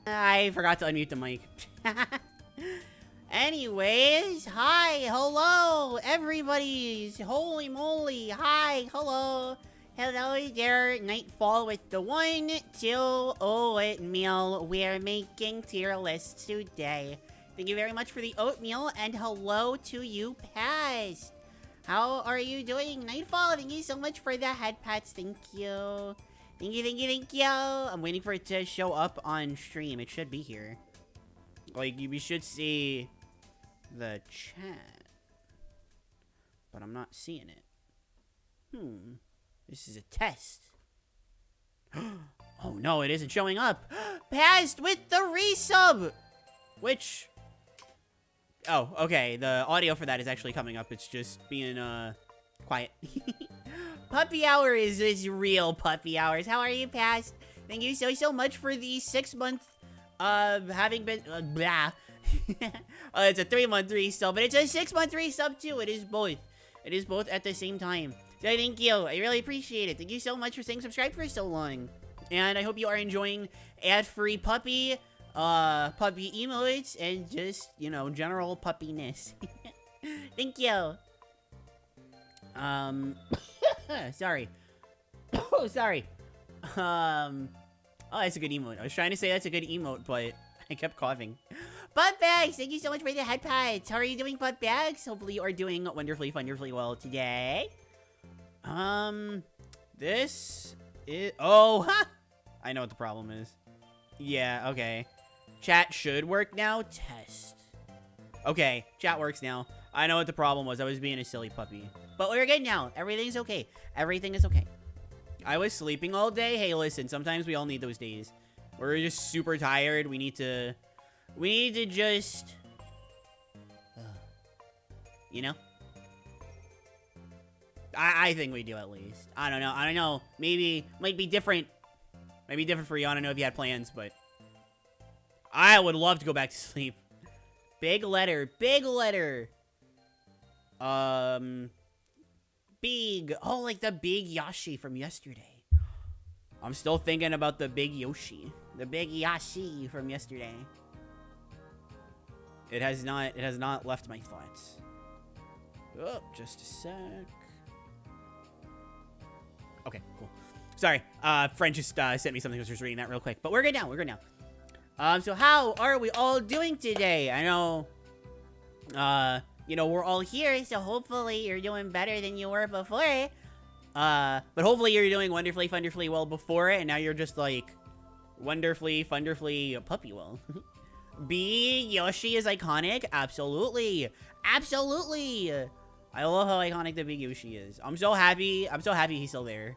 I forgot to unmute the mic. Anyways, hi, hello, everybody's. Holy moly, hi, hello. Hello there, Nightfall with the 1, 2, oatmeal. We're making tier lists today. Thank you very much for the oatmeal, and hello to you, Past. How are you doing, Nightfall? Thank you so much for the head pats, thank you. Thank you, thank you, thank you. I'm waiting for it to show up on stream. It should be here. Like, we should see the chat. But I'm not seeing it. This is a test. Oh no, it isn't showing up. Passed with the resub! Which, Oh, okay. The audio for that is actually coming up. It's just being, quiet. Puppy hour is real puppy hours. How are you, Past? Thank you so much for the 6-month, having been, blah. It's a 3-month resub, but it's a 6-month resub too. It is both. It is both at the same time. So thank you. I really appreciate it. Thank you so much for staying subscribed for so long. And I hope you are enjoying ad-free puppy emotes, and just, you know, general puppiness. Thank you. Sorry. Oh, sorry. Oh, that's a good emote. I was trying to say that's a good emote, but I kept coughing. Butt Bags, thank you so much for the head pads. How are you doing, Butt Bags? Hopefully you are doing wonderfully well today. This is... Oh, ha! I know what the problem is. Yeah, okay. Chat should work now. Test. Okay, chat works now. I know what the problem was. I was being a silly puppy. But we're good now. Everything's okay. Everything is okay. I was sleeping all day. Hey, listen, sometimes we all need those days. We're just super tired. We need to just... you know? I think we do, at least. I don't know. Maybe, might be different. Might be different for you. I don't know if you had plans, but... I would love to go back to sleep. Big letter. Big letter. Big. Oh, like the big Yoshi from yesterday. I'm still thinking about the big Yoshi. The big Yoshi from yesterday. It has not left my thoughts. Oh, just a sec. Okay, cool. Sorry, friend just sent me something. I was just reading that real quick. But we're good now. We're good now. So how are we all doing today? I know, you know, we're all here, so hopefully you're doing better than you were before. But hopefully you're doing wonderfully well before it, and now you're just, like, wonderfully puppy well. Big Yoshi is iconic. Absolutely. Absolutely. I love how iconic the big Yoshi is. I'm so happy he's still there.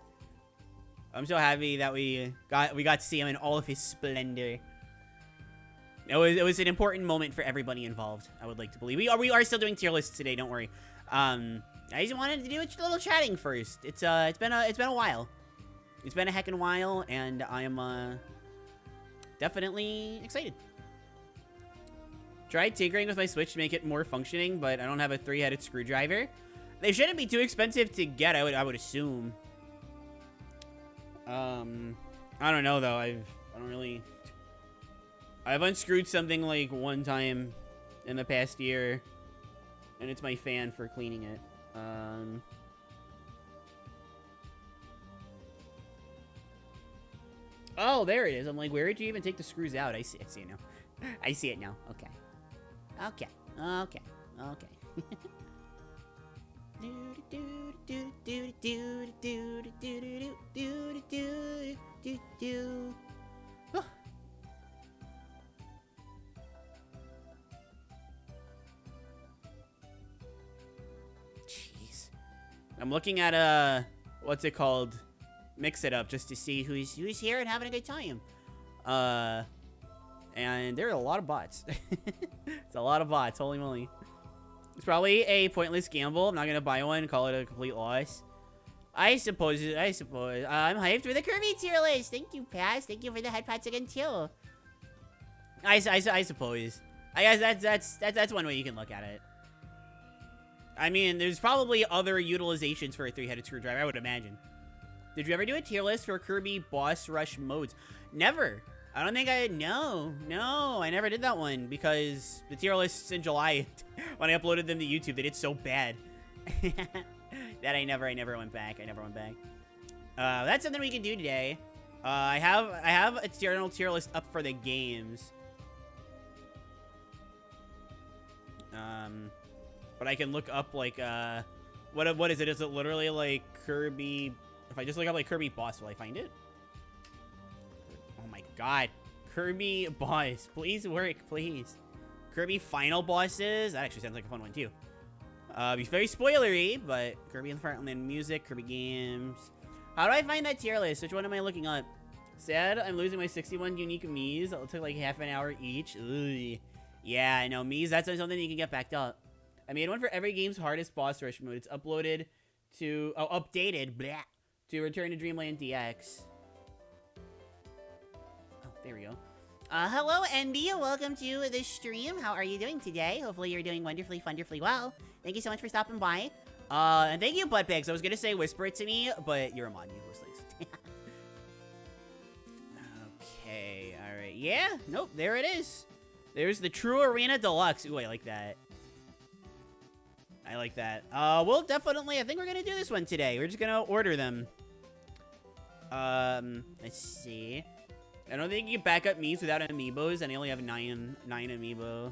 I'm so happy that we got to see him in all of his splendor. It was an important moment for everybody involved, I would like to believe. We are still doing tier lists today, don't worry. I just wanted to do a little chatting first. It's been a while. It's been a heckin' while, and I am definitely excited. Tried tinkering with my Switch to make it more functioning, but I don't have a 3-headed screwdriver. They shouldn't be too expensive to get, I would assume. I don't know though. I've unscrewed something like one time in the past year, and it's my fan for cleaning it. Oh, there it is. I'm like, where did you even take the screws out? I see it now. I see it now. Okay. Okay. Okay. Okay. Jeez. I'm looking at what's it called? Mix It Up, just to see who's here and having a good time. And there are a lot of bots. It's a lot of bots, holy moly. It's probably a pointless gamble. I'm not gonna buy one and call it a complete loss. I suppose. I'm hyped for the Kirby tier list. Thank you, Paz. Thank you for the head pats again too. I suppose. I guess that's one way you can look at it. I mean, there's probably other utilizations for a 3-headed screwdriver, I would imagine. Did you ever do a tier list for Kirby boss rush modes? Never. I don't think No, I never did that one because the tier lists in July, when I uploaded them to YouTube, they did so bad that I never went back. That's something we can do today. I have a tier list up for the games. But I can look up like what is it? Is it literally like Kirby? If I just look up like Kirby boss, will I find it? Oh my god. Kirby boss. Please work, please. Kirby final bosses. That actually sounds like a fun one too. It's very spoilery, but Kirby in the Heartland music, Kirby games. How do I find that tier list? Which one am I looking up? Sad, I'm losing my 61 unique Miis. It'll take like half an hour each. Ugh. Yeah, I know. Mies, that's something you can get backed up. I made one for every game's hardest boss rush mode. It's uploaded to... Oh, updated. Blah, to Return to Dreamland DX. Oh, there we go. Hello, Envy. Welcome to the stream. How are you doing today? Hopefully you're doing wonderfully, wonderfully well. Thank you so much for stopping by. And thank you, Buttpigs. I was going to say whisper it to me, but you're a mod. You host things. Okay, alright. Yeah, nope, there it is. There's the True Arena Deluxe. Ooh, I like that. I like that. We'll definitely, I think we're gonna do this one today. We're just gonna order them. Let's see. I don't think you can back up Mies without amiibos, and I only have nine amiibo.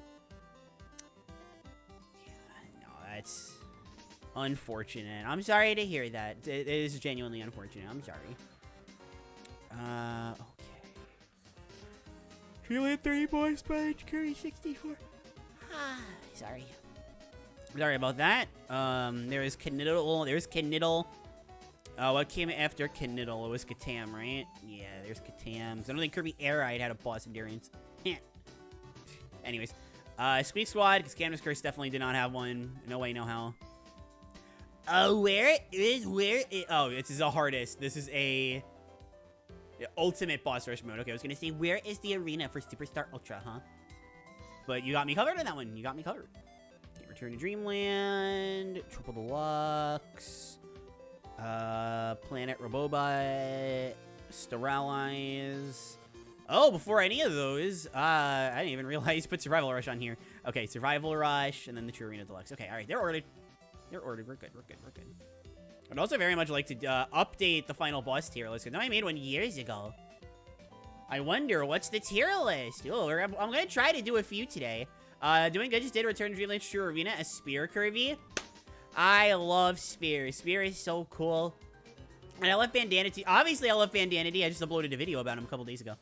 Yeah, no, that's unfortunate. I'm sorry to hear that. It is genuinely unfortunate. I'm sorry. Okay. Feeling 3 boys, Spike, Kirby 64. Sorry. Sorry about that. There is Kniddle. There's Kniddle. What came after Kniddle? It was Katam, right? Yeah, there's Katams. I don't think Kirby Air Ride had a boss endurance. Anyways. Squeak Squad, because Canvas Curse definitely did not have one. No way, no how. Oh, oh, this is the hardest. This is a... ultimate boss rush mode. Okay, I was gonna say, where is the arena for Superstar Ultra, huh? But you got me covered on that one. You got me covered. Okay, Return to Dreamland, Triple Deluxe, Planet Robobot, Sterilize. Oh, before any of those, I didn't even realize you put Survival Rush on here. Okay, Survival Rush, and then the True Arena Deluxe. Okay, all right, they're ordered. They're ordered. We're good. We're good. We're good. I'd also very much like to update the final boss tier list, because I made one years ago. I wonder, what's the tier list? Oh, I'm going to try to do a few today. Doing good, just did Return to Dreamland True Arena as Spear Kirby. I love Spear. Spear is so cool. And I love Bandanity. Obviously, I love Bandanity. I just uploaded a video about him a couple days ago.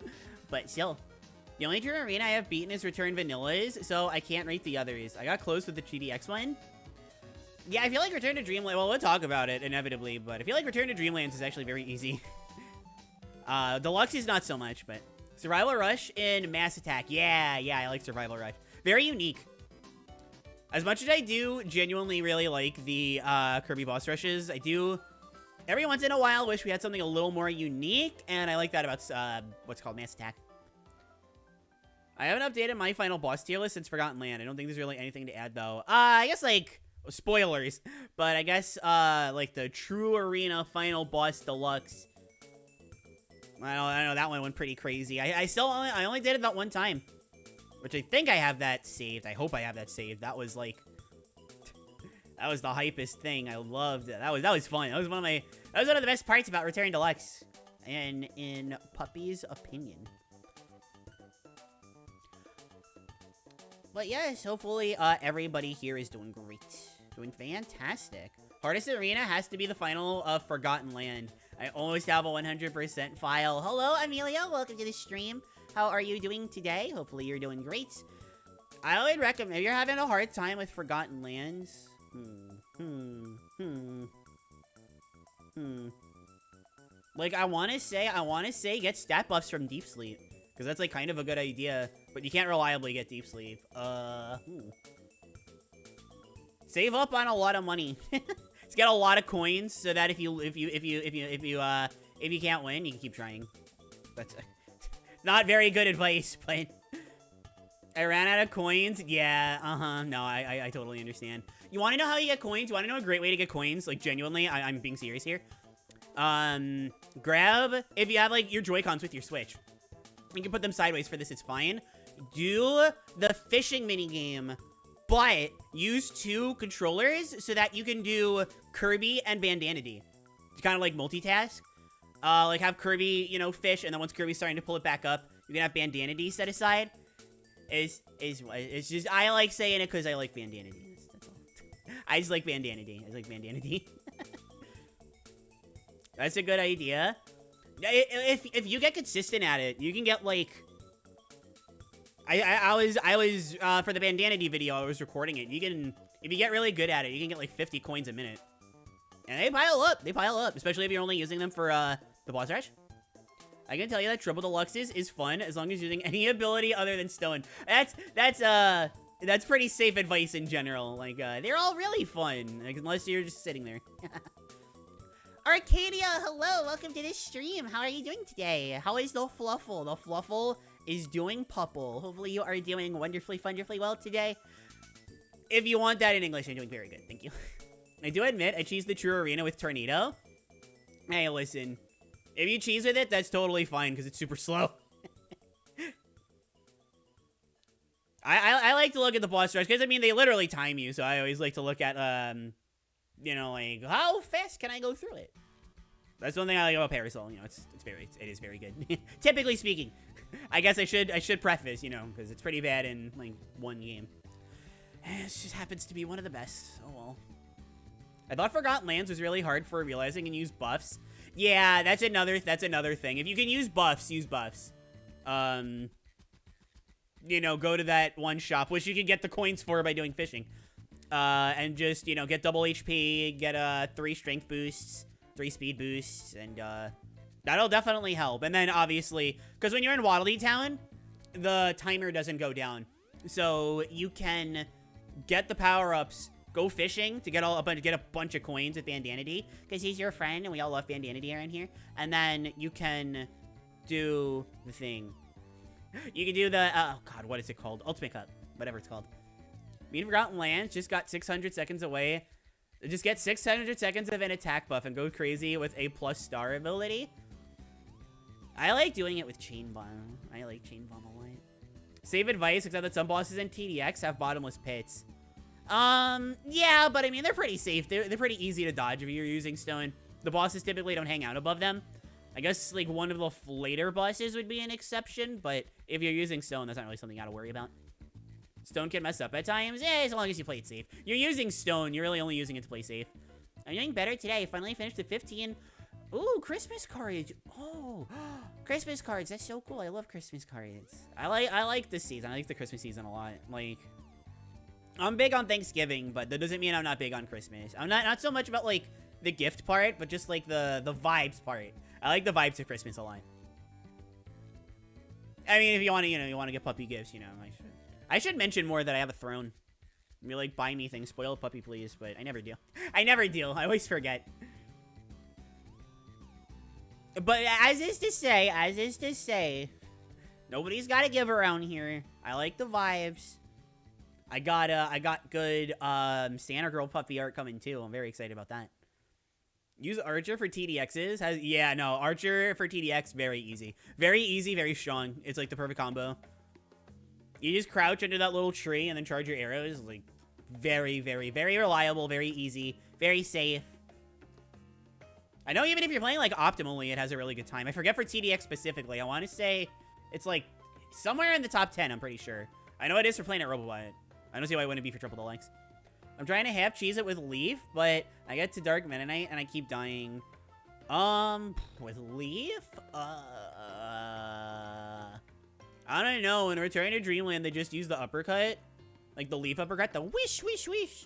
But still, the only True Arena I have beaten is Return Vanillas, so I can't rate the others. I got close with the 3DX one. Yeah, I feel like Return to Dreamland, well, we'll talk about it, inevitably, but I feel like Return to Dreamlands is actually very easy. Deluxe is not so much, but Survival Rush and Mass Attack. Yeah, I like Survival Rush. Very unique. As much as I do genuinely really like the Kirby boss rushes, I do every once in a while wish we had something a little more unique, and I like that about what's called Mass Attack. I haven't updated my final boss tier list since Forgotten Land. I don't think there's really anything to add, though. I guess, like... spoilers, but I guess, like, the True Arena Final Boss Deluxe. I know that one went pretty crazy. I only did it that one time. Which I think I have that saved. I hope I have that saved. That was, like... that was the hypest thing. I loved it. That was fun. That was one of the best parts about Return Deluxe. And in Puppy's opinion. But yes, hopefully, everybody here is doing great. Doing fantastic. Hardest arena has to be the final of Forgotten Land. I almost have a 100% file. Hello, Amelia. Welcome to the stream. How are you doing today? Hopefully you're doing great. I would recommend, if you're having a hard time with Forgotten Lands. Like, I want to say get stat buffs from Deep Sleep. Because that's, like, kind of a good idea. But you can't reliably get Deep Sleep. Save up on a lot of money. Just get a lot of coins so that if you can't win, you can keep trying. That's not very good advice, but I ran out of coins. Yeah, no, I totally understand. You want to know how you get coins? You want to know a great way to get coins? Like, genuinely, I'm being serious here. Grab, if you have, like, your Joy-Cons with your Switch. You can put them sideways for this, it's fine. Do the fishing minigame, but use 2 controllers so that you can do Kirby and Bandanity. It's kind of like multitask. Like have Kirby, you know, fish, and then once Kirby's starting to pull it back up, you can have Bandanity set aside. It's just, I like saying it because I like Bandanity. That's all. I just like Bandanity. I like Bandanity. That's a good idea. If you get consistent at it, you can get, like... I was for the Bandanity video, I was recording it. You can, if you get really good at it, you can get, like, 50 coins a minute. And they pile up. They pile up, especially if you're only using them for, the boss rush. I can tell you that Triple Deluxes is fun as long as you're using any ability other than Stone. That's pretty safe advice in general. Like, they're all really fun, like, unless you're just sitting there. Arcadia, hello, welcome to this stream. How are you doing today? How is the Fluffle? The Fluffle is doing pupple. Hopefully you are doing wonderfully well today. If you want that in English, I'm doing very good, thank you. I do admit, I cheesed the True Arena with Tornado. Hey, listen. If you cheese with it, that's totally fine, because it's super slow. I like to look at the boss rush, because, I mean, they literally time you, so I always like to look at, you know, like, how fast can I go through it? That's one thing I like about Parasol, you know, it is very good. Typically speaking. I guess I should preface, you know, because it's pretty bad in, like, one game. It just happens to be one of the best. Oh, well. I thought Forgotten Lands was really hard for realizing and use buffs. Yeah, that's another thing. If you can use buffs, use buffs. You know, go to that one shop, which you can get the coins for by doing fishing. And just, you know, get double HP, get 3 strength boosts, 3 speed boosts, and that'll definitely help. And then, obviously, because when you're in Waddle Dee Town, the timer doesn't go down. So you can get the power-ups, go fishing to get a bunch of coins with Bandanity, because he's your friend, and we all love Bandanity around here. And then you can do the thing. You can do the, oh god, what is it called? Ultimate Cup, whatever it's called. Me and Forgotten Lands just got 600 seconds away. Just get 600 seconds of an attack buff and go crazy with a plus star ability. I like doing it with Chain Bomb. I like Chain Bomb a lot. Save advice, except that some bosses in TDX have bottomless pits. Yeah, but I mean, they're pretty safe. They're pretty easy to dodge if you're using Stone. The bosses typically don't hang out above them. I guess, like, one of the later bosses would be an exception, but if you're using Stone, that's not really something you gotta worry about. Stone can mess up at times, as long as you play it safe. You're using Stone, you're really only using it to play safe. I'm doing better today. I finally finished the 15. Ooh, Christmas cards. Oh, Christmas cards. That's so cool. I love Christmas cards. I like this season. I like the Christmas season a lot. Like, I'm big on Thanksgiving, but that doesn't mean I'm not big on Christmas. I'm not so much about, like, the gift part, but just, like, the vibes part. I like the vibes of Christmas a lot. I mean, if you want to, you want to get puppy gifts, I should mention more that I have a throne. Be like, buy me things, spoil a puppy, please, but I never do. I never do. I always forget. But as is to say, nobody's got to give around here. I like the vibes. I got good Santa Girl puppy art coming too. I'm very excited about that. Use Archer for TDXs. Yeah, no, Archer for TDX, very easy. Very easy, very strong. It's like the perfect combo. You just crouch under that little tree and then charge your arrows. Like, very, very, very reliable, very easy, very safe. I know even if you're playing, like, optimally, it has a really good time. I forget for TDX specifically. I want to say it's, like, somewhere in the top 10, I'm pretty sure. I know it is for playing at Robobot. I don't see why it wouldn't be for Triple Deluxe. I'm trying to half cheese it with Leaf, but I get to Dark Mennonite and I keep dying. With Leaf? I don't know. In Return to Dreamland, they just use the uppercut. Like the Leaf uppercut, the whoosh, whoosh, whoosh.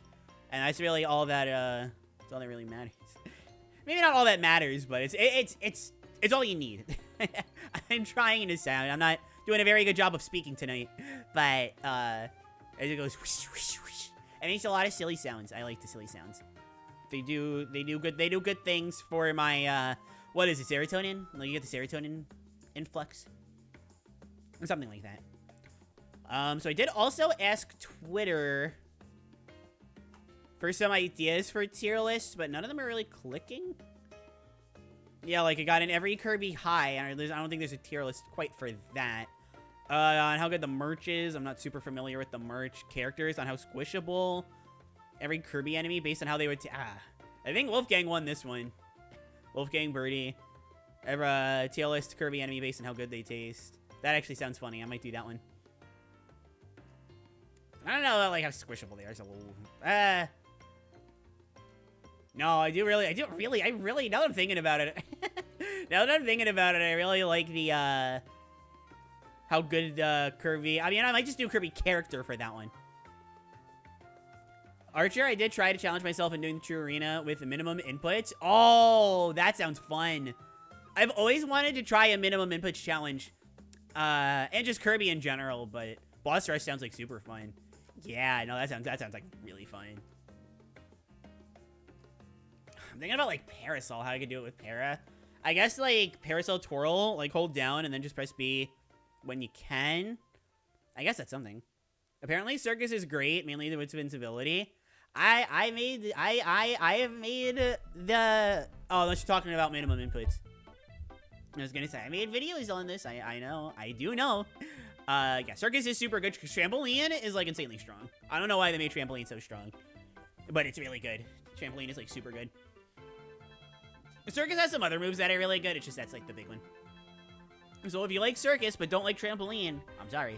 And that's really all that, that's all that really matters. Maybe not all that matters, but it's all you need. I'm trying to sound. I'm not doing a very good job of speaking tonight, but, as it goes whoosh, whoosh, whoosh. It makes a lot of silly sounds. I like the silly sounds. They do good things for my, what is it, serotonin? Like, you get the serotonin influx? Or something like that. So I did also ask Twitter for some ideas for tier lists, but none of them are really clicking. Yeah, like, I got in every Kirby high, and I don't think there's a tier list quite for that. On how good the merch is. I'm not super familiar with the merch. Characters, on how squishable every Kirby enemy based on how they would... I think Wolfgang won this one. Wolfgang, Birdie. Tier list Kirby enemy based on how good they taste. That actually sounds funny. I might do that one. I don't know, like, how squishable they are. It's a little... No, I really, now that I'm thinking about it... I really like the, how good Kirby... I mean, I might just do Kirby character for that one. Archer, I did try to challenge myself in doing the True Arena with minimum inputs. Oh, that sounds fun. I've always wanted to try a minimum inputs challenge. And just Kirby in general, but boss rush sounds like super fun. Yeah, no, that sounds like really fun. I'm thinking about like Parasol, how I could do it with Para. I guess like Parasol twirl, like hold down and then just press B when you can. I guess that's something. Apparently Circus is great, mainly with invincibility. I have made the unless you're talking about minimum inputs. I was gonna say I made videos on this. I know. I do know. Yeah, Circus is super good. Trampoline is like insanely strong. I don't know why they made Trampoline so strong, but it's really good. Trampoline is like super good. Circus has some other moves that are really good. It's just that's like the big one. So if you like Circus but don't like Trampoline, I'm sorry.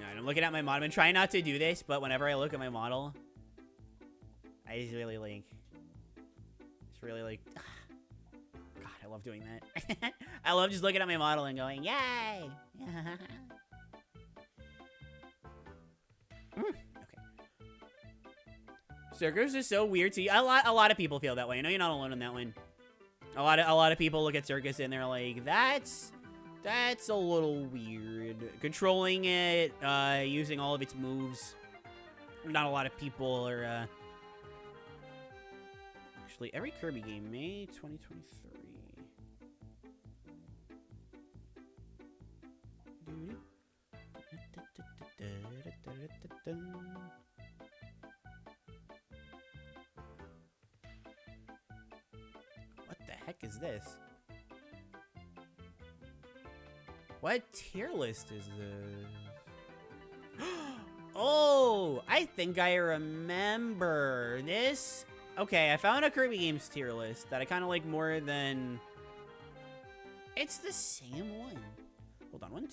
Alright, I'm looking at my model. I'm trying not to do this, but whenever I look at my model, I just really like... It's really like... God, I love doing that. I love just looking at my model and going, yay! Okay. Circus is so weird to you. A lot of people feel that way. I know you're not alone on that one. A lot of people look at Circus and they're like, that's a little weird. Controlling it, using all of its moves. Not a lot of people are, actually, every Kirby game, May 2023. What the heck is this? What tier list is this? Oh, I think I remember this. Okay, I found a Kirby Games tier list that I kind of like more than... It's the same one. Hold on, 1,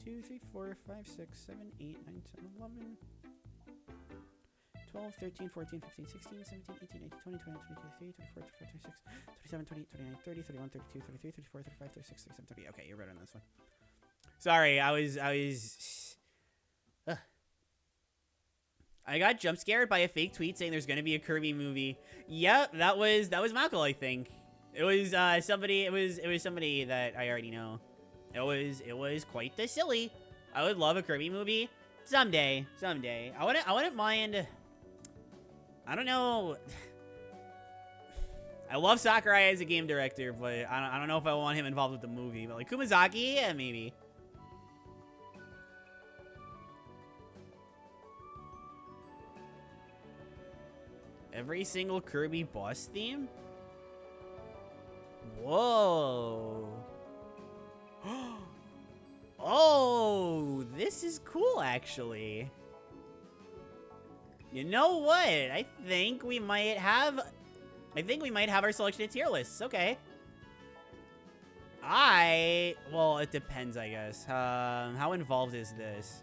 2, 3, 4, 5, 6, 7, 8, 9, 10, 11, 12, 13, 14, 15, 16, 17, 18, 19, 20, 21, 22, 23, 24, 25, 26, 27, 28, 29, 30, 31, 32, 33, 34, 35, 36, 37, 38. Okay, you're better on this one. Sorry, I got jump scared by a fake tweet saying there's gonna be a Kirby movie. Yep, that was Malcolm, I think. It was somebody that I already know. It was quite the silly. I would love a Kirby movie someday. I wouldn't mind. I don't know. I love Sakurai as a game director, but I don't know if I want him involved with the movie. But like Kumazaki, yeah, maybe. Every single Kirby boss theme? Whoa. Oh, this is cool, actually. You know what? I think we might have our selection of tier lists. Okay. Well, it depends, I guess. How involved is this?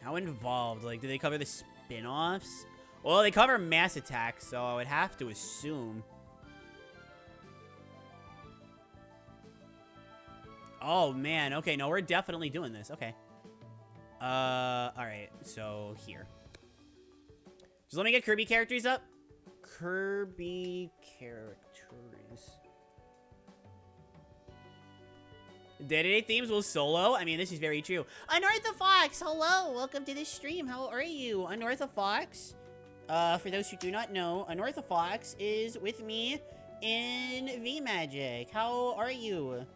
How involved? Like, do they cover the spin-offs? Well, they cover Mass Attack, so I would have to assume. Oh, man. Okay, no, we're definitely doing this. Okay. Alright. So, here. Just let me get Kirby characters up. Kirby characters. Day-to-day themes will solo. I mean, this is very true. Unortha Fox, hello. Welcome to the stream. How are you? Unortha Fox. For those who do not know, Unortha Fox is with me in VMagic. How are you?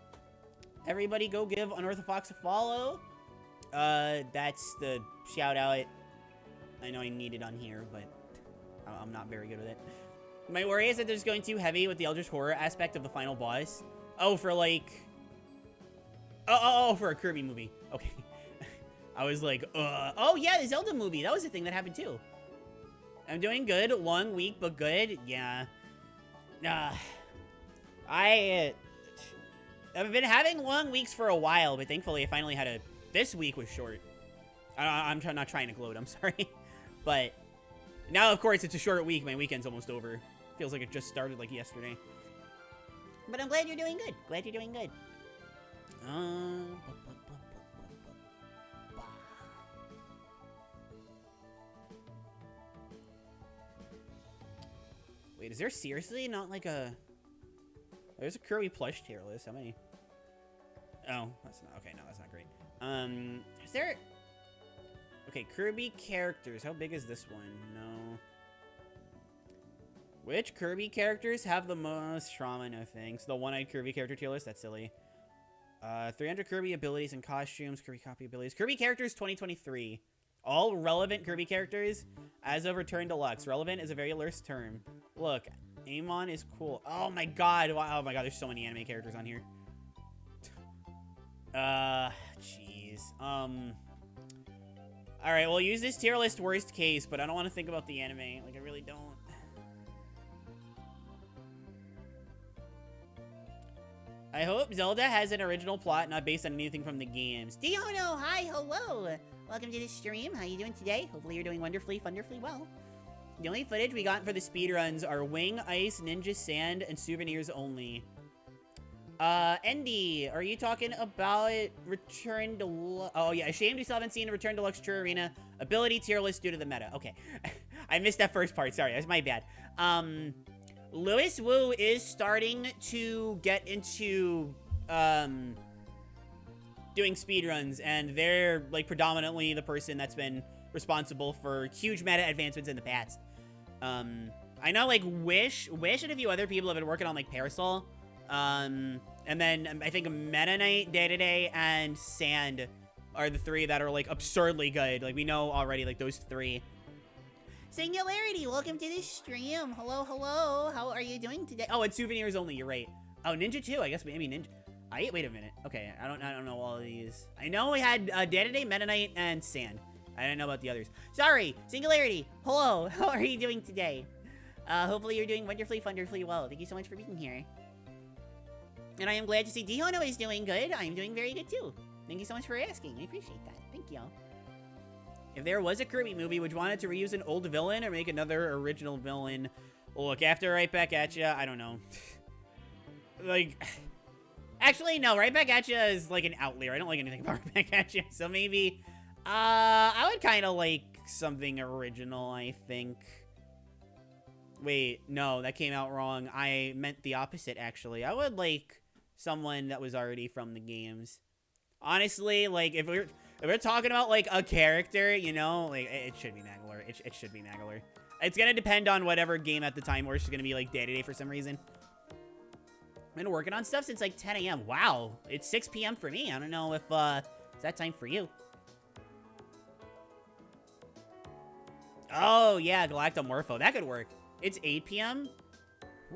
Everybody go give Unortha Fox a follow. That's the shout out. I know I need it on here, but I'm not very good with it. My worry is that they're just going too heavy with the Eldritch Horror aspect of the final boss. Oh, for like... Oh, for a Kirby movie. Okay. I was like, oh yeah, the Zelda movie. That was the thing that happened too. I'm doing good. Long week, but good. Yeah. I've been having long weeks for a while, but thankfully I finally had this week was short. I'm not trying to gloat, I'm sorry. But now, of course, it's a short week. My weekend's almost over. Feels like it just started like yesterday. But I'm glad you're doing good. Glad you're doing good. Wait, is there seriously not like a... There's a Kirby plush tier list. How many? Oh, that's not... Okay, no, that's not great. Is there... Okay, Kirby characters. How big is this one? No. Which Kirby characters have the most trauma? No thanks. The one-eyed Kirby character tier list? That's silly. 300 Kirby abilities and costumes. Kirby copy abilities. Kirby characters 2023. All relevant Kirby characters as of Return Deluxe. Relevant is a very loose term. Look, Amon is cool. Oh my god. Wow. Oh my god, there's so many anime characters on here. Jeez. Alright, we'll use this tier list worst case, but I don't want to think about the anime. Like, I really don't. I hope Zelda has an original plot, not based on anything from the games. Diono, hi, hello. Welcome to the stream. How you doing today? Hopefully you're doing wonderfully well. The only footage we got for the speedruns are Wing, Ice, Ninja, Sand, and souvenirs only. Andy, are you talking about Return Deluxe? Oh, yeah, ashamed we still haven't seen a Return Deluxe True Arena ability tier list due to the meta. Okay, I missed that first part. Sorry, that's my bad. Lewis Wu is starting to get into, doing speedruns, and they're, like, predominantly the person that's been responsible for huge meta advancements in the past. I know, like, Wish and a few other people have been working on, like, Parasol. And then I think Meta Knight, Day-to-Day, and Sand are the three that are, like, absurdly good. Like, we know already, like, those three. Singularity, welcome to the stream. Hello, hello. How are you doing today? Oh, it's souvenirs only, you're right. Oh, Ninja too, I guess maybe Ninja. Wait a minute. Okay, I don't know all of these. I know we had Day-to-Day, Meta Knight, and Sand. I didn't know about the others. Sorry, Singularity. Hello, how are you doing today? Hopefully you're doing wonderfully well. Thank you so much for being here. And I am glad to see Dihono is doing good. I'm doing very good too. Thank you so much for asking. I appreciate that. Thank you. If there was a Kirby movie, would you want it to reuse an old villain or make another original villain? Look, after Right Back At Ya, I don't know. Like, actually, no, Right Back At Ya is like an outlier. I don't like anything about Right Back At Ya. So maybe, I would kind of like something original, I think. Wait, no, that came out wrong. I meant the opposite, actually. I would like someone that was already from the games. Honestly, like, if we're talking about, like, a character, you know, like, it should be Magolor. It should be Magolor. It's gonna depend on whatever game at the time, or it's just gonna be, like, Day-to-Day for some reason. I've been working on stuff since, like, 10 a.m. Wow, it's 6 p.m. for me. I don't know if, it's that time for you. Oh, yeah, Galactomorpho. That could work. It's 8 p.m.?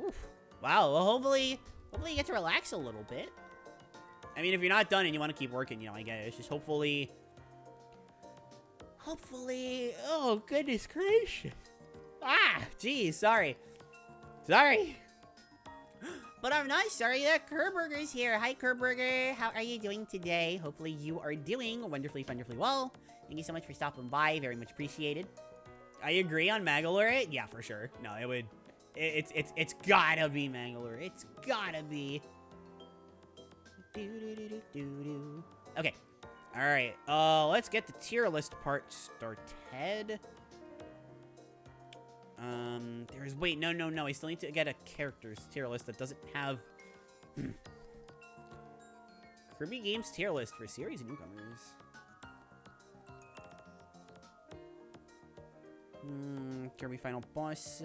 Oof. Wow, well, hopefully you get to relax a little bit. I mean, if you're not done and you want to keep working, you know, I guess. It's just hopefully... Oh, goodness gracious. Ah, geez, sorry. Sorry. But I'm not sorry that Kerburger's here. Hi, Kerburger. How are you doing today? Hopefully you are doing wonderfully well. Thank you so much for stopping by. Very much appreciated. I agree on Magolor. Yeah, for sure. No, it would... It's gotta be Magolor. It's gotta be... Okay. Alright. Let's get the tier list part started. Wait, no. I still need to get a characters tier list that doesn't have... Kirby Games tier list for series newcomers. Kirby final bosses...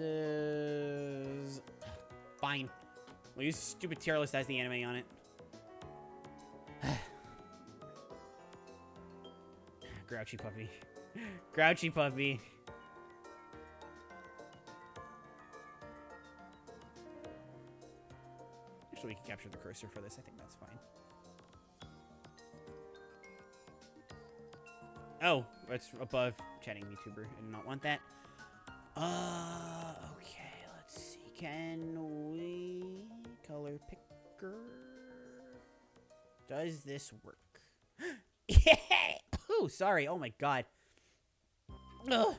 Fine. We'll use stupid tier list as the anime on it. Grouchy puppy. Grouchy puppy. Actually, we can capture the cursor for this. I think that's fine. Oh, it's above chatting VTuber. I did not want that. Okay, let's see. Can we color picker? Does this work? Yeah! Ooh, sorry. Oh my god. It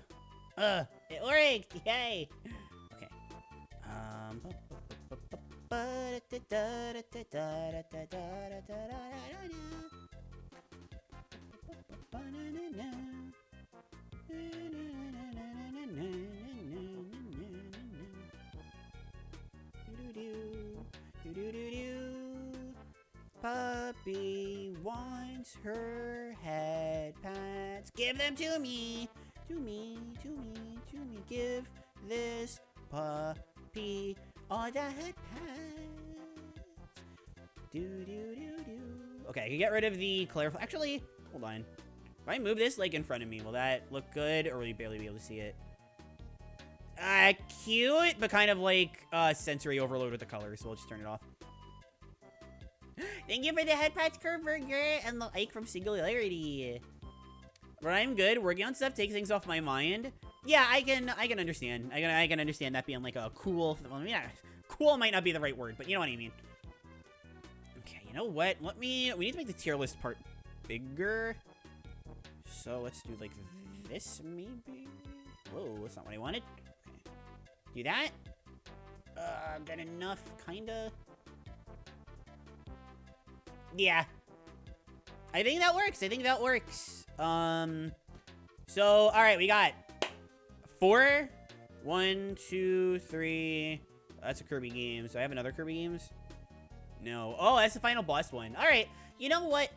worked! Yay! Okay. her head pats. Give them to me. To me, to me, to me. Give this puppy all the head pats. Do, do, do, do. Okay, I can get rid of the clarify. Actually, hold on. If I move this like in front of me, will that look good, or will you barely be able to see it? Cute, but kind of like sensory overload with the colors, so we'll just turn it off. Thank you for the head patch, Kerberger, and the Ike from Singularity. But I'm good. Working on stuff takes things off my mind. Yeah, I can understand. I can understand that being like a cool. Well, yeah, cool might not be the right word, but you know what I mean. Okay, you know what? We need to make the tier list part bigger. So let's do like this maybe. Whoa, that's not what I wanted. Okay. Do that. Got enough, kinda. Yeah. I think that works. So, alright, we got 4. 1, 2, 3. That's a Kirby game. So I have another Kirby games? No. Oh, that's the final boss one. Alright, you know what?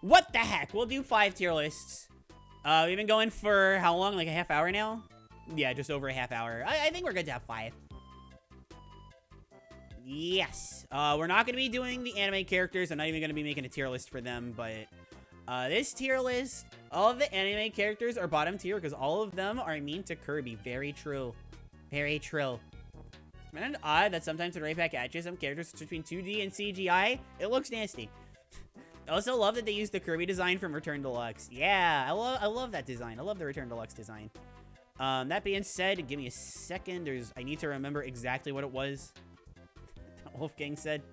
What the heck? We'll do 5 tier lists. We've been going for how long? Like a half hour now? Yeah, just over a half hour. I think we're good to have 5. Yes. We're not going to be doing the anime characters. I'm not even going to be making a tier list for them, but this tier list, all of the anime characters are bottom tier because all of them are mean to Kirby. Very true. Very true. It's kind of odd that sometimes when right back at you, some characters between 2D and CGI, it looks nasty. I also love that they used the Kirby design from Return Deluxe. Yeah, I love that design. I love the Return Deluxe design. That being said, give me a second. I need to remember exactly what it was. Wolfgang said.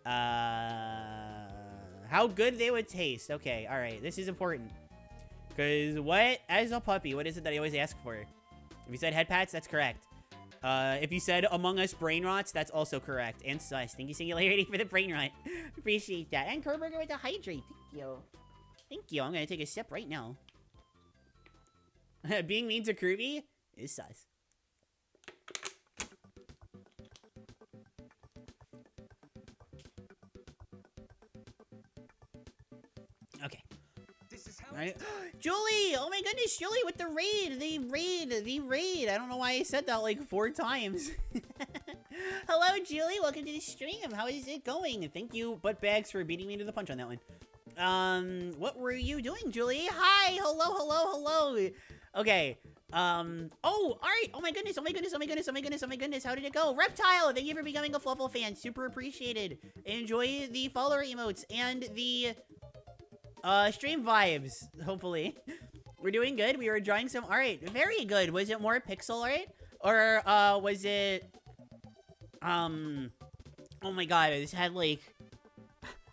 How good they would taste. Okay, alright. This is important. Because what? As a puppy, what is it that I always ask for? If you said head pats, that's correct. If you said Among Us brain rots, that's also correct. And sus. Thank you, Singularity, for the brain rot. Appreciate that. And Kerberger with the hydrate. Thank you. Thank you. I'm going to take a sip right now. Being mean to Kirby is sus. Okay. This is how Julie! Oh my goodness, Julie with the raid! The raid! I don't know why I said that like 4 times. Hello, Julie. Welcome to the stream. How is it going? Thank you, Buttbags, for beating me to the punch on that one. What were you doing, Julie? Hi! Hello! Okay. Oh, alright. Oh my goodness. How did it go? Reptile, thank you for becoming a Fluffle fan. Super appreciated. Enjoy the follower emotes and the stream vibes, hopefully. We're doing good. We were drawing some art. Very good. Was it more pixel art? Or, was it... Oh my god, I just had, like...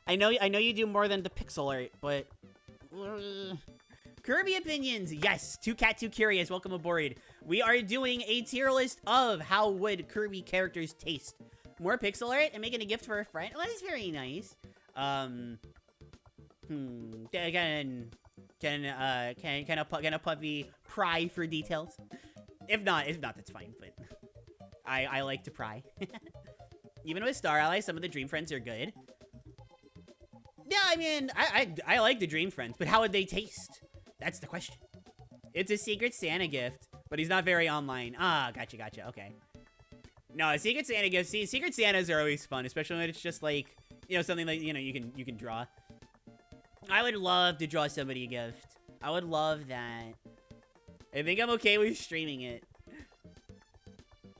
I know you do more than the pixel art, but... Kirby opinions! Yes! 2Cat2 Curious, welcome aboard. We are doing a tier list of how would Kirby characters taste. More pixel art and making a gift for a friend. Well, that is very nice. Can a puppy pry for details? If not, that's fine, but I like to pry. Even with Star Allies, some of the Dream Friends are good. Yeah, I mean, I like the Dream Friends, but how would they taste? That's the question. It's a Secret Santa gift, but he's not very online. Ah, gotcha, okay. No, a Secret Santa gift, see, Secret Santas are always fun, especially when it's just like, you know, something like, you know, you can draw. I would love to draw somebody a gift. I would love that. I think I'm okay with streaming it.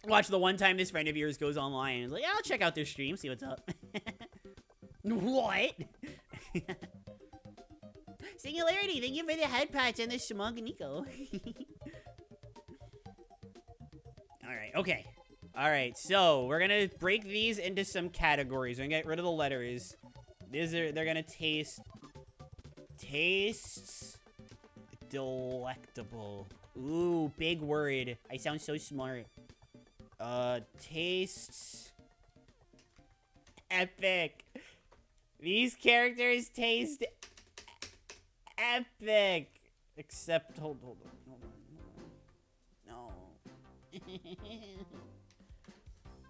Watch the one time this friend of yours goes online and is like, yeah, I'll check out their stream, see what's up. What? Singularity, thank you for the head patch and the Shimog Nico. Alright, okay. Alright, so we're gonna break these into some categories. We're gonna get rid of the letters. They're gonna tastes delectable. Ooh, big word. I sound so smart. Tastes epic. These characters taste epic. Except, hold on. No.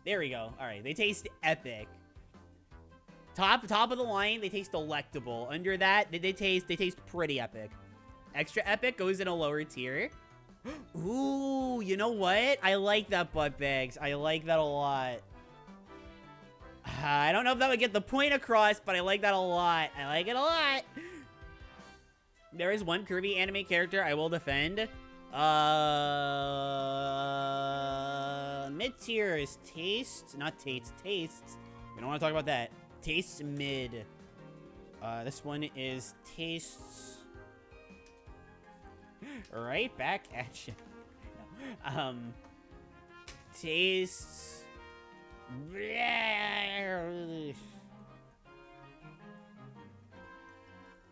There we go. Alright, they taste epic. Top of the line, they taste delectable. Under that, they taste pretty epic. Extra epic goes in a lower tier. Ooh, you know what? I like that butt bags. I like that a lot. I don't know if that would get the point across, but I like that a lot. I like it a lot. There is one Kirby anime character I will defend. Mid-tier is Taste. Not Taste. Tastes. We don't want to talk about that. Tastes mid. This one is Tastes. Right back at you. No. Tastes.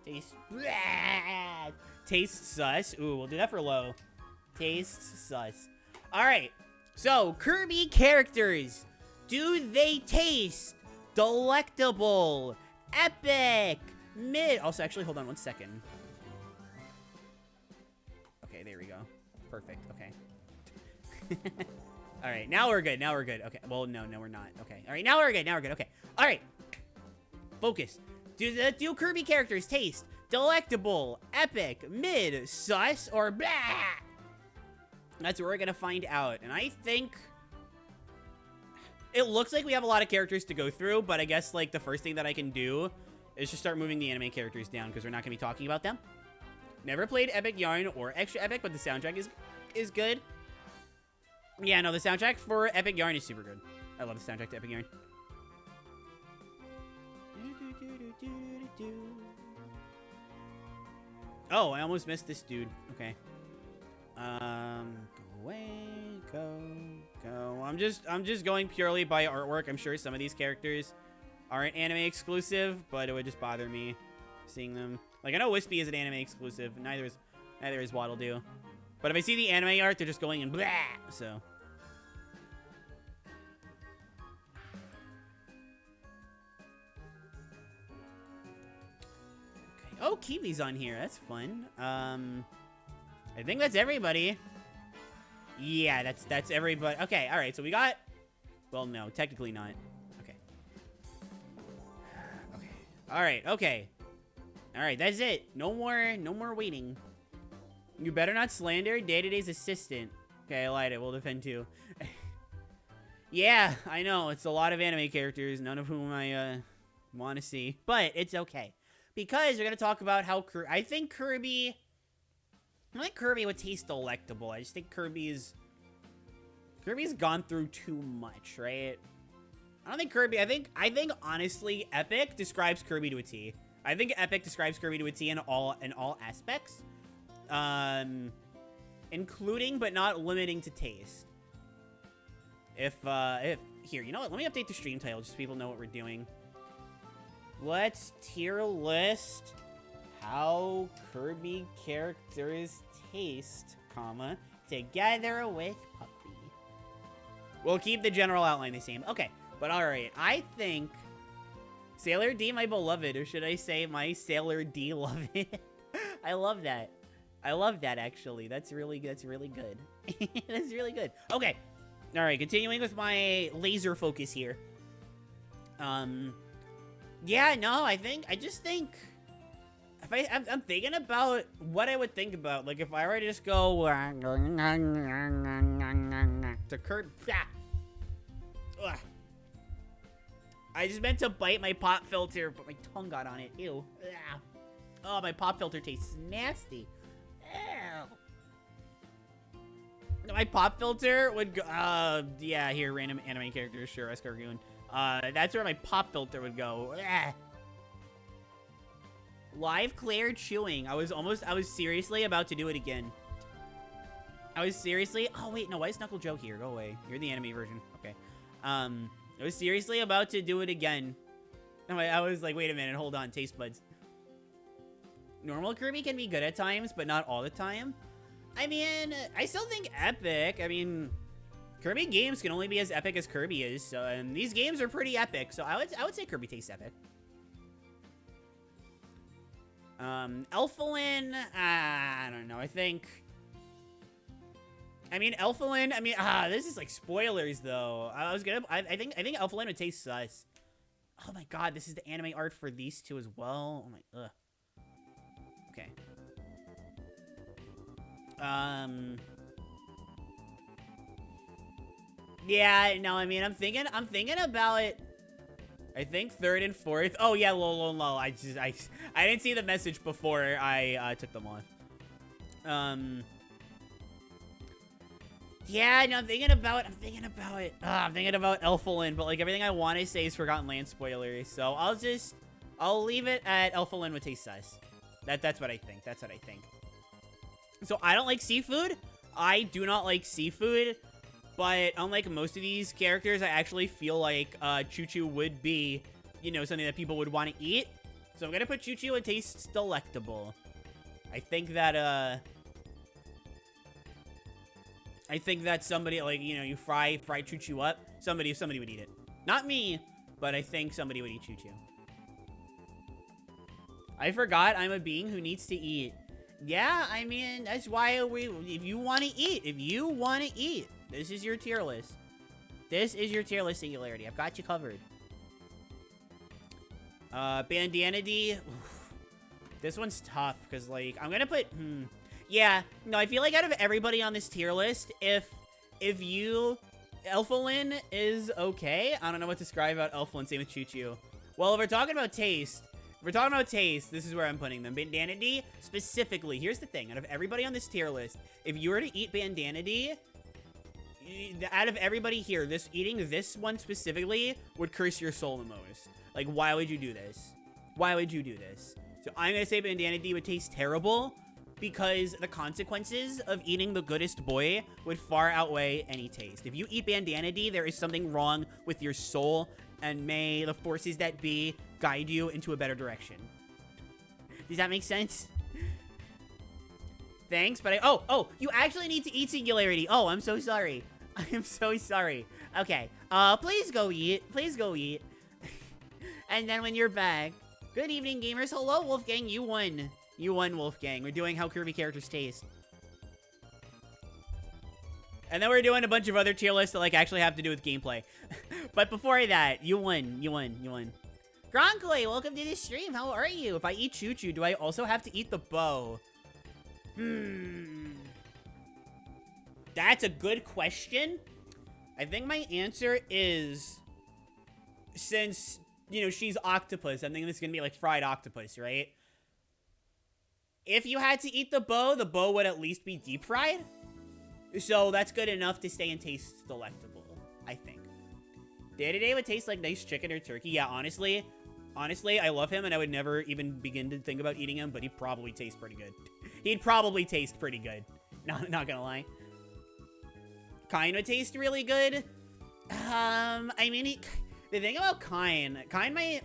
Taste. Taste sus. Ooh, we'll do that for low. Taste sus. Alright. So, Kirby characters. Do they taste delectable? Epic? Mid? Also, actually, hold on 1 second. Okay, there we go. Perfect. Okay. Alright, now we're good. Now we're good. Okay. Well, no, we're not. Okay. Alright, now we're good. Now we're good. Okay. Alright. Focus. Do Kirby characters taste delectable, epic, mid, sus, or blah? That's what we're gonna find out. And I think it looks like we have a lot of characters to go through, but I guess like the first thing that I can do is just start moving the anime characters down because we're not gonna be talking about them. Never played Epic Yarn or Extra Epic, but the soundtrack is good. Yeah, no, the soundtrack for Epic Yarn is super good. I love the soundtrack to Epic Yarn. Oh, I almost missed this dude. Okay. Go away, go. I'm just going purely by artwork. I'm sure some of these characters aren't anime exclusive, but it would just bother me seeing them. Like I know Wispy is an anime exclusive. Neither is Waddle Doo. But if I see the anime art, they're just going in blah. So. Oh, Kiwi's on here. That's fun. I think that's everybody. Yeah, that's everybody. Okay, all right. So we got. Well, no, technically not. Okay. Okay. All right. Okay. All right. That's it. No more waiting. You better not slander Day-to-Day's assistant. Okay, I lied. It will defend too. Yeah, I know. It's a lot of anime characters, none of whom I want to see, but it's okay. Because we're going to talk about how I think Kirby would taste delectable. I just think Kirby's gone through too much, right? I don't think Kirby, I think honestly Epic describes Kirby to a T. I think Epic describes Kirby to a T in all aspects. Including but not limiting to taste. If here, you know what? Let me update the stream title just so people know what we're doing. Let's tier list how Kirby characters taste, comma, together with Puppy. We'll keep the general outline the same. Okay, but alright, I think Sailor D, my beloved, or should I say my Sailor D love it? I love that. I love that, actually. That's really good. That's really good. Okay. Alright, continuing with my laser focus here. Yeah, no, I just think, if I'm thinking about what I would think about, like, if I were to just go, to Kirby, I just meant to bite my pop filter, but my tongue got on it, ew. Oh, my pop filter tastes nasty. Ew. My pop filter would go, yeah, here, random anime characters, sure, Escargoon. That's where my pop filter would go. Ugh. Live Claire chewing. I was seriously about to do it again. Oh wait, no, why is Knuckle Joe here? Go away. You're the anime version. Okay. I was seriously about to do it again. I was like, wait a minute, hold on, taste buds. Normal Kirby can be good at times, but not all the time. I mean, I still think epic. I mean, Kirby games can only be as epic as Kirby is, so, and these games are pretty epic, so I would say Kirby tastes epic. Elfilin, I don't know, I think Elfilin, this is like spoilers though. I think Elfilin would taste sus. Oh my god, this is the anime art for these two as well. Oh my, ugh. Okay. Yeah, no, I mean, I'm thinking about it. I think third and fourth. Oh yeah, lol. I didn't see the message before I took them off. Yeah, no, I'm thinking about Elfalin, but like everything I want to say is Forgotten Land spoilers, so I'll leave it at Elfalin with taste sus. That's what I think. That's what I think. So I don't like seafood. I do not like seafood, but unlike most of these characters, I actually feel like Choo-Choo would be, you know, something that people would want to eat. So I'm gonna put Choo-Choo and tastes delectable. I think that somebody, like, you know, you fry Choo-Choo up, somebody would eat it. Not me, but I think somebody would eat Choo-Choo. I forgot I'm a being who needs to eat. Yeah, I mean, that's why if you want to eat, this is your tier list. This is your tier list, Singularity. I've got you covered. Bandanity. This one's tough, because, like, I'm gonna put, yeah, no, I feel like out of everybody on this tier list, if Elfalin is okay. I don't know what to describe about Elfalin, same with Choo-Choo. Well, if we're talking about taste, this is where I'm putting them. Bandanity, specifically, here's the thing. Out of everybody on this tier list, if you were to eat Bandanity, out of everybody here, eating this one specifically would curse your soul the most. Like, why would you do this? Why would you do this? So I'm gonna say Bandanity would taste terrible because the consequences of eating the goodest boy would far outweigh any taste. If you eat Bandanity, there is something wrong with your soul, and may the forces that be guide you into a better direction. Does that make sense? Thanks, but oh, you actually need to eat Singularity. Oh, I'm so sorry. I'm so sorry. Okay, please go eat. Please go eat. And then when you're back, good evening, gamers. Hello, Wolfgang. You won. You won, Wolfgang. We're doing how Kirby characters taste. And then we're doing a bunch of other tier lists that, like, actually have to do with gameplay. But before that, you won. You won. You won. Gronkoi, welcome to the stream. How are you? If I eat Choo-Choo, do I also have to eat the bow? That's a good question. I think my answer is, since, you know, she's octopus, I'm thinking it's gonna be like fried octopus, right? If you had to eat the bow would at least be deep fried. So that's good enough to stay and taste delectable, I think. Day-to-Day would taste like nice chicken or turkey. Yeah, honestly, I love him, and I would never even begin to think about eating him, but he'd probably taste pretty good. He'd probably taste pretty good. Not gonna lie. Kine would taste really good. I mean, the thing about Kine might,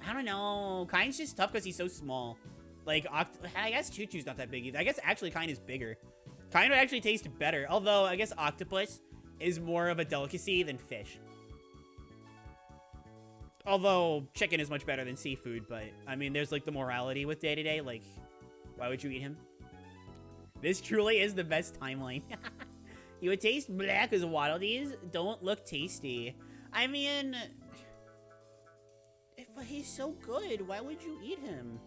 I don't know. Kine's just tough because he's so small. Like, I guess Choo-Choo's not that big either. I guess actually Kine is bigger. Kine would actually taste better, although I guess octopus is more of a delicacy than fish. Although chicken is much better than seafood, but I mean, there's like the morality with Day-to-Day. Like, why would you eat him? This truly is the best timeline. He would taste black because Waddle Dees don't look tasty. I mean, but he's so good. Why would you eat him?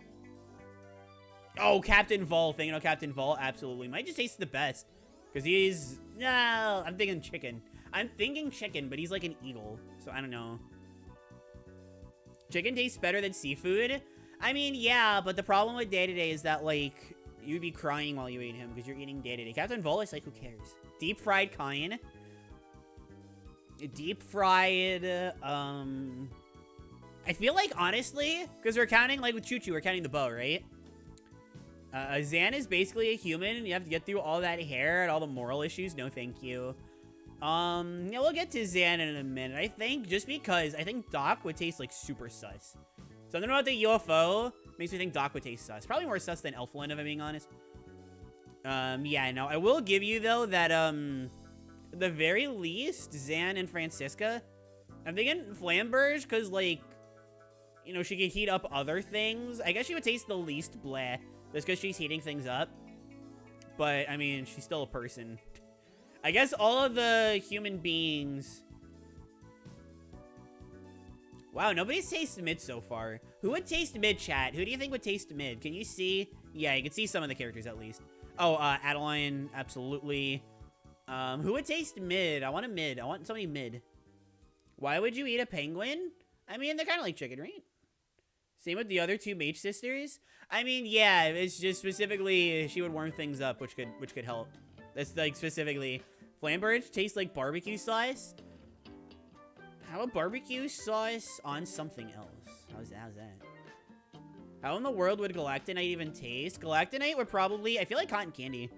Oh, Captain Vol. Thinking of Captain Vol, absolutely. Might just taste the best. Because he's... No, I'm thinking chicken. I'm thinking chicken, but he's like an eagle. So I don't know. Chicken tastes better than seafood? I mean, yeah, but the problem with Day-to-Day is that, like, you'd be crying while you ate him because you're eating Day-to-Day. Captain Vol is like, who cares? Deep fried Kine. Deep fried, I feel like, honestly, because we're counting, like with Choo-Choo, we're counting the bow, right? Zan is basically a human, and you have to get through all that hair and all the moral issues. No, thank you. Yeah, we'll get to Zan in a minute. I think, just because, I think Doc would taste, like, super sus. Something about the UFO makes me think Doc would taste sus. Probably more sus than Elflin, if I'm being honest. Yeah, no, I will give you, though, that, at the very least, Zan and Francisca, I'm thinking Flamberge, because, like, you know, she could heat up other things. I guess she would taste the least bleh, just because she's heating things up. But, I mean, she's still a person. I guess all of the human beings Wow, nobody's tasted mid so far. Who would taste mid, chat? Who do you think would taste mid? Can you see? Yeah, you can see some of the characters at least. Oh, Adeline, absolutely. Who would taste mid? I want a mid. I want somebody mid. Why would you eat a penguin? I mean, they're kind of like chicken, right? Same with the other two mage sisters. I mean, yeah, it's just specifically she would warm things up, which could help. That's like specifically. Flamberge tastes like barbecue sauce. How about barbecue sauce on something else? How's that? How in the world would Galactonite even taste? Galactonite would probably, I feel like cotton candy.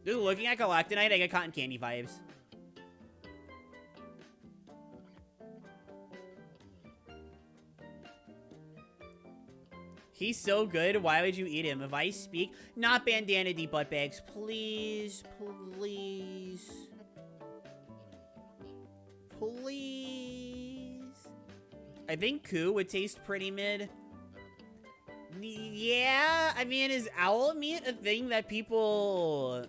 Just looking at Galactonite, I get cotton candy vibes. He's so good. Why would you eat him? If I speak, not bandana D butt bags, please, please, please. I think Koo would taste pretty mid. Yeah, I mean, is owl meat a thing that people?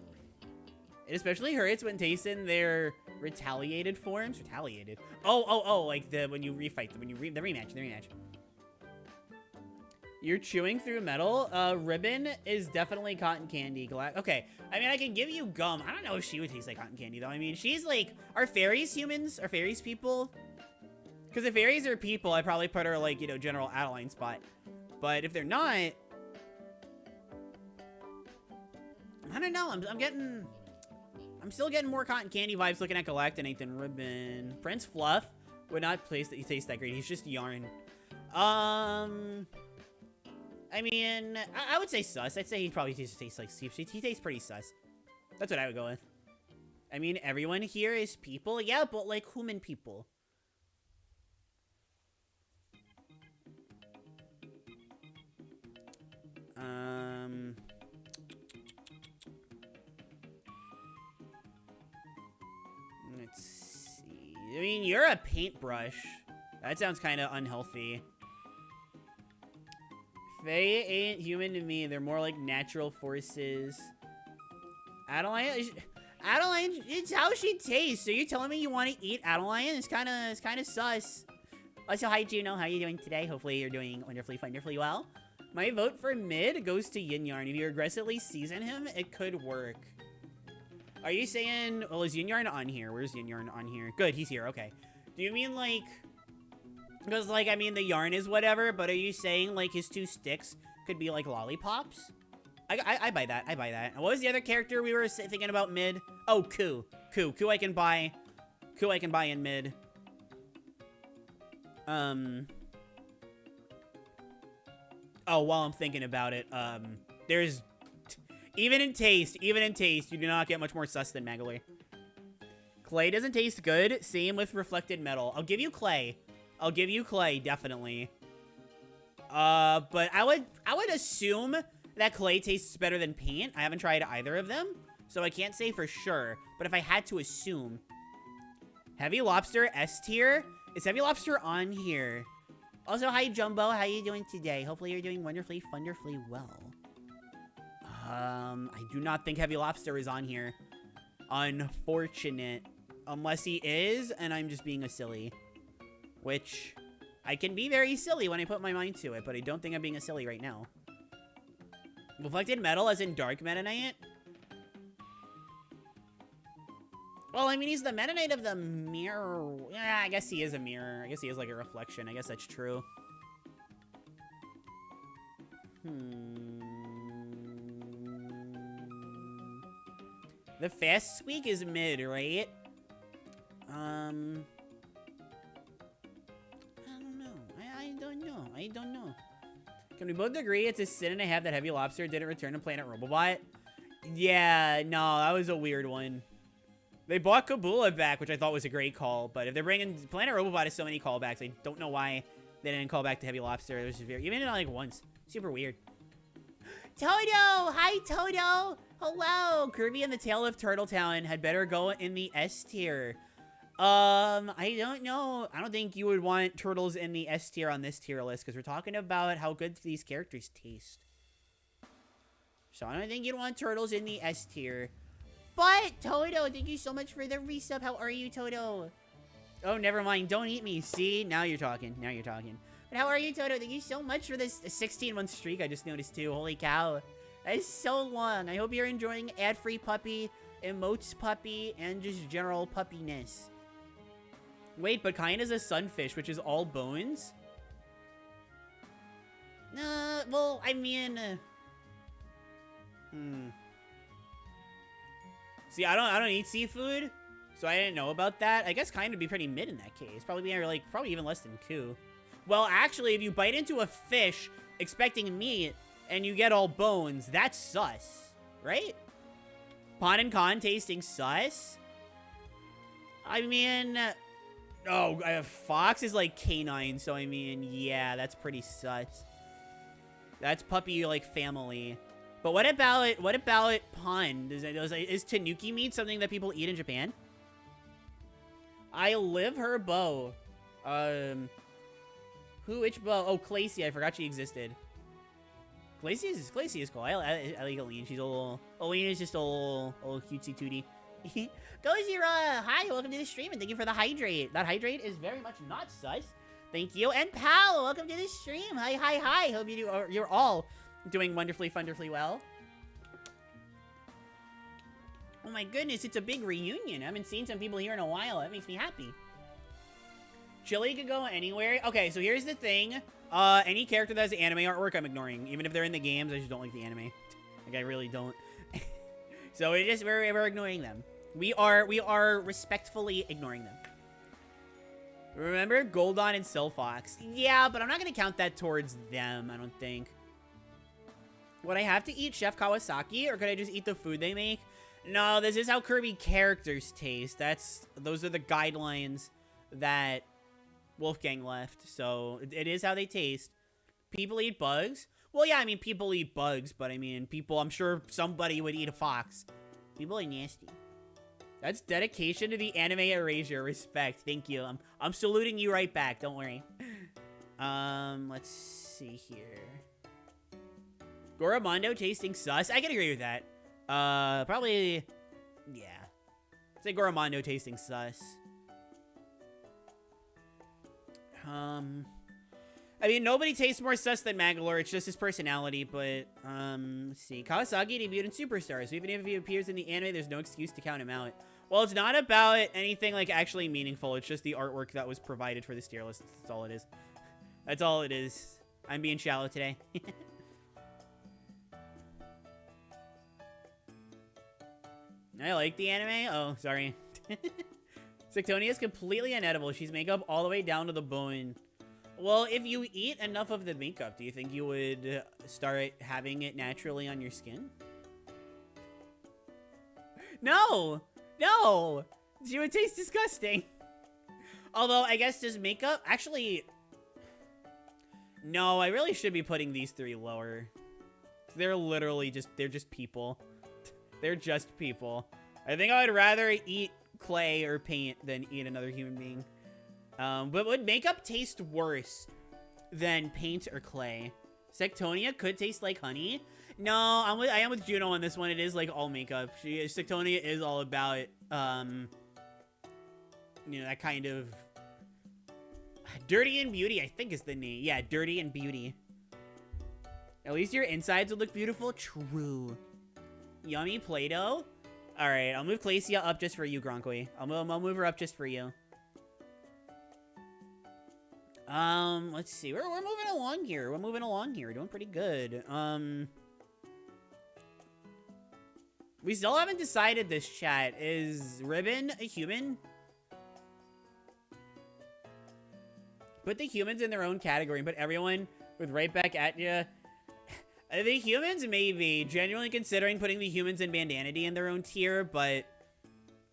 It especially hurts when tasting their retaliated forms. Retaliated. Oh, like when you refight them, the rematch. You're chewing through metal. Ribbon is definitely cotton candy. Okay, I mean, I can give you gum. I don't know if she would taste like cotton candy, though. I mean, she's like, are fairies humans? Are fairies people? Because if fairies are people, I'd probably put her, like, you know, general Adeline spot. But if they're not, I don't know. I'm still getting more cotton candy vibes looking at Galactonite than Ribbon. Prince Fluff would not taste that great. He's just yarn. I mean, I would say sus. I'd say he probably tastes like Steve. He tastes pretty sus. That's what I would go with. I mean, everyone here is people. Yeah, but like human people. Let's see. I mean, you're a paintbrush. That sounds kind of unhealthy. They ain't human to me. They're more like natural forces. Adeline, it's how she tastes. So you're telling me you want to eat Adeline? It's kind of sus. Also, hi Juno. How are you doing today? Hopefully you're doing wonderfully well. My vote for mid goes to Yin Yarn. If you aggressively season him, it could work. Are you saying? Well, is Yin Yarn on here? Where's Yin Yarn on here? Good, he's here. Okay. Do you mean like? Because, like, I mean, the yarn is whatever, but are you saying, like, his two sticks could be, like, lollipops? I buy that. I buy that. What was the other character we were thinking about mid? Oh, Koo. Koo I can buy. Koo I can buy in mid. Oh, while I'm thinking about it, there's... Even in taste, you do not get much more sus than Magalore. Clay doesn't taste good. Same with reflected metal. I'll give you Clay. Definitely. But I would assume that clay tastes better than paint. I haven't tried either of them, so I can't say for sure. But if I had to assume, Heavy Lobster S tier. Is Heavy Lobster on here? Also, hi Jumbo. How you doing today? Hopefully you're doing wonderfully well. I do not think Heavy Lobster is on here. Unfortunate. Unless he is, and I'm just being a silly. Which, I can be very silly when I put my mind to it, but I don't think I'm being a silly right now. Reflected metal as in dark Meta Knight? Well, I mean, he's the Meta Knight of the mirror. Yeah, I guess he is a mirror. I guess he is like a reflection. I guess that's true. The fast squeak is mid, right? I don't know. Can we both agree it's a sin and a half that Heavy Lobster didn't return to Planet Robobot? Yeah, no, that was a weird one. They bought Kabula back, which I thought was a great call, but if they're bringing... Planet Robobot has so many callbacks, I don't know why they didn't call back to Heavy Lobster. It was just very... Even like once. Super weird. Toto! Hi, Toto! Hello! Kirby and the Tale of Turtletown had better go in the S tier. I don't know. I don't think you would want turtles in the S tier on this tier list, because we're talking about how good these characters taste. So I don't think you'd want turtles in the S tier. But, Toto, thank you so much for the resub. How are you, Toto? Oh, never mind. Don't eat me. See? Now you're talking. Now you're talking. But how are you, Toto? Thank you so much for this 16-month streak I just noticed, too. Holy cow. That is so long. I hope you're enjoying ad-free puppy, emotes puppy, and just general puppiness. Wait, but Kain is a sunfish, which is all bones? Well, I mean... See, I don't eat seafood, so I didn't know about that. I guess Kain would be pretty mid in that case. Probably even less than Ku. Well, actually, if you bite into a fish expecting meat and you get all bones, that's sus, right? Pon and Con tasting sus? I mean, oh, Fox is like canine, so I mean, yeah, that's pretty sus. That's puppy like family. But what about Pon? Is tanuki meat something that people eat in Japan? I live her bow. Which bow? Oh, Clacy. I forgot she existed. Clacy is cool. I like Aline. She's a little... Aline is just a little cutesy tootie. Gozira, hi, welcome to the stream, and thank you for the hydrate. That hydrate is very much not sus. Thank you. And Pal, welcome to the stream. Hi. Hope you're all doing wonderfully well. Oh my goodness, it's a big reunion. I haven't seen some people here in a while. That makes me happy. Chili could go anywhere. Okay, so here's the thing. Any character that has anime artwork, I'm ignoring. Even if they're in the games, I just don't like the anime. Like, I really don't. So we're ignoring them. We are respectfully ignoring them. Remember Goldon and Silphox? Yeah, but I'm not gonna count that towards them, I don't think. Would I have to eat Chef Kawasaki, or could I just eat the food they make? No, this is how Kirby characters taste. Those are the guidelines that Wolfgang left, so it is how they taste. People eat bugs? Well, yeah, I mean, people eat bugs, but I mean, I'm sure somebody would eat a fox. People are nasty. That's dedication to the anime erasure. Respect. Thank you. I'm saluting you right back. Don't worry. Let's see here. Goromondo tasting sus. I can agree with that. Probably, yeah. Say Goromondo tasting sus. I mean, nobody tastes more sus than Magolor. It's just his personality, but, let's see. Kawasaki debuted in Superstar, so even if he appears in the anime, there's no excuse to count him out. Well, it's not about anything, like, actually meaningful. It's just the artwork that was provided for this tier list. That's all it is. That's all it is. I'm being shallow today. I like the anime. Oh, sorry. Sectonia is completely inedible. She's makeup all the way down to the bone. Well, if you eat enough of the makeup, do you think you would start having it naturally on your skin? No! No! She would taste disgusting. Although, I guess does makeup... Actually... No, I really should be putting these three lower. They're literally just... They're just people. They're just people. I think I would rather eat clay or paint than eat another human being. But would makeup taste worse than paint or clay? Sectonia could taste like honey. No, I am with Juno on this one. It is like all makeup. Sectonia is all about, you know, that kind of Dirty and Beauty, I think is the name. Yeah, Dirty and Beauty. At least your insides would look beautiful. True. Yummy Play-Doh. All right, I'll move Glacia up just for you, Gronkly. I'll move her up just for you. Let's see. We're moving along here. We're doing pretty good. We still haven't decided this, chat. Is Ribbon a human? Put the humans in their own category and put everyone with right back at ya. The humans, maybe. Genuinely considering putting the humans and Bandanity in their own tier, but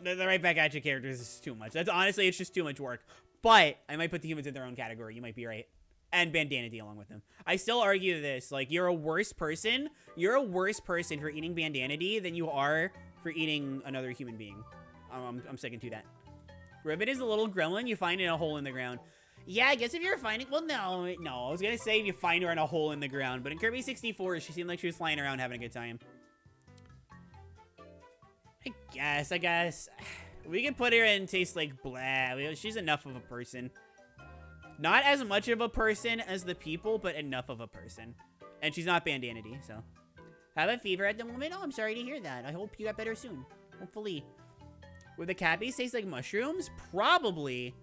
the right back at ya characters is too much. That's honestly, it's just too much work. But I might put the humans in their own category. You might be right. And Bandanity along with them. I still argue this. Like, you're a worse person. You're a worse person for eating Bandanity than you are for eating another human being. I'm sticking to that. Ribbon is a little gremlin you find in a hole in the ground. Yeah, I guess if you're finding... Well, no. I was going to say if you find her in a hole in the ground. But in Kirby 64, she seemed like she was flying around having a good time. I guess. We can put her in taste like blah. She's enough of a person. Not as much of a person as the people, but enough of a person. And she's not bandanity, so. Have a fever at the moment? Oh, I'm sorry to hear that. I hope you get better soon. Hopefully. Would the cabbies taste like mushrooms? Probably.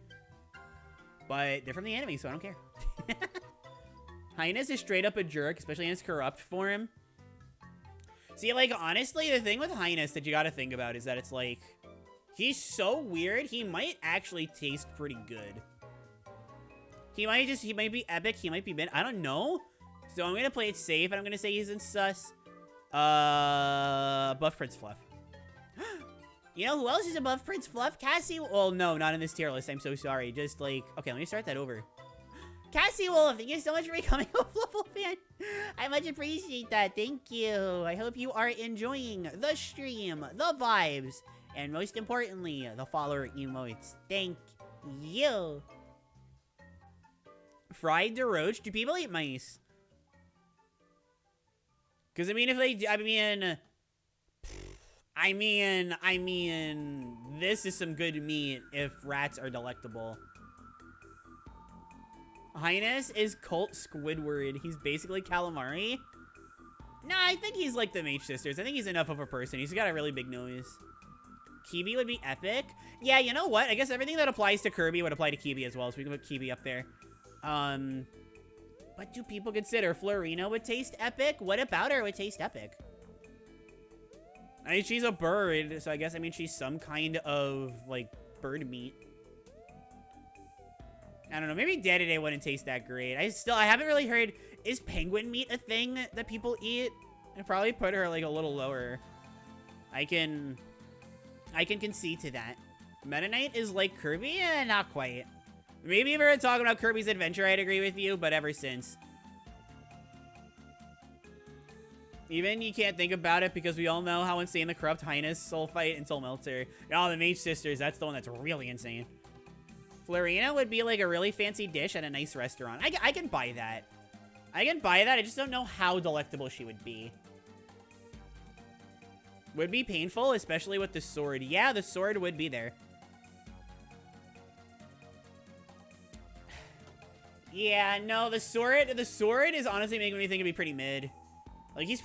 But they're from the anime, so I don't care. Highness is straight up a jerk, especially in his corrupt form. See, like, honestly, the thing with Highness that you gotta think about is that it's like, he's so weird, he might actually taste pretty good. He might be epic, he might be mid, I don't know. So I'm gonna play it safe, and I'm gonna say he's in sus. Above Prince Fluff. You know who else is above Prince Fluff? Cassie, well, no, not in this tier list, I'm so sorry. Just like, okay, let me start that over. Cassie Wolf, thank you so much for becoming a Fluffle fan. I much appreciate that. Thank you. I hope you are enjoying the stream, the vibes, and most importantly, the follower emotes. Thank you. Fried DeRoche? Do people eat mice? Because, I mean, if they do, I mean, this is some good meat if rats are delectable. Highness is Colt Squidward. He's basically calamari. No, I think he's like the Mage Sisters. I think he's enough of a person. He's got a really big nose. Kirby would be epic. Yeah, you know what? I guess everything that applies to Kirby would apply to Kirby as well, so we can put Kirby up there. What do people consider? Florina would taste epic? What about her would taste epic? I mean, she's a bird, so I guess, I mean, she's some kind of, like, bird meat. I don't know, maybe Day-to-Day wouldn't taste that great. I haven't really heard, is penguin meat a thing that people eat? I'd probably put her, like, a little lower. I can concede to that. Meta Knight is like Kirby? Eh, not quite. Maybe if we were talking about Kirby's Adventure, I'd agree with you, but ever since. Even you can't think about it because we all know how insane the Corrupt Highness, Soul Fight, and Soul Melter. Oh, the Mage Sisters, that's the one that's really insane. Florina would be like a really fancy dish at a nice restaurant. I can buy that. I can buy that, I just don't know how delectable she would be. Would be painful, especially with the sword. Yeah, the sword would be there. Yeah, no, the sword is honestly making me think it'd be pretty mid. Like, he's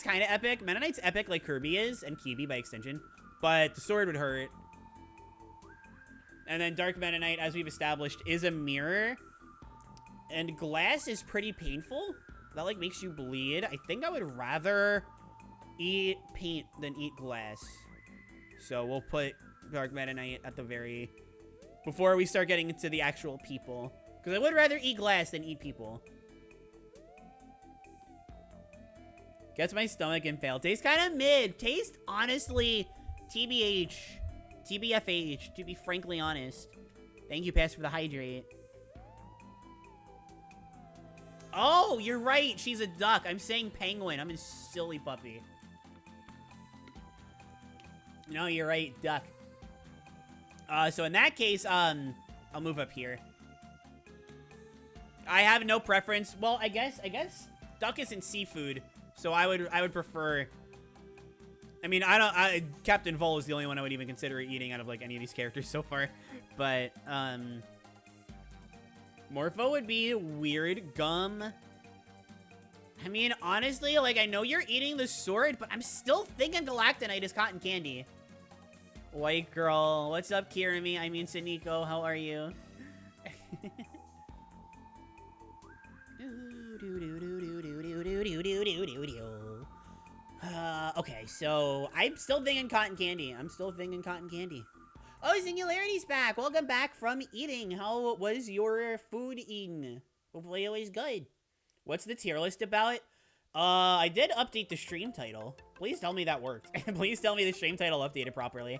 kind of epic. Meta Knight's epic like Kirby is, and Kirby by extension. But the sword would hurt. And then Dark Meta Knight, as we've established, is a mirror. And glass is pretty painful. That, like, makes you bleed. I think I would rather eat paint than eat glass. So we'll put Dark Meta Knight at the very... before we start getting into the actual people. Because I would rather eat glass than eat people. Gets my stomach impaled. Tastes kind of mid. Taste, honestly, TBH. TBFH, to be frankly honest. Thank you, Pass, for the hydrate. Oh, you're right. She's a duck. I'm saying penguin. I'm a silly puppy. No, you're right. Duck. So in that case, I'll move up here. I have no preference. Well, I guess duck isn't seafood, so I would prefer. I mean, Captain Vol is the only one I would even consider eating out of like any of these characters so far, but Morpho would be weird. Gum. I mean, honestly, like, I know you're eating the sword, but I'm still thinking Galactonite is cotton candy. White girl. What's up, Kirimi? I mean, Suniko. How are you? Okay, so I'm still thinking cotton candy. Oh, Singularity's back. Welcome back from eating. How was your food eating? Hopefully it was good. What's the tier list about? I did update the stream title. Please tell me that worked. Please tell me the stream title updated properly.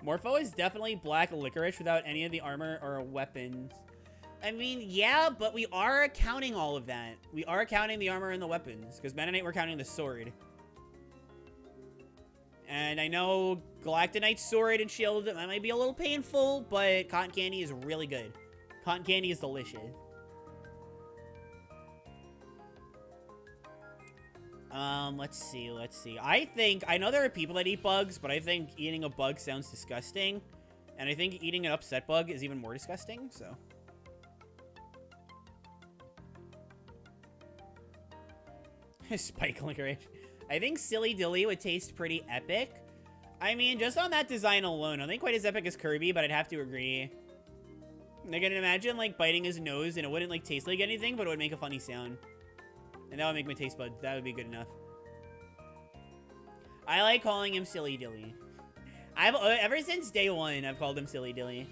Morpho is definitely black licorice without any of the armor or weapons. I mean, yeah, but we are counting all of that. We are counting the armor and the weapons, because Meta Knight, we're counting the sword. And I know Galactonite's sword and shield, that might be a little painful, but cotton candy is really good. Cotton candy is delicious. Let's see. I know there are people that eat bugs, but I think eating a bug sounds disgusting. And I think eating an upset bug is even more disgusting, so. Spike licorice. I think Silly Dilly would taste pretty epic. I mean, just on that design alone, I think quite as epic as Kirby, but I'd have to agree. I can imagine, like, biting his nose, and it wouldn't, like, taste like anything, but it would make a funny sound. And that would make my taste buds. That would be good enough. I like calling him Silly Dilly. Ever since day one, I've called him Silly Dilly.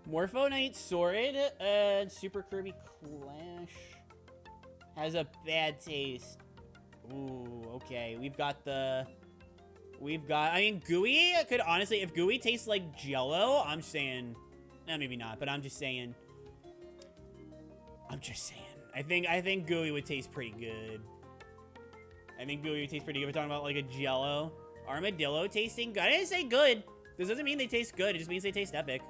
Morpho Knight Sword and Super Kirby Clash has a bad taste. Ooh, okay. I mean, Gooey could honestly, if Gooey tastes like Jello, I'm saying, maybe not, but I'm just saying. I think Gooey would taste pretty good. We're talking about like a Jello. Armadillo tasting good. I didn't say good. This doesn't mean they taste good. It just means they taste epic.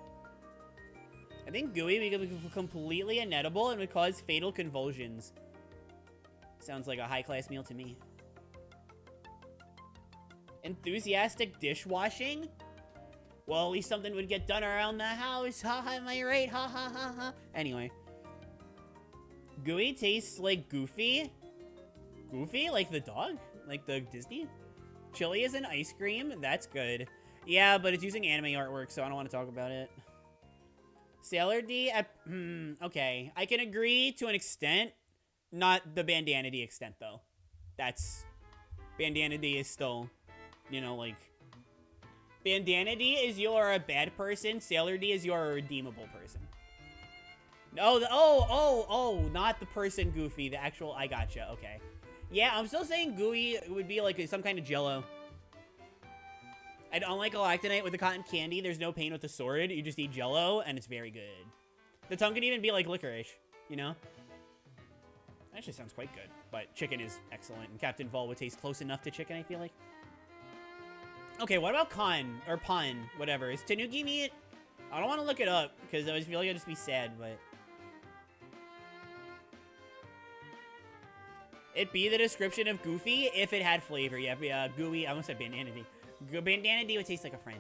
I think Gooey would be completely inedible and would cause fatal convulsions. Sounds like a high-class meal to me. Enthusiastic dishwashing? Well, at least something would get done around the house. Ha ha, am I right? Ha ha ha ha. Anyway. Gooey tastes like Goofy. Goofy? Like the dog? Like the Disney? Chili is an ice cream? That's good. Yeah, but it's using anime artwork, so I don't want to talk about it. Sailor D? Okay. I can agree to an extent. Not the Bandana D extent, though. Bandana D is still, you know, like... Bandana D is you're a bad person. Sailor D is you're a redeemable person. Oh, not the person Goofy. The actual, I gotcha. Okay. Yeah, I'm still saying Gooey would be like some kind of Jello. I don't like Galactonite with the cotton candy. There's no pain with the sword. You just eat Jello, and it's very good. The tongue can even be like licorice, you know? That actually sounds quite good. But chicken is excellent, and Captain Vol would taste close enough to chicken, I feel like. Okay, what about Con? Or Pun? Whatever. Is Tanuki meat? I don't want to look it up, because I just feel like I'd just be sad, but... It'd be the description of Goofy if it had flavor. Yeah, Gooey. I almost said Bandana D. Bandana D would taste like a friend.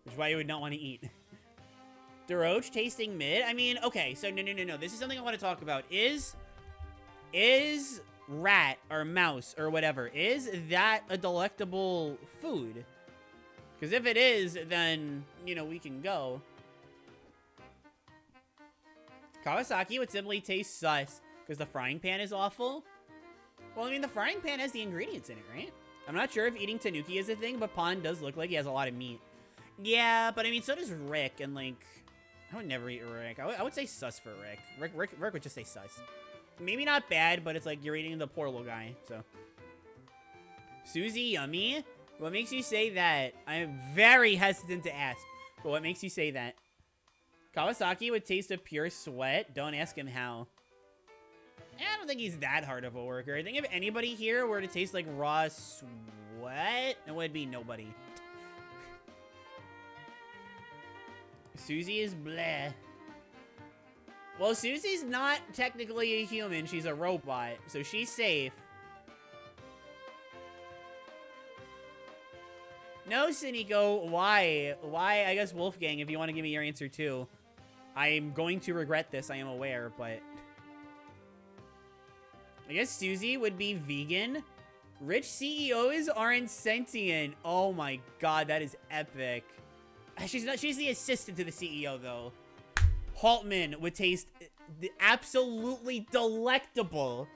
Which is why you would not want to eat. Deroche tasting mid? I mean, okay, so no. This is something I want to talk about. Is rat or mouse or whatever, is that a delectable food? Because if it is, then, you know, we can go. Kawasaki would simply taste sus because the frying pan is awful. Well, I mean, the frying pan has the ingredients in it, right? I'm not sure if eating Tanuki is a thing, but Pon does look like he has a lot of meat. Yeah, but I mean, so does Rick, and like, I would never eat Rick. I would say sus for Rick. Rick would just say sus. Maybe not bad, but it's like you're eating the poor little guy, so. Susie Yummy? What makes you say that? I'm very hesitant to ask, but what makes you say that? Kawasaki would taste of pure sweat? Don't ask him how. I don't think he's that hard of a worker. I think if anybody here were to taste like raw sweat, it would be nobody. Susie is bleh. Well, Susie's not technically a human. She's a robot, so she's safe. No, Cinco. Why? Why? I guess Wolfgang, if you want to give me your answer too. I'm going to regret this, I am aware, but... I guess Susie would be vegan. Rich CEOs aren't sentient. Oh my god, that is epic. She's not. She's the assistant to the CEO, though. Haltman would taste absolutely delectable.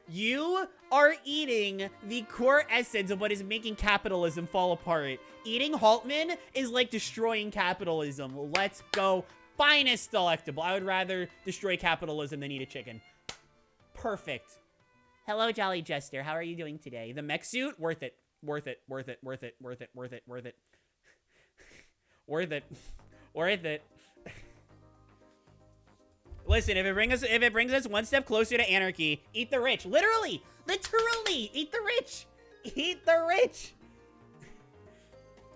You are eating the core essence of what is making capitalism fall apart. Eating Haltman is like destroying capitalism. Let's go. Finest delectable. I would rather destroy capitalism than eat a chicken. Perfect. Hello, Jolly Jester. How are you doing today? The mech suit? Worth it. Worth it. Worth it. Worth it. Worth it. Worth it. Worth it. Worth it. Worth it. Listen, if it brings us one step closer to anarchy, eat the rich. Literally, eat the rich. Eat the rich.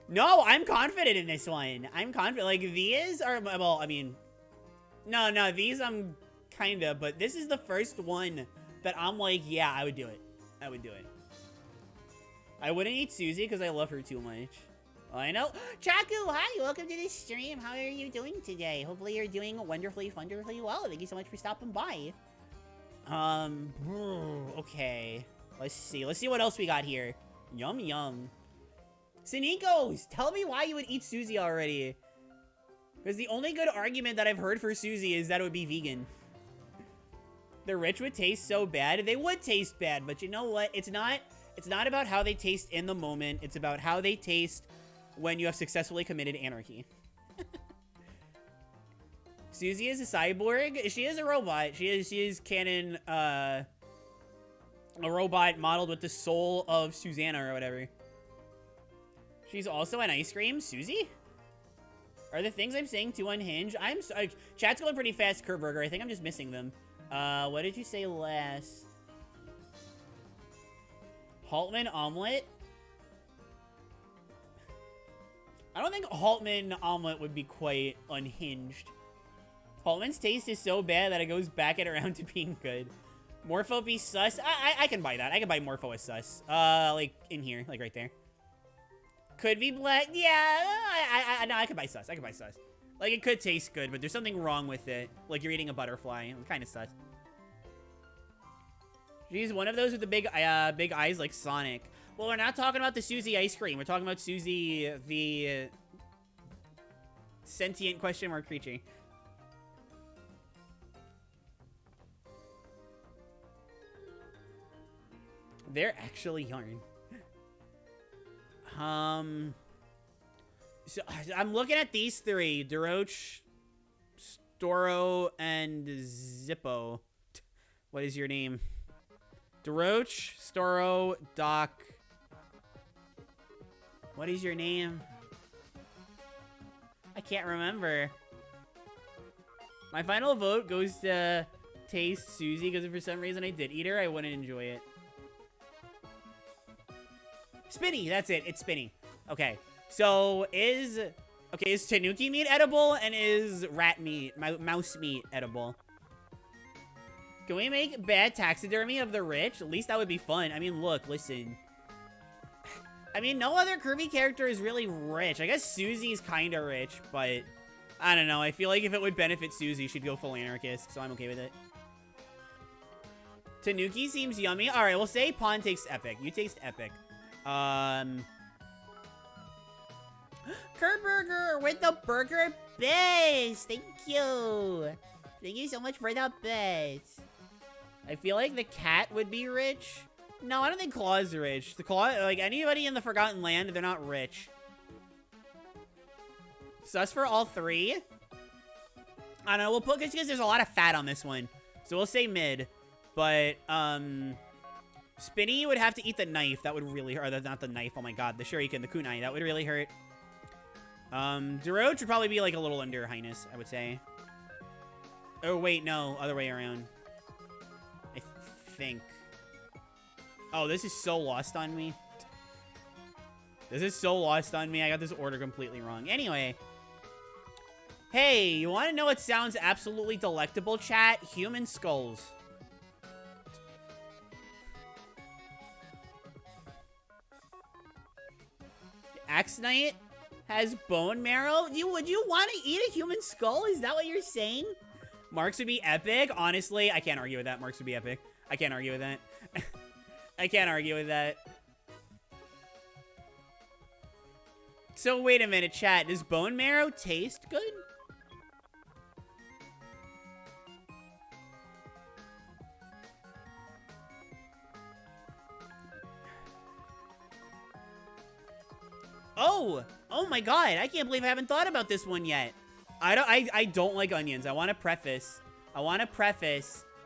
No, I'm confident in this one. I'm confident. Like, these are, well, I mean, no, these I'm kinda, but this is the first one that I'm like, yeah, I would do it. I would do it. I wouldn't eat Susie because I love her too much. I know. Chaku, hi. Welcome to this stream. How are you doing today? Hopefully you're doing wonderfully well. Thank you so much for stopping by. Okay. Let's see. Let's see what else we got here. Yum, yum. Sinikos, tell me why you would eat Susie already. Because the only good argument that I've heard for Susie is that it would be vegan. The rich would taste so bad. They would taste bad, but you know what? It's not about how they taste in the moment. It's about how they taste when you have successfully committed anarchy. Susie is a cyborg. She is a robot. She is canon, a robot modeled with the soul of Susanna or whatever. She's also an ice cream. Susie? Are the things I'm saying too unhinged? Chat's going pretty fast, Kurtburger. I think I'm just missing them. What did you say last? Haltman omelet? I don't think Haltman omelet would be quite unhinged. Haltman's taste is so bad that it goes back and around to being good. Morpho be sus? I can buy that. I can buy Morpho as sus. Like, in here. Like, right there. Could be black. Yeah, no, I could buy sus. I could buy sus. Like, it could taste good, but there's something wrong with it. Like, you're eating a butterfly. I'm kind of sus. She's one of those with the big eyes like Sonic. Well, we're not talking about the Susie ice cream. We're talking about Susie, the sentient question mark creature. They're actually yarn. So I'm looking at these three: Doroch, Storo, and Zippo. What is your name? Doroch, Storo, Doc. What is your name? I can't remember. My final vote goes to Taste Susie, because if for some reason I did eat her, I wouldn't enjoy it. Spinny, that's it. It's Spinny. Okay. So is Tanuki meat edible and is rat meat, mouse meat edible? Can we make bad taxidermy of the rich? At least that would be fun. I mean, look, listen. I mean, no other Kirby character is really rich. I guess Susie's kind of rich, but I don't know. I feel like if it would benefit Susie, she'd go full anarchist, so I'm okay with it. Tanuki seems yummy. All right, we'll say Pawn takes epic. You taste epic. Kurt Burger with the burger base. Thank you. Thank you so much for the base. I feel like the cat would be rich. No, I don't think Claw's rich. The Claw, like anybody in the Forgotten Land, they're not rich. Sus for all three. I don't know. We'll put, because there's a lot of fat on this one, so we'll say mid. But Spinny would have to eat the knife. That would really hurt. Not the knife. Oh my god, the shuriken, the kunai. That would really hurt. Doroch would probably be like a little under Highness, I would say. Oh wait, no, other way around. I think. Oh, this is so lost on me. This is so lost on me. I got this order completely wrong. Anyway. Hey, you want to know what sounds absolutely delectable, chat? Human skulls. Axe Knight has bone marrow? Would you want to eat a human skull? Is that what you're saying? Marks would be epic? Honestly, I can't argue with that. Marks would be epic. I can't argue with that. I can't argue with that. So wait a minute, chat. Does bone marrow taste good? Oh my god, I can't believe I haven't thought about this one yet. I don't like onions. I want to preface,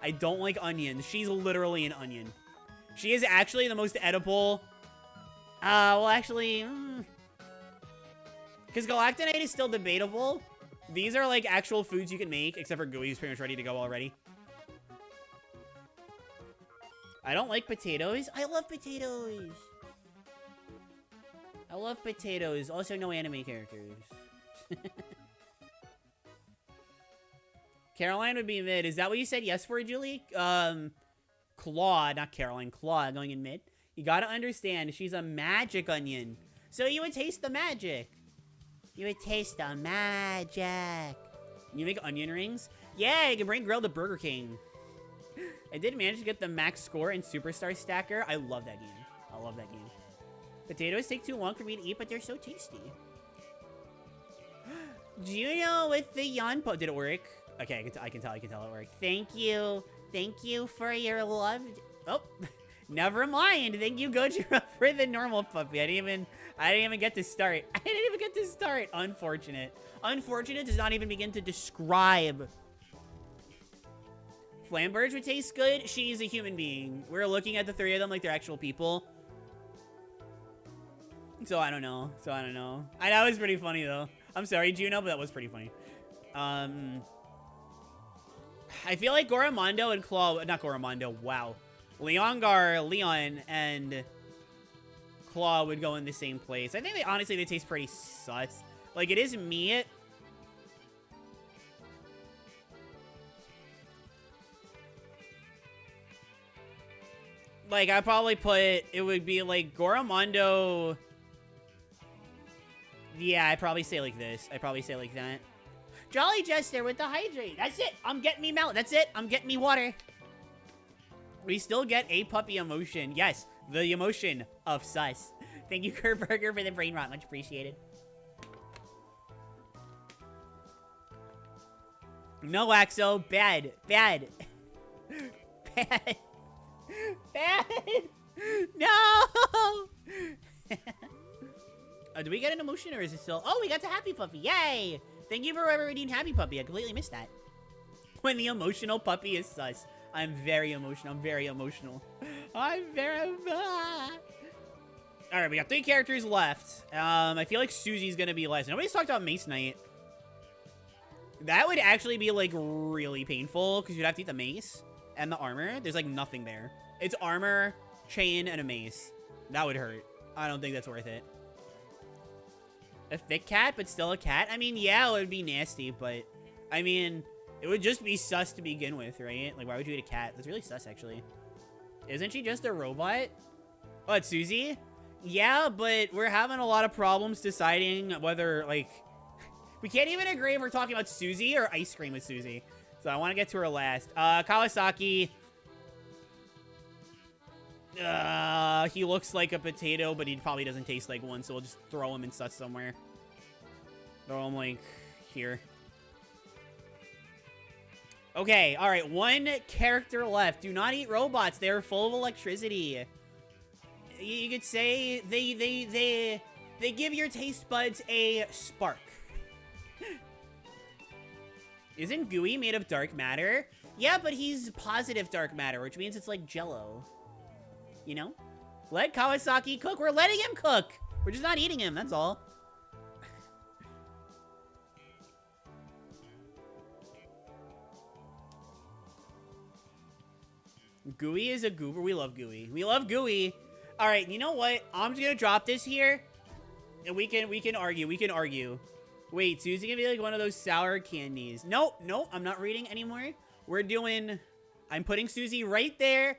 I don't like onions. She's literally an onion. She is actually the most edible. Well, actually, because Galactonite is still debatable. These are like actual foods you can make, except for Gooey, who's pretty much ready to go already. I don't like potatoes. I love potatoes. I love potatoes. Also, no anime characters. Caroline would be mid. Is that what you said yes for, Julie? Claw, not Caroline, Claw going in mid. You gotta understand, she's a magic onion. So you would taste the magic. You would taste the magic. You make onion rings? Yeah, you can bring grill to Burger King. I did manage to get the max score in Superstar Stacker. I love that game. I love that game. Potatoes take too long for me to eat, but they're so tasty. Juno with the yawn po— did it work? Okay, I can tell it worked. Thank you. Thank you for your love. Oh, never mind. Thank you, Gojira, for the normal puppy. I didn't even get to start. I didn't even get to start. Unfortunate. Unfortunate does not even begin to describe. Flamberge would taste good. She's a human being. We're looking at the three of them like they're actual people. So I don't know. That was pretty funny though. I'm sorry, Juno, but that was pretty funny. I feel like Goramondo and Claw— not Goramondo, wow. Leon and Claw would go in the same place. I think honestly they taste pretty sus. Like, it is meat. Like, I'd probably put— it would be like Goramondo. Yeah, I'd probably say like this. I'd probably say like that. Jolly Jester with the hydrate. That's it. I'm getting me milk. That's it. I'm getting me water. We still get a puppy emotion. Yes, the emotion of sus. Thank you, Kurt Burger, for the brain rot. Much appreciated. No, Axo. Bad. Bad. Bad. Bad. No. Do we get an emotion or is it still— oh, we got the Happy Puppy. Yay. Thank you for whoever redeemed Happy Puppy. I completely missed that. When the emotional puppy is sus. I'm very emotional. I'm very emotional. I'm very— Alright, we got 3 characters left. I feel like Susie's gonna be last. Nobody's talked about Mace Knight. That would actually be, like, really painful, because you'd have to eat the mace and the armor. There's, like, nothing there. It's armor, chain, and a mace. That would hurt. I don't think that's worth it. A thick cat, but still a cat? I mean, yeah, it would be nasty, but, I mean, it would just be sus to begin with, right? Like, why would you eat a cat? That's really sus, actually. Isn't she just a robot? Oh, it's Susie? Yeah, but we're having a lot of problems deciding whether, like... we can't even agree if we're talking about Susie or ice cream with Susie. So I want to get to her last. Kawasaki. He looks like a potato, but he probably doesn't taste like one, so we'll just throw him in sus somewhere. Throw him, like, here. Okay, alright, 1 character left. Do not eat robots. They are full of electricity. You could say they give your taste buds a spark. Isn't Gooey made of dark matter? Yeah, but he's positive dark matter, which means it's like Jello. You know? Let Kawasaki cook. We're letting him cook. We're just not eating him, that's all. Gooey is a goober. We love Gooey. We love Gooey. All right, you know what? I'm just gonna drop this here, and we can argue. We can argue. Wait, Susie gonna be like one of those sour candies? Nope, nope. I'm not reading anymore. We're doing— I'm putting Susie right there,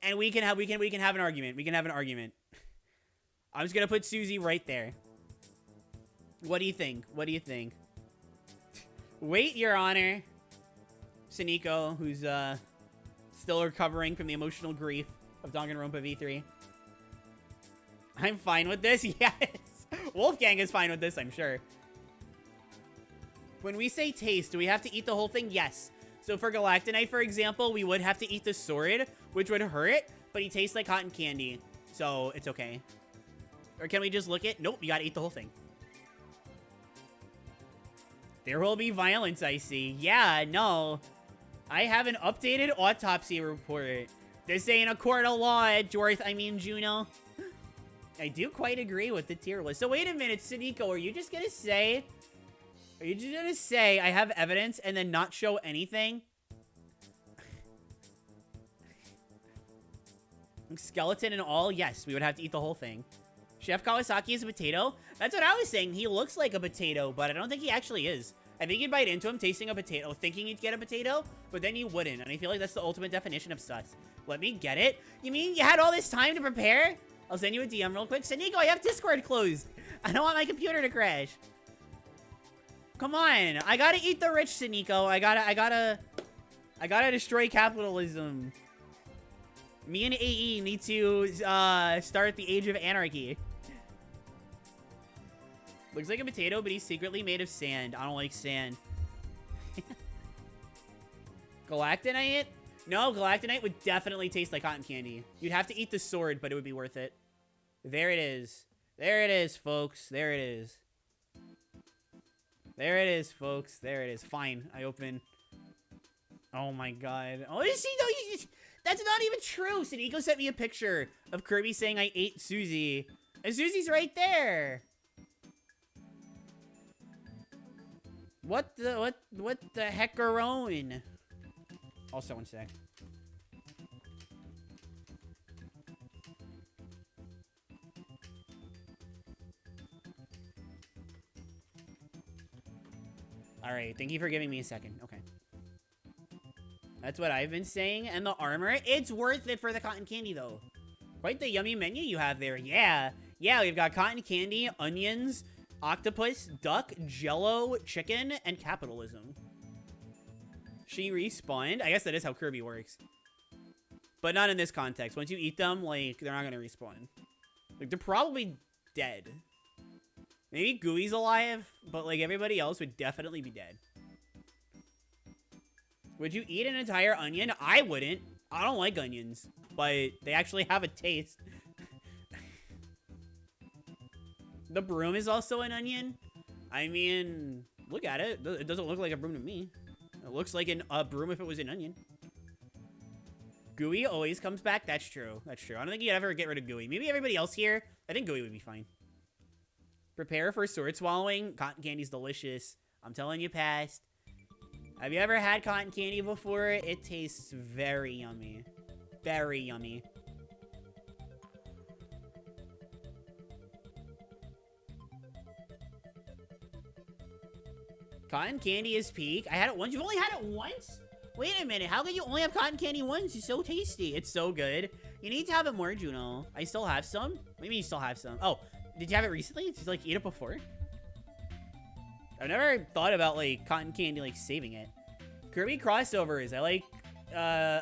and we can have an argument. We can have an argument. I'm just gonna put Susie right there. What do you think? What do you think? Wait, Your Honor. Suniko, who's still recovering from the emotional grief of Danganronpa V3. I'm fine with this. Yes. Wolfgang is fine with this, I'm sure. When we say taste, do we have to eat the whole thing? Yes. So for Galactonite, for example, we would have to eat the sword, which would hurt, but he tastes like cotton candy. So it's okay. Or can we just look at— nope, you gotta eat the whole thing. There will be violence, I see. Yeah, no. I have an updated autopsy report. This ain't a court of law, Edgeworth. I mean, Juno. I do quite agree with the tier list. So wait a minute, Suniko, are you just gonna say— are you just gonna say I have evidence and then not show anything? Skeleton and all? Yes, we would have to eat the whole thing. Chef Kawasaki is a potato? That's what I was saying. He looks like a potato, but I don't think he actually is. I think you'd bite into him tasting a potato, thinking you'd get a potato, but then you wouldn't. And I feel like that's the ultimate definition of sus. Let me get it. You mean you had all this time to prepare? I'll send you a DM real quick. Nico, I have Discord closed. I don't want my computer to crash. Come on. I gotta eat the rich, Nico. I gotta destroy capitalism. Me and AE need to start the Age of Anarchy. Looks like a potato, but he's secretly made of sand. I don't like sand. Galactonite? No, Galactonite would definitely taste like cotton candy. You'd have to eat the sword, but it would be worth it. There it is. There it is, folks. There it is. There it is, folks. There it is. Fine. I open. Oh my god. Oh, you see, no, that's not even true. Nico sent me a picture of Kirby saying I ate Susie. And Susie's right there. What the heckarone? Also, one sec. Alright, thank you for giving me a second. Okay. That's what I've been saying. And the armor, it's worth it for the cotton candy, though. Quite the yummy menu you have there. Yeah. Yeah, we've got cotton candy, onions, octopus, duck, jello, chicken, and capitalism. She respawned. I guess that is how Kirby works. But not in this context. Once you eat them, like, they're not gonna respawn. Like, they're probably dead. Maybe Gooey's alive, but, like, everybody else would definitely be dead. Would you eat an entire onion? I wouldn't. I don't like onions, but they actually have a taste. The broom is also an onion. I mean, look at it. It doesn't look like a broom to me. It looks like a broom if it was an onion. Gooey always comes back. That's true. That's true. I don't think you'd ever get rid of Gooey. Maybe everybody else here. I think Gooey would be fine. Prepare for sword swallowing. Cotton candy's delicious. I'm telling you, past. Have you ever had cotton candy before? It tastes very yummy. Very yummy. Cotton candy is peak. I had it once. You've only had it once? Wait a minute. How can you only have cotton candy once? It's so tasty. It's so good. You need to have it more, Juno. I still have some. Maybe you still have some. Oh, did you have it recently? Did you, like, eat it before? I've never thought about, like, cotton candy, like, saving it. Kirby crossovers. I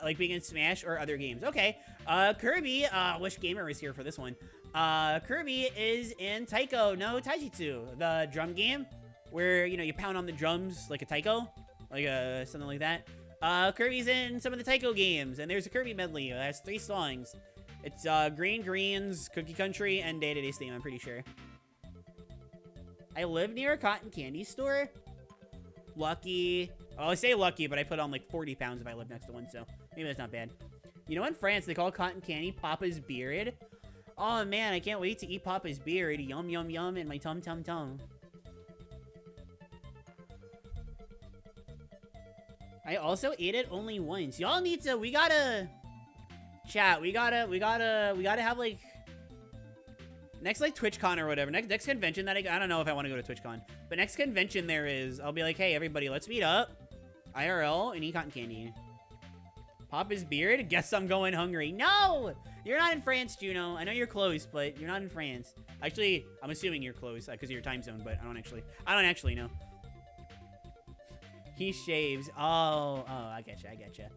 like being in Smash or other games. Okay. Kirby, wish Gamer was here for this one. Kirby is in Taiko no Taijutsu, the drum game where, you know, you pound on the drums like a taiko, like something like that. Kirby's in some of the Taiko games, and there's a Kirby medley. It has 3 songs. It's Green Greens, Cookie Country, and Day to Day Steam, I'm pretty sure. I live near a cotton candy store. Lucky. Well, I say lucky, but I put on like 40 pounds if I live next to one, so maybe that's not bad. You know, in France, they call cotton candy Papa's beard. Oh, man, I can't wait to eat Papa's beard. Yum, yum, yum, in my tum-tum-tum. I also ate it only once. Y'all need to, we gotta, chat, we gotta have, like, next, like, TwitchCon or whatever, next convention that I don't know if I want to go to TwitchCon, but next convention there is, I'll be like, hey, everybody, let's meet up, IRL, and eat cotton candy. Papa's beard? Guess I'm going hungry. No! You're not in France, Juno. I know you're close, but you're not in France. Actually, I'm assuming you're close, because of your time zone, but I don't actually know. He shaves. Oh, I getcha.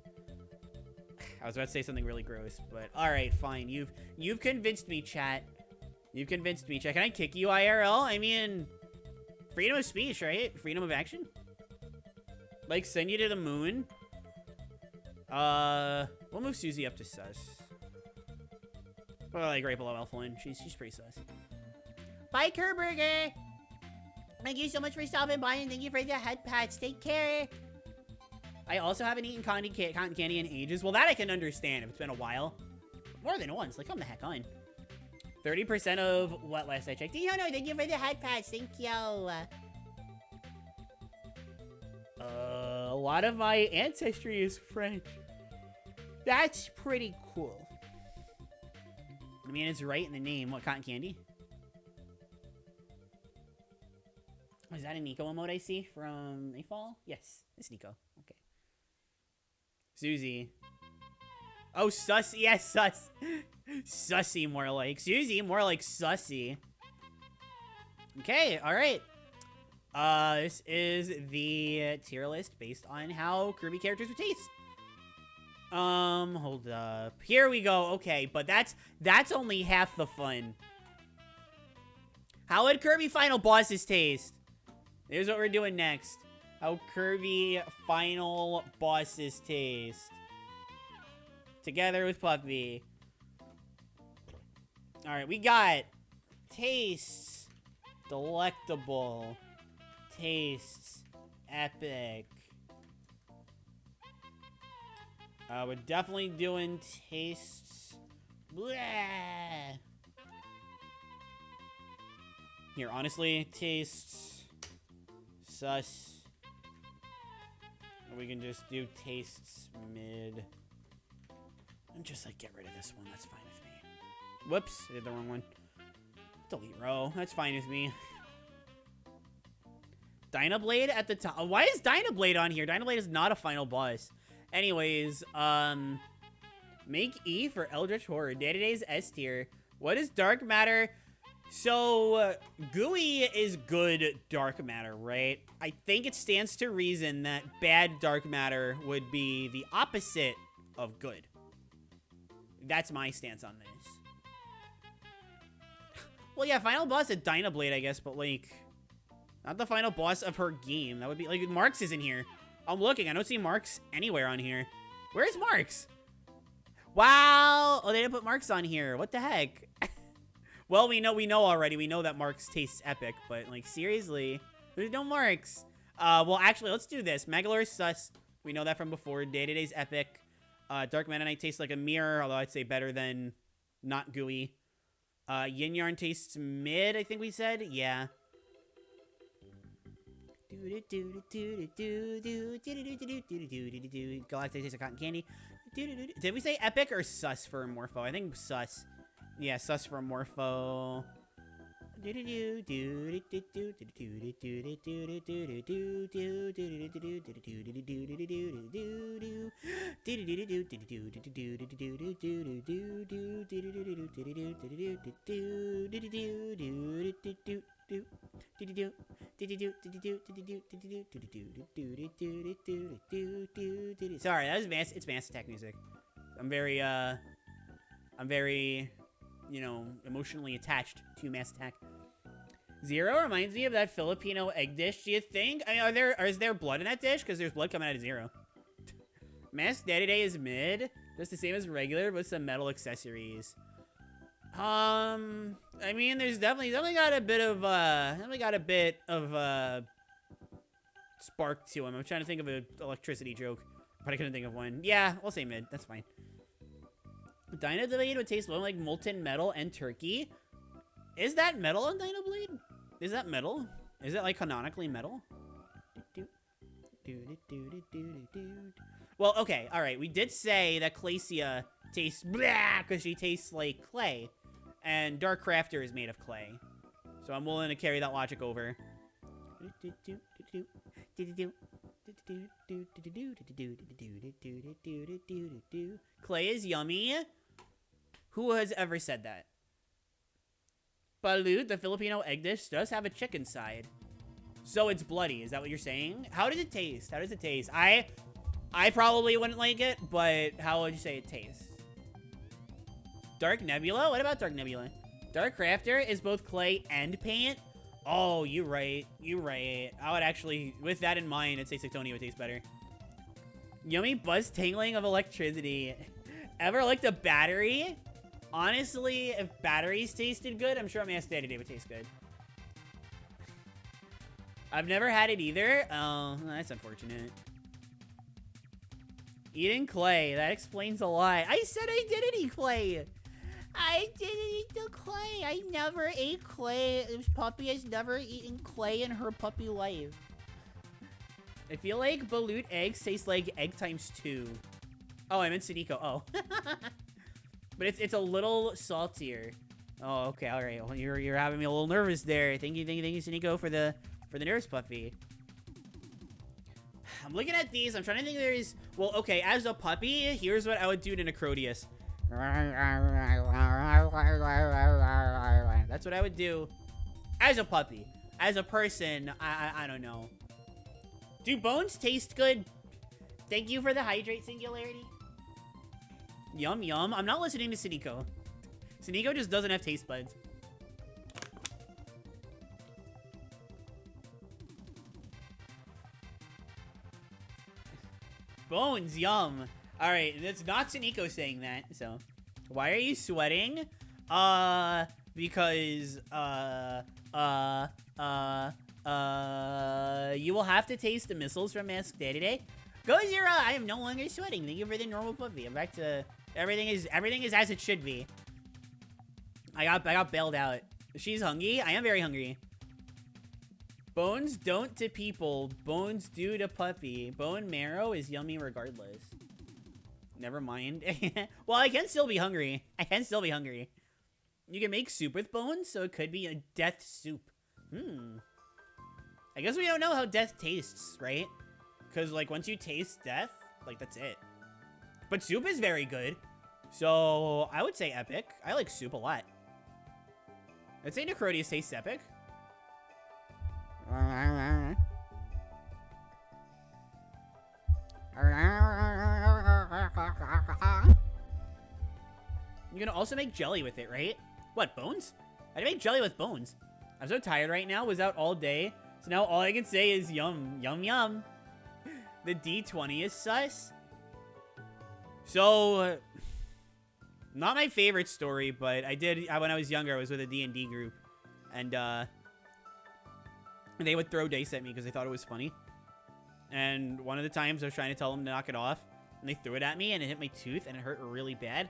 I was about to say something really gross, but alright, fine. You've convinced me, chat. You've convinced me, chat. Can I kick you, IRL? I mean, freedom of speech, right? Freedom of action? Like, send you to the moon? We'll move Susie up to sus. Well, like, right below Elf1. She's pretty sus. Bye, Kerburger! Thank you so much for stopping by, and thank you for the head pats. Take care. I also haven't eaten cotton candy in ages. Well, that I can understand if it's been a while. More than once. Like, come the heck on. 30% of what last I checked. No, thank you for the head pats. Thank you. A lot of my ancestry is French. That's pretty cool. I mean, it's right in the name. What, cotton candy? Is that a Nico emote I see from Mayfall? Yes, it's Nico. Okay. Susie. Oh, sus. Yeah, sus. Sussy, more like. Susie, more like sussy. Okay, all right. This is the tier list based on how Kirby characters would taste. Hold up. Here we go. Okay, but that's only half the fun. How would Kirby final bosses taste? Here's what we're doing next. How Kirby final bosses taste. Together with Puppy. Alright, we got tastes delectable. Tastes epic. We're definitely doing tastes. Bleh. Here, honestly, tastes sus. Or we can just do tastes mid. And just like get rid of this one. That's fine with me. Whoops, I did the wrong one. Delete row. That's fine with me. Dynablade at the top. Why is Dynablade on here? Dynablade is not a final boss. Anyways, make E for Eldritch Horror. Day-to-day's S tier. What is dark matter? So, gooey is good dark matter, right? I think it stands to reason that bad dark matter would be the opposite of good. That's my stance on this. Well, yeah, final boss at Dynablade, I guess, but, like, not the final boss of her game. That would be, like, Marks isn't here. I'm looking. I don't see Marks anywhere on here. Where's Marks? Wow. Oh, they didn't put Marks on here. What the heck? Well, we know already. We know that Marks tastes epic, but, like, seriously, there's no Marks. Well, actually, let's do this. Megalor is sus. We know that from before. Day-to-day's epic. Dark Meta Knight tastes like a mirror, although I'd say better than not gooey. Yin Yarn tastes mid, I think we said. Yeah. Galactic tastes like cotton candy. Did we say epic or sus for Morpho? I think sus. Yeah, sus for Morpho. Sorry, that was it's Mass Attack music. I'm very, you know, emotionally attached to Mass Attack. Zero reminds me of that Filipino egg dish. Do you think? I mean, is there blood in that dish? Because there's blood coming out of Zero. Mass Day-to-day is mid, just the same as regular, with some metal accessories. I mean, there's definitely got a bit of spark to him. I'm trying to think of an electricity joke, but I couldn't think of one. Yeah, we'll say mid. That's fine. Dynablade would taste like molten metal and turkey. Is that metal on Dynablade? Is that metal? Is it like canonically metal? Well, okay, all right. We did say that Glacia tastes blah because she tastes like clay, and Dark Crafter is made of clay. So I'm willing to carry that logic over. Clay is yummy. Who has ever said that? Balut, the Filipino egg dish, does have a chicken side. So it's bloody. Is that what you're saying? How does it taste? How does it taste? I probably wouldn't like it, but how would you say it tastes? Dark Nebula? What about Dark Nebula? Dark Crafter is both clay and paint. Oh, you're right. You're right. I would actually, with that in mind, I'd say Sictonia would taste better. Yummy buzz tingling of electricity. Ever liked a battery? Honestly, if batteries tasted good, I'm sure Mass Day-to-day would taste good. I've never had it either. Oh, that's unfortunate. Eating clay. That explains a lot. I said I didn't eat clay. I didn't eat the clay. I never ate clay. This puppy has never eaten clay in her puppy life. I feel like balut eggs taste like egg times 2. Oh, I meant Suniko. Oh. But it's a little saltier. Oh, okay, all right. Well, you're having me a little nervous there. Thank you, Suniko, for the nerves, puppy. I'm looking at these. I'm trying to think there's... Well, okay, as a puppy, here's what I would do to Necrodius. That's what I would do as a puppy. As a person, I don't know. Do bones taste good? Thank you for the hydrate singularity. Yum, yum. I'm not listening to Siniko. Siniko just doesn't have taste buds. Bones, yum. Alright, that's not Siniko saying that, so. Why are you sweating? Because, you will have to taste the missiles from Mask Day today. Go Zero, I am no longer sweating. Thank you for the normal puppy. I'm back to, everything is as it should be. I got bailed out. She's hungry. I am very hungry. Bones don't to people. Bones do to puppy. Bone marrow is yummy regardless. Never mind. Well, I can still be hungry. I can still be hungry. You can make soup with bones, so it could be a death soup. I guess we don't know how death tastes, right? Because, like, once you taste death, like, that's it. But soup is very good. So, I would say epic. I like soup a lot. I'd say Necrodius tastes epic. You can also make jelly with it, right? What, bones? I'd make jelly with bones. I'm so tired right now. Was out all day. So now all I can say is yum, yum, yum. The D20 is sus. So, not my favorite story, but when I was younger, I was with a D&D group. And, they would throw dice at me because they thought it was funny. And one of the times I was trying to tell them to knock it off, and they threw it at me, and it hit my tooth, and it hurt really bad.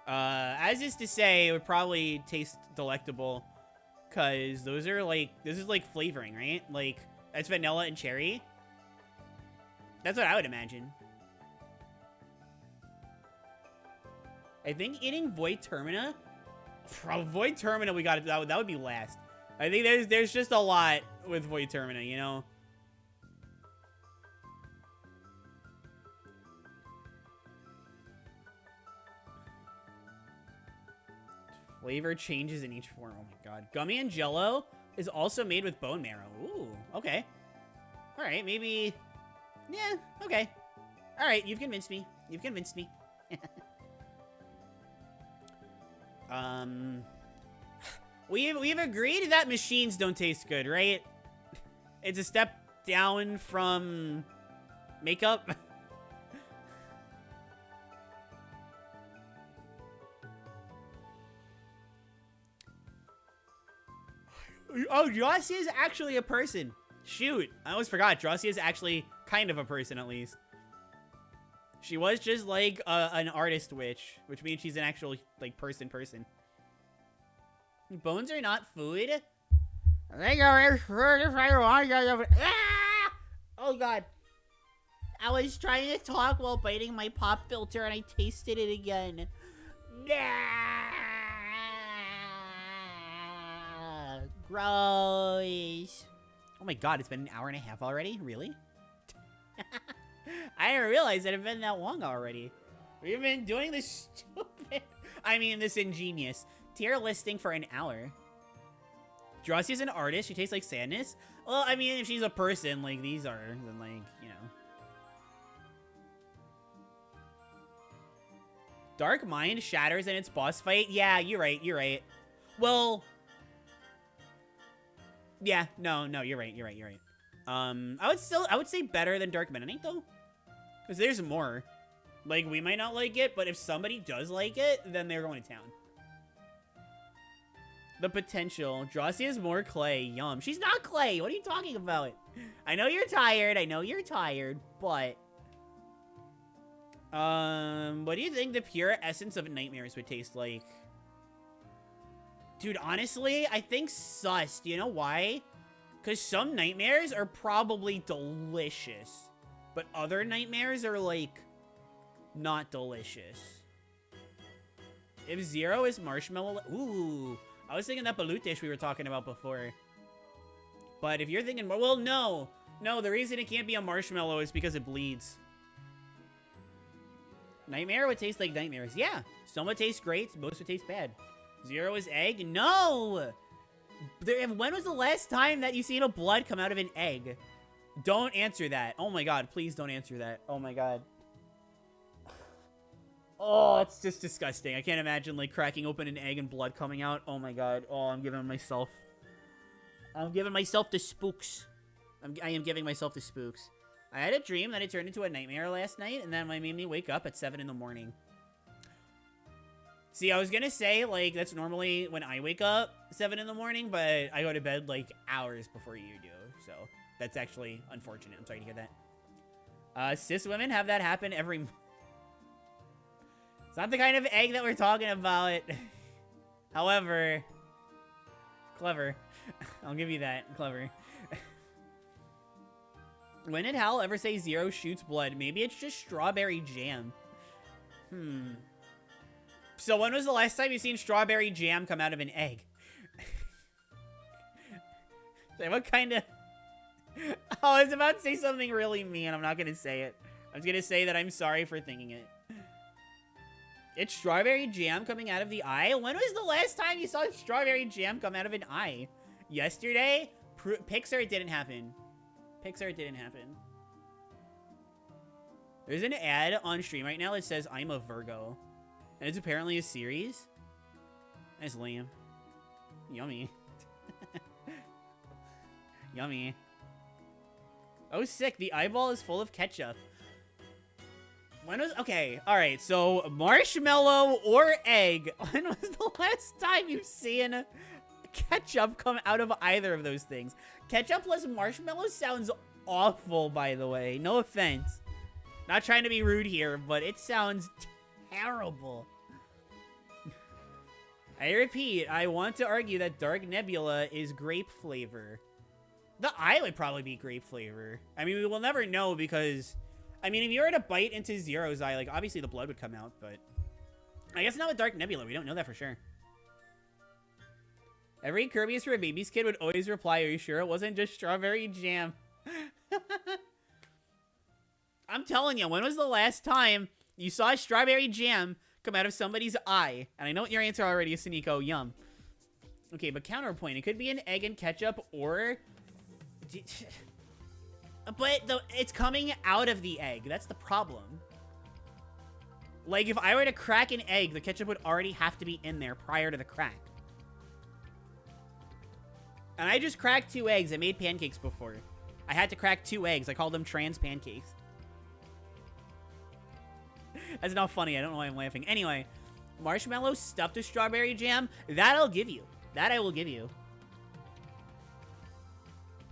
As is to say, it would probably taste delectable, because those are, like, this is, like, flavoring, right? Like, that's vanilla and cherry. That's what I would imagine. I think eating Void Termina, Void Termina, we got it. That would be last. I think there's just a lot with Void Termina, you know? Flavor changes in each form. Oh my god. Gummy and Jello is also made with bone marrow. Ooh, okay. Alright, maybe... Yeah, okay. Alright, you've convinced me. You've convinced me. We've agreed that machines don't taste good, right? It's a step down from makeup. Oh, Drossia is actually a person. Shoot, I almost forgot. Drossia is actually kind of a person, at least. She was just like an artist witch, which means she's an actual like person. Bones are not food. Oh god. I was trying to talk while biting my pop filter and I tasted it again. Gross. Oh my god, it's been an hour and a half already? Really? I didn't realize that it had been that long already. We've been doing this stupid... this ingenious tier listing for an hour. Drossia's an artist. She tastes like sadness. Well, I mean, if she's a person like these are, then like, you know. Dark Mind shatters in its boss fight. Yeah, you're right. Well... Yeah, no, you're right. I would say better than Dark Mennonite, though. Because there's more. Like, we might not like it, but if somebody does like it, then they're going to town. The potential. Drossia is more clay. Yum. She's not clay. What are you talking about? I know you're tired, but... what do you think the pure essence of nightmares would taste like? Dude, honestly, I think sus. Do you know why? Because some nightmares are probably delicious. But other nightmares are, like, not delicious. If Zero is marshmallow... Ooh. I was thinking that balut dish we were talking about before. But if you're thinking more... Well, no. No, the reason it can't be a marshmallow is because it bleeds. Nightmare would taste like nightmares. Yeah. Some would taste great. Most would taste bad. 0 is egg? No! When was the last time that you seen a blood come out of an egg? Don't answer that. Oh my god, please don't answer that. Oh my god. Oh, it's just disgusting. I can't imagine, like, cracking open an egg and blood coming out. Oh my god. Oh, I'm giving myself the spooks. I am giving myself the spooks. I had a dream that it turned into a nightmare last night, and then it made me wake up at 7 in the morning. See, I was gonna say, like, that's normally when I wake up, 7 in the morning, but I go to bed, like, hours before you do, so that's actually unfortunate. I'm sorry to hear that. Cis women have that happen every... It's not the kind of egg that we're talking about. However, clever. I'll give you that. Clever. When did Hal ever say 0 shoots blood? Maybe it's just strawberry jam. So when was the last time you seen strawberry jam come out of an egg? What kind of... Oh, I was about to say something really mean. I'm not going to say it. I was going to say that I'm sorry for thinking it. It's strawberry jam coming out of the eye? When was the last time you saw strawberry jam come out of an eye? Yesterday? Pixar, it didn't happen. Pixar, it didn't happen. There's an ad on stream right now that says, I'm a Virgo. And it's apparently a series. That's lame. Yummy. Yummy. Oh, sick. The eyeball is full of ketchup. When was... Okay, alright. So, marshmallow or egg. When was the last time you've seen ketchup come out of either of those things? Ketchup plus marshmallow sounds awful, by the way. No offense. Not trying to be rude here, but it sounds terrible. I repeat, I want to argue that Dark Nebula is grape flavor. The eye would probably be grape flavor. I mean, we will never know because... I mean, if you were to bite into Zero's eye, like, obviously the blood would come out, but... I guess not with Dark Nebula. We don't know that for sure. Every Kirby is for a baby's kid would always reply, are you sure it wasn't just strawberry jam? I'm telling you, when was the last time you saw strawberry jam come out of somebody's eye? And I know what your answer already is, Suniko. Yum. Okay, but counterpoint. It could be an egg and ketchup or... But it's coming out of the egg. That's the problem. Like, if I were to crack an egg, the ketchup would already have to be in there prior to the crack. And I just cracked 2 eggs. I made pancakes before. I had to crack 2 eggs. I called them trans pancakes. That's not funny. I don't know why I'm laughing. Anyway, marshmallow stuffed with strawberry jam. That I'll give you. That I will give you.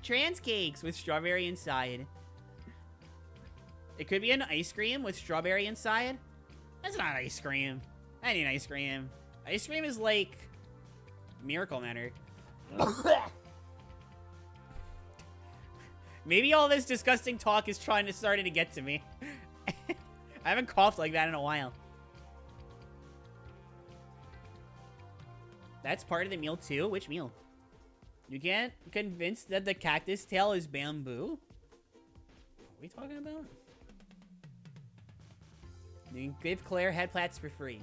Trans cakes with strawberry inside. It could be an ice cream with strawberry inside. That's not ice cream. I need ice cream. Ice cream is like Miracle Matter. Maybe all this disgusting talk is starting to get to me. I haven't coughed like that in a while. That's part of the meal too? Which meal? You can't convince that the cactus tail is bamboo? What are we talking about? You can give Claire head plats for free.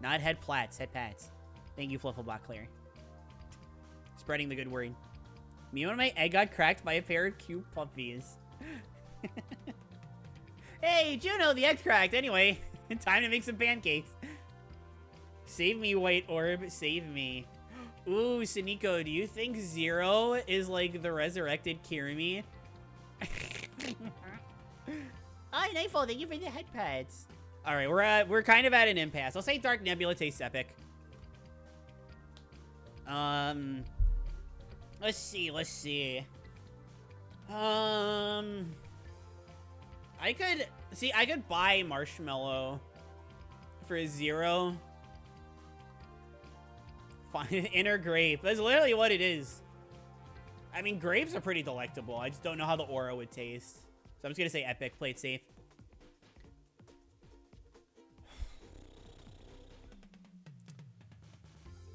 Not head plats, head pats. Thank you, Flufflebot Claire. Spreading the good word. Me when my egg got cracked by a pair of cute puppies. Hey, Juno, the egg's cracked. Anyway, time to make some pancakes. Save me, White Orb. Save me. Ooh, Suniko, do you think 0 is like the resurrected Kirby? Hi, Nightfall. Thank you for the head pads. All right, we're kind of at an impasse. I'll say Dark Nebula tastes epic. Let's see. I could buy marshmallow for 0. Inner grape. That's literally what it is. I mean, grapes are pretty delectable. I just don't know how the aura would taste. So I'm just gonna say epic. Play it safe.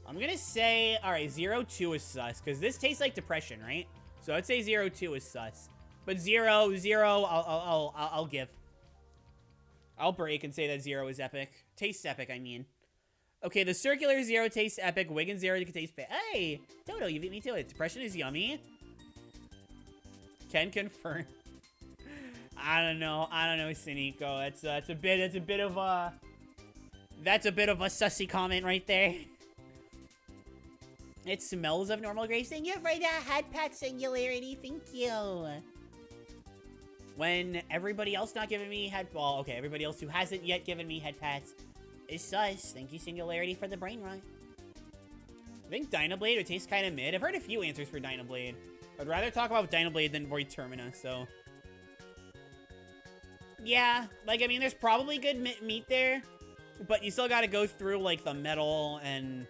I'm gonna say, all right, 0-2 is sus, because this tastes like depression, right? So I'd say 0-2 is sus. But zero, I'll give. I'll break and say that zero is epic. Tastes epic, I mean. Okay, the circular zero tastes epic. Wiggin zero can taste bad. Hey, Toto, you beat me to it. Depression is yummy. Can confirm. I don't know, Siniko. That's a bit of a sussy comment right there. It smells of normal grace. Thank you for that hat pat singularity. Thank you. When everybody else not giving me head, well, okay, everybody else who hasn't yet given me head pats is sus. Thank you, Singularity, for the brain rot. I think Dynablade would taste kind of mid. I've heard a few answers for Dynablade. I'd rather talk about Dynablade than Void Termina, so. Yeah, like, I mean, there's probably good meat there, but you still gotta go through, like, the metal and...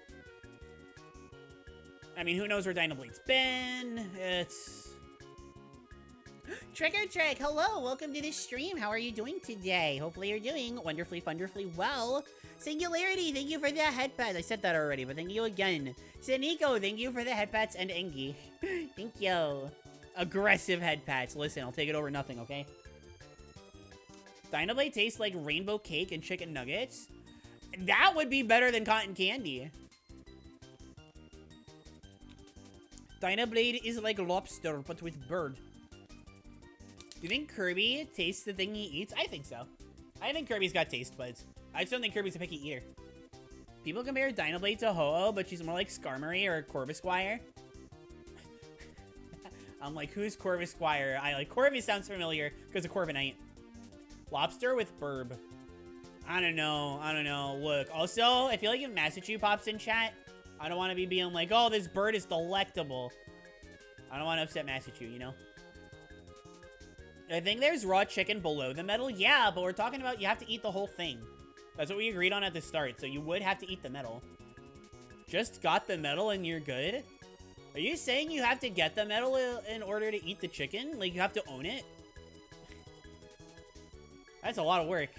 I mean, who knows where Dynablade's been? It's... Trick or Trick, hello, welcome to the stream. How are you doing today? Hopefully you're doing wonderfully well. Singularity, thank you for the headpad. I said that already, but thank you again. Siniko, thank you for the headpats, and Engi. Thank you. Aggressive headpats. Listen, I'll take it over nothing, okay? Dynablade tastes like rainbow cake and chicken nuggets. That would be better than cotton candy. Dynablade is like lobster, but with bird. Do you think Kirby tastes the thing he eats? I think so. I think Kirby's got taste buds. I just don't think Kirby's a picky eater. People compare Dynablade to Ho-Oh, but she's more like Skarmory or Corvisquire. I'm like, who's Corvisquire? I like, Corby sounds familiar because of Corviknight. Lobster with burb. I don't know. Look, also, I feel like if Massachu pops in chat, I don't want to be being like, oh, this bird is delectable. I don't want to upset Massachu, you know? I think there's raw chicken below the metal. Yeah, but we're talking about you have to eat the whole thing. That's what we agreed on at the start, so you would have to eat the metal. Just got the metal and you're good? Are you saying you have to get the metal in order to eat the chicken? Like, you have to own it? That's a lot of work.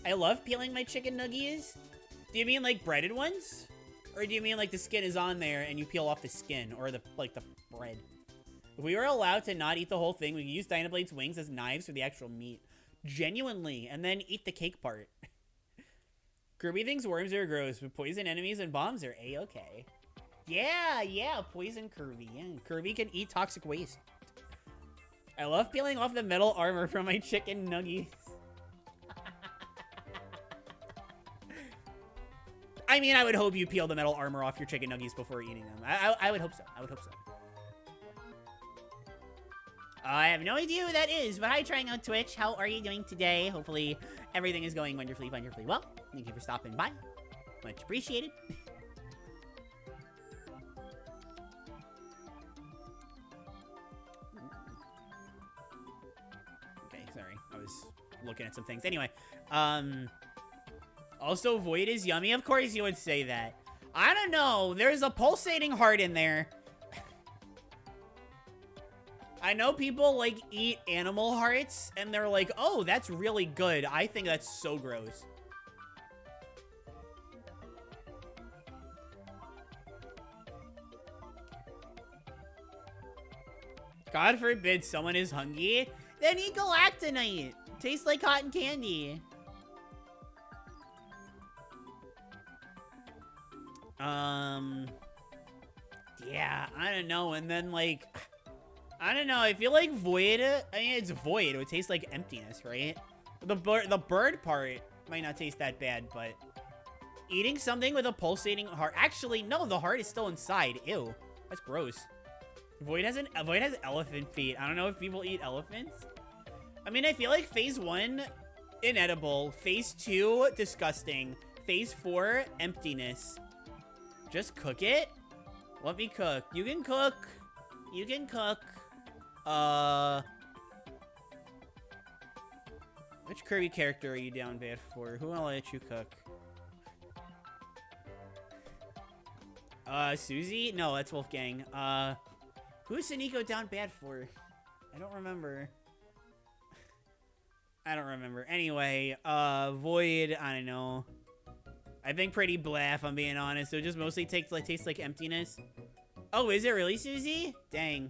I love peeling my chicken nuggies. Do you mean, like, breaded ones? Or do you mean, like, the skin is on there and you peel off the skin? Or, the bread? If we were allowed to not eat the whole thing, we could use Dynablade's wings as knives for the actual meat. Genuinely. And then eat the cake part. Kirby thinks worms are gross, but poison enemies and bombs are A-okay. Yeah, poison Kirby. Yeah, Kirby can eat toxic waste. I love peeling off the metal armor from my chicken nuggies. I mean, I would hope you peel the metal armor off your chicken nuggies before eating them. I would hope so. I have no idea who that is, but hi, trying out Twitch. How are you doing today? Hopefully, everything is going wonderfully well. Thank you for stopping by. Much appreciated. Okay, sorry. I was looking at some things. Anyway, also, Void is yummy. Of course you would say that. I don't know. There's a pulsating heart in there. I know people, like, eat animal hearts, and they're like, oh, that's really good. I think that's so gross. God forbid someone is hungry. Then eat Galactonite. Tastes like cotton candy. Yeah, I don't know. And then, like... I don't know, I feel like Void, I mean, it's Void. It would taste like emptiness, right? The bird part might not taste that bad, but eating something with a pulsating heart. Actually, no, the heart is still inside. Ew, that's gross. Void has elephant feet. I don't know if people eat elephants. I mean, I feel like phase 1, inedible. Phase 2, disgusting. Phase 4, emptiness. Just cook it? Let me cook. You can cook. You can cook. Which Kirby character are you down bad for? Who will let you cook? Susie? No, that's Wolfgang. Who's Siniko down bad for? I don't remember. Anyway, Void, I don't know. I think pretty blah, if I'm being honest. So it just mostly tastes like emptiness. Oh, is it really, Susie? Dang.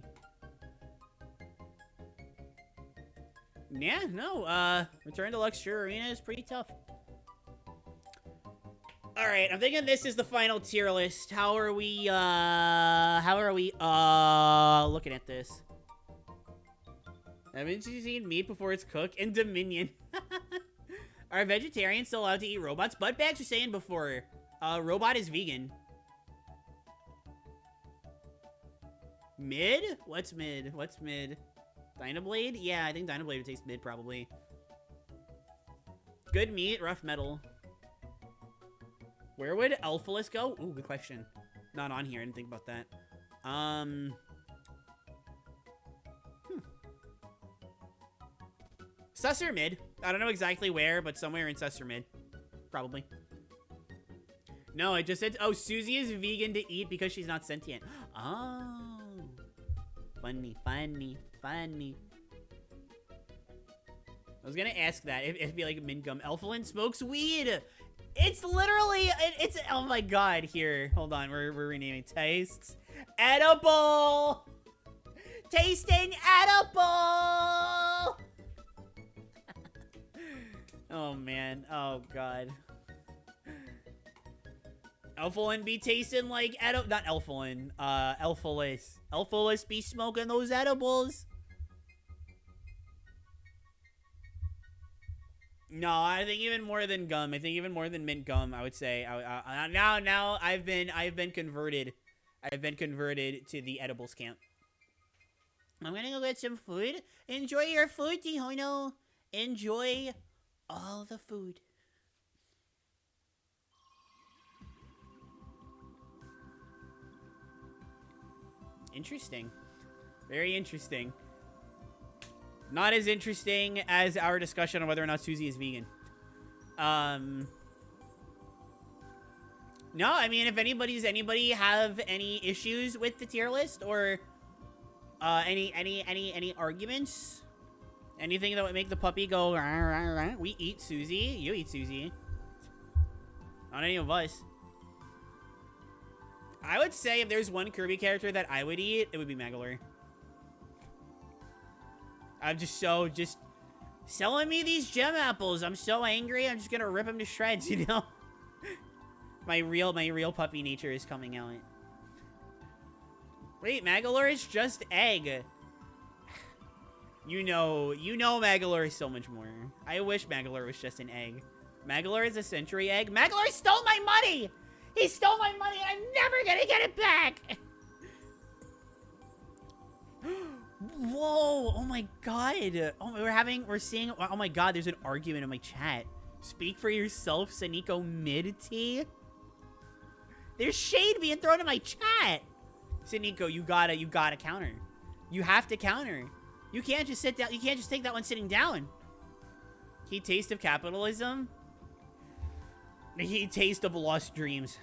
Yeah, no, Return to Luxury Arena is pretty tough. Alright, I'm thinking this is the final tier list. How are we looking at this? Haven't you seen meat before it's cooked? And Dominion. Are vegetarians still allowed to eat robots? Buttbags was saying before, robot is vegan. Mid? What's mid? What's mid? Dynablade? Yeah, I think Dynablade would taste mid, probably. Good meat, rough metal. Where would Elphalus go? Ooh, good question. Not on here, I didn't think about that. Sus or mid. I don't know exactly where, but somewhere in sus or mid. Probably. No, it just said, oh, Susie is vegan to eat because she's not sentient. Oh. Funny, funny, funny. I was gonna ask that. It'd be like mint gum. Elflin smokes weed. It's literally, it's, oh my god. Here, hold on. We're renaming tastes. Edible. Tasting edible. Oh man. Oh god. Elflin be tasting like not Elflin. Elphalus. Elphalus be smoking those edibles. No, I think even more than gum. I think even more than mint gum. I would say. Now I've been converted. I've been converted to the edibles camp. I'm gonna go get some food. Enjoy your food, Tihono. Enjoy all the food. Interesting. Very interesting. Not as interesting as our discussion on whether or not Susie is vegan. No, I mean, if anybody have any issues with the tier list or any arguments, anything that would make the puppy go, rah, rah, rah. We eat Susie. You eat Susie. Not any of us. I would say if there's one Kirby character that I would eat, it would be Magolor. I'm just selling me these gem apples. I'm so angry. I'm just gonna rip them to shreds, you know? my real puppy nature is coming out. Wait, Magolor is just egg. You know Magolor is so much more. I wish Magolor was just an egg. Magolor is a century egg. Magolor stole my money! He stole my money and I'm never gonna get it back! Whoa, oh my god. Oh, we're seeing, oh my god, there's an argument in my chat. Speak for yourself, Saniko Mid-T. There's shade being thrown in my chat. Saniko, you gotta counter. You have to counter. You can't just sit down, you can't just take that one sitting down. He taste of capitalism. He taste of lost dreams.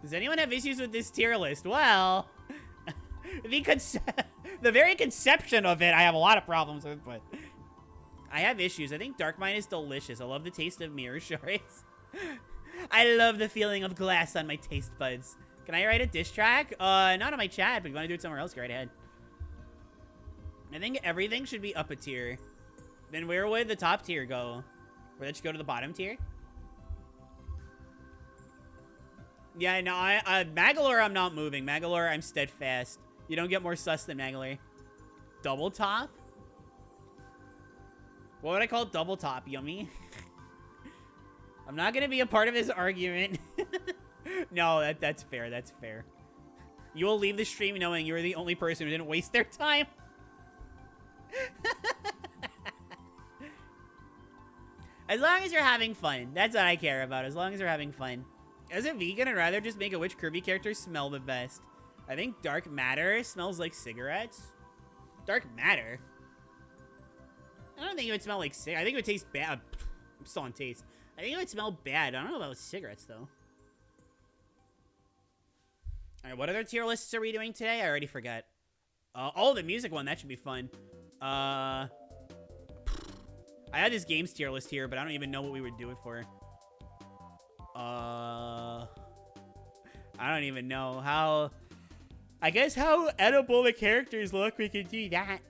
Does anyone have issues with this tier list? Well, the very conception of it, I have a lot of problems with, but I have issues. I think Darkmine is delicious. I love the taste of mirror shards. I love the feeling of glass on my taste buds. Can I write a diss track? Not on my chat, but if you want to do it somewhere else, go right ahead. I think everything should be up a tier. Then where would the top tier go? Would that just go to the bottom tier? Yeah, no, Magolor, I'm not moving. Magolor, I'm steadfast. You don't get more sus than Magolor. Double top? What would I call double top? Yummy? I'm not gonna be a part of this argument. No, that's fair. That's fair. You will leave the stream knowing you're the only person who didn't waste their time. As long as you're having fun. That's what I care about. As long as you're having fun. As a vegan, I'd rather just make a which Kirby characters smell the best. I think Dark Matter smells like cigarettes. Dark Matter? I don't think it would smell like cigarettes. I think it would taste bad. I'm still on taste. I think it would smell bad. I don't know about cigarettes, though. Alright, what other tier lists are we doing today? I already forgot. Oh, the music one. That should be fun. I had this games tier list here, but I don't even know what we would do it for. I don't even know how... I guess how edible the characters look, we could do that.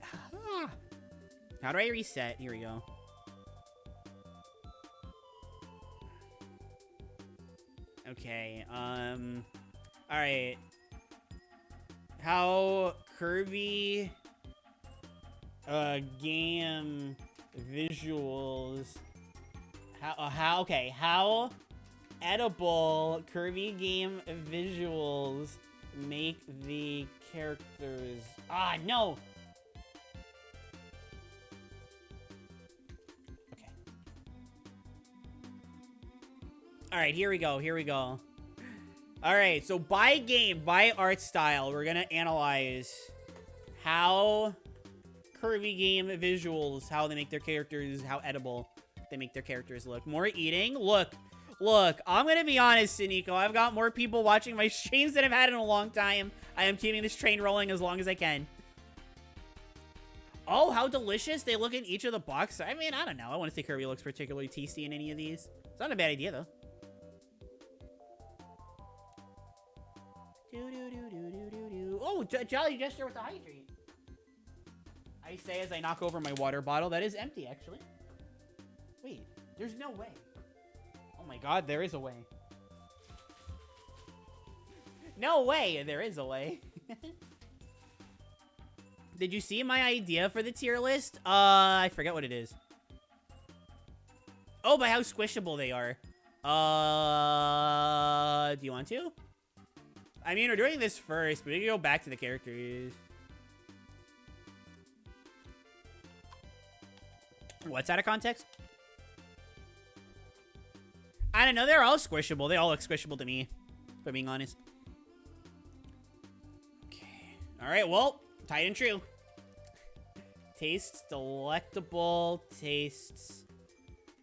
How do I reset? Here we go. Okay, alright. How Kirby, game visuals, how edible Kirby game visuals make the characters, no! Alright, here we go. Alright, so by game, by art style, we're gonna analyze how Kirby game visuals, how they make their characters, how edible they make their characters look. More eating? Look, I'm gonna be honest, Nico. I've got more people watching my streams than I've had in a long time. I am keeping this train rolling as long as I can. Oh, how delicious they look in each of the boxes. I mean, I don't know. I want to say Kirby looks particularly tasty in any of these. It's not a bad idea, though. Oh, Jolly Gesture with the hydrate. I say as I knock over my water bottle. That is empty, actually. Wait, there's no way. Oh my god, there is a way. No way, there is a way. Did you see my idea for the tier list? I forget what it is. Oh, by how squishable they are. Do you want to? I mean, we're doing this first, but we can go back to the characters. What's out of context? I don't know. They're all squishable. They all look squishable to me, if I'm being honest. Okay. All right. Well, tight and true. Tastes delectable. Tastes